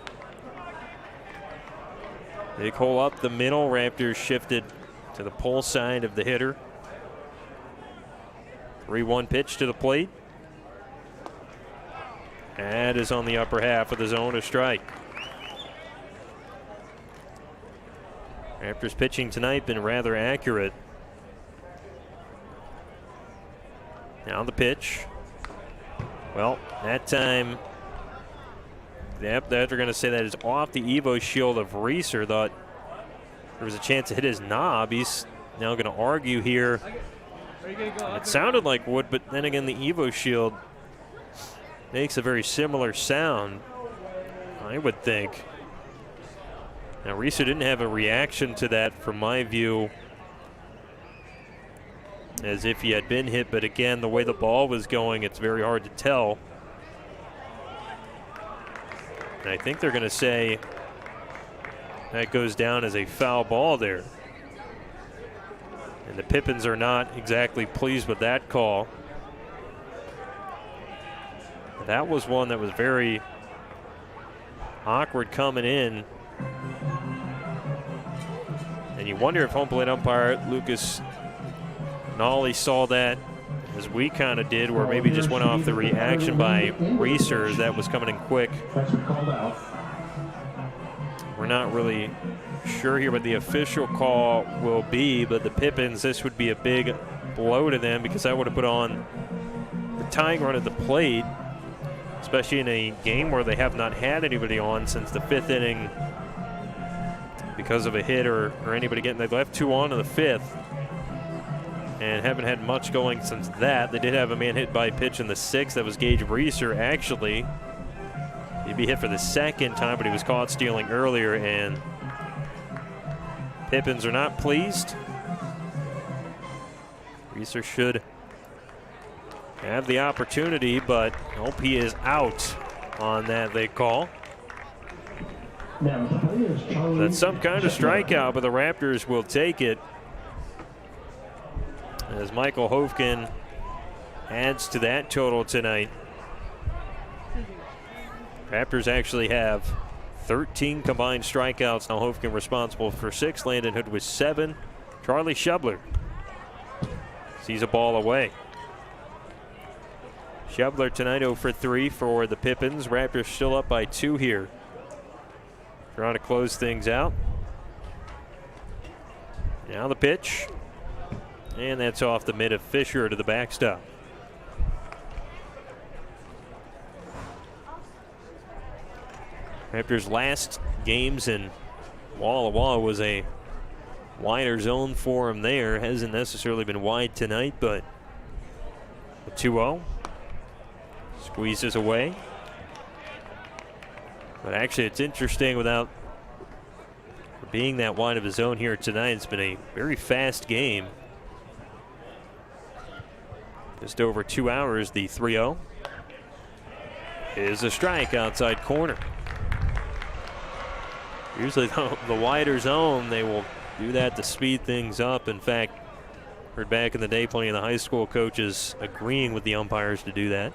Big hole up the middle. Raptors shifted to the pull side of the hitter. 3-1 pitch to the plate. That is on the upper half of the zone, a strike. Raptors pitching tonight been rather accurate. Now the pitch. Well, that time, yep, they're going to say that is off the Evo shield of Reeser. Thought there was a chance to hit his knob. He's now going to argue here. It sounded like wood, but then again, the Evo shield makes a very similar sound, I would think. Now, Reeser didn't have a reaction to that from my view, as if he had been hit, but again, the way the ball was going, it's very hard to tell. And I think they're going to say that goes down as a foul ball there. And the Pippins are not exactly pleased with that call. That was one that was very awkward coming in. And you wonder if home plate umpire Lucas Nolly saw that as we kind of did, where maybe just went off the reaction by Reeser as that was coming in quick. We're not really sure here what the official call will be, but the Pippins, this would be a big blow to them because that would have put on the tying run at the plate, especially in a game where they have not had anybody on since the 5th inning because of a hit or anybody getting. They left 2 on in the 5th and haven't had much going since that. They did have a man hit by a pitch in the 6th. That was Gage Reeser, actually. He'd be hit for the 2nd time, but he was caught stealing earlier, and Pippins are not pleased. Reeser should have the opportunity, but nope, he is out on that, they call. That's some kind of strikeout, but the Raptors will take it as Michael Hofkin adds to that total tonight. Raptors actually have 13 combined strikeouts. Now Hofkin responsible for 6. Landon Hood with 7. Charlie Shubler sees a ball away. Shubler tonight 0 for 3 for the Pippins. Raptors still up by 2 here. Trying to close things out. Now the pitch. And that's off the mid of Fisher to the backstop. Raptors' last games in Walla Walla was a wider zone for him there. Hasn't necessarily been wide tonight, but a 2-0. Squeezes away. But actually, it's interesting without being that wide of a zone here tonight. It's been a very fast game. Just over 2 hours, the 3-0 is a strike outside corner. Usually the wider zone, they will do that to speed things up. In fact, heard back in the day plenty of the high school coaches agreeing with the umpires to do that.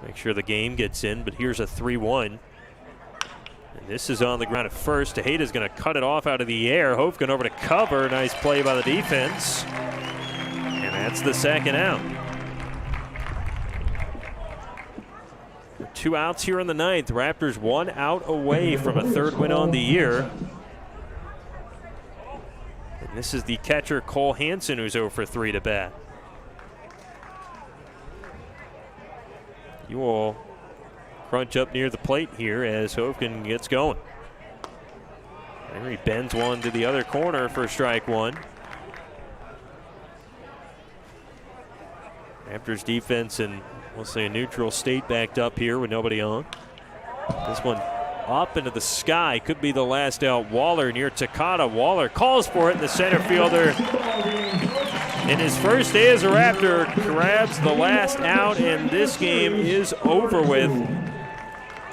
Make sure the game gets in, but here's a 3-1. And this is on the ground at first. Tejeda's going to cut it off out of the air. Hofkin over to cover. Nice play by the defense. And that's the 2nd out. 2 outs here in the 9th. Raptors 1 out away from a 3rd win on the year. And this is the catcher Cole Hansen, who's 0 for 3 to bat. You will crunch up near the plate here as Hovken gets going. There he bends one to the other corner for strike one. Raptors defense in, we'll say, a neutral state backed up here with nobody on. This one up into the sky. Could be the last out. Waller near Takata. Waller calls for it, and the center fielder, in his first day as a Raptor, grabs the last out, and this game is over with.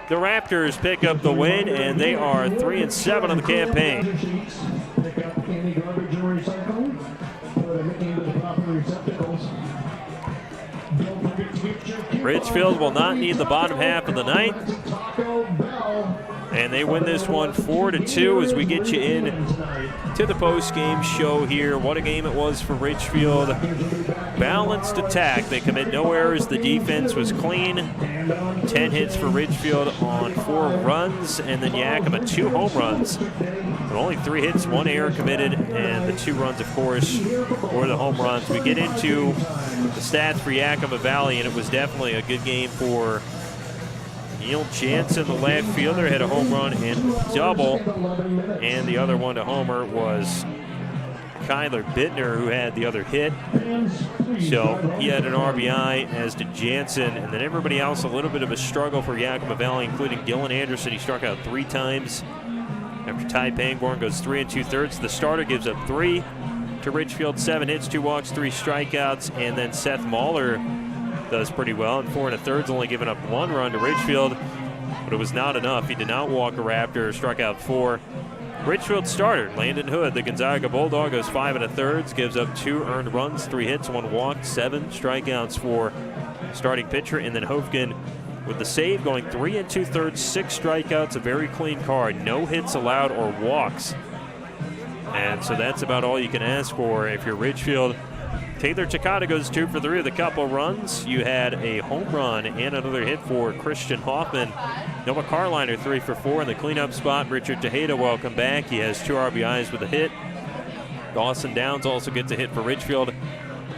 The Raptors pick up the win, and they are 3-7 on the campaign. Ridgefield will not need the bottom half of the ninth. And they win this one 4-2 as we get you in to the post-game show here. What a game it was for Ridgefield. Balanced attack. They commit no errors. The defense was clean. 10 hits for Ridgefield on 4 runs. And then Yakima 2 home runs. But only 3 hits, 1 error committed. And the 2 runs, of course, were the home runs. We get into the stats for Yakima Valley, and it was definitely a good game for Neil Jansen, the left fielder, had a home run and double, and the other one to homer was Kyler Bittner, who had the other hit. So he had an RBI, as did Jansen, and then everybody else a little bit of a struggle for Yakima Valley, including Dylan Anderson. He struck out 3 times after Ty Pangborn goes 3 2/3. The starter gives up 3 to Ridgefield, 7 hits, 2 walks, 3 strikeouts, and then Seth Mahler does pretty well, and 4 1/3, only giving up 1 run to Ridgefield, but it was not enough. He did not walk a Raptor, struck out 4. Ridgefield starter Landon Hood, the Gonzaga Bulldog, goes 5 1/3, gives up 2 earned runs, 3 hits, 1 walk, 7 strikeouts for starting pitcher, and then Hovken with the save, going 3 2/3, 6 strikeouts, a very clean card, no hits allowed or walks, and so that's about all you can ask for if you're Ridgefield. Taylor Takata goes 2 for 3 with a couple runs. You had a home run and another hit for Christian Hoffman. Noah Carliner 3 for 4 in the cleanup spot. Richard Tejeda, welcome back. He has 2 RBIs with a hit. Dawson Downs also gets a hit for Ridgefield.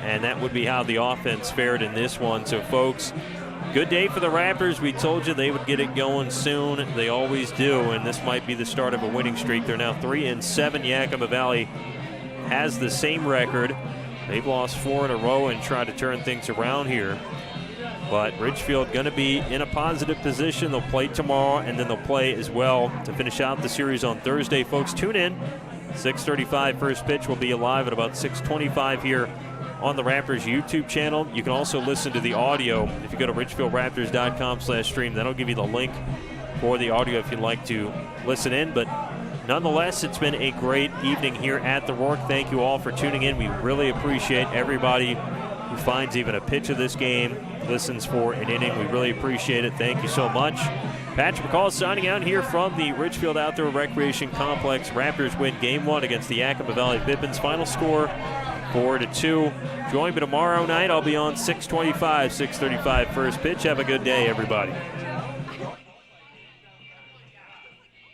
And that would be how the offense fared in this one. So, folks, good day for the Raptors. We told you they would get it going soon. They always do, and this might be the start of a winning streak. They're now 3-7. Yakima Valley has the same record. They've lost 4 in a row and tried to turn things around here. But Ridgefield going to be in a positive position. They'll play tomorrow, and then they'll play as well to finish out the series on Thursday. Folks, tune in. 6:35 first pitch will be live at about 6:25 here on the Raptors YouTube channel. You can also listen to the audio if you go to ridgefieldraptors.com/stream. That'll give you the link for the audio if you'd like to listen in. But nonetheless, it's been a great evening here at the Rourke. Thank you all for tuning in. We really appreciate everybody who finds even a pitch of this game, listens for an inning. We really appreciate it. Thank you so much. Patrick McCall signing out here from the Ridgefield Outdoor Recreation Complex. Raptors win Game 1 against the Yakima Valley Pippins. Final score 4-2. Join me tomorrow night. I'll be on 6:25, 6:35 first pitch. Have a good day, everybody.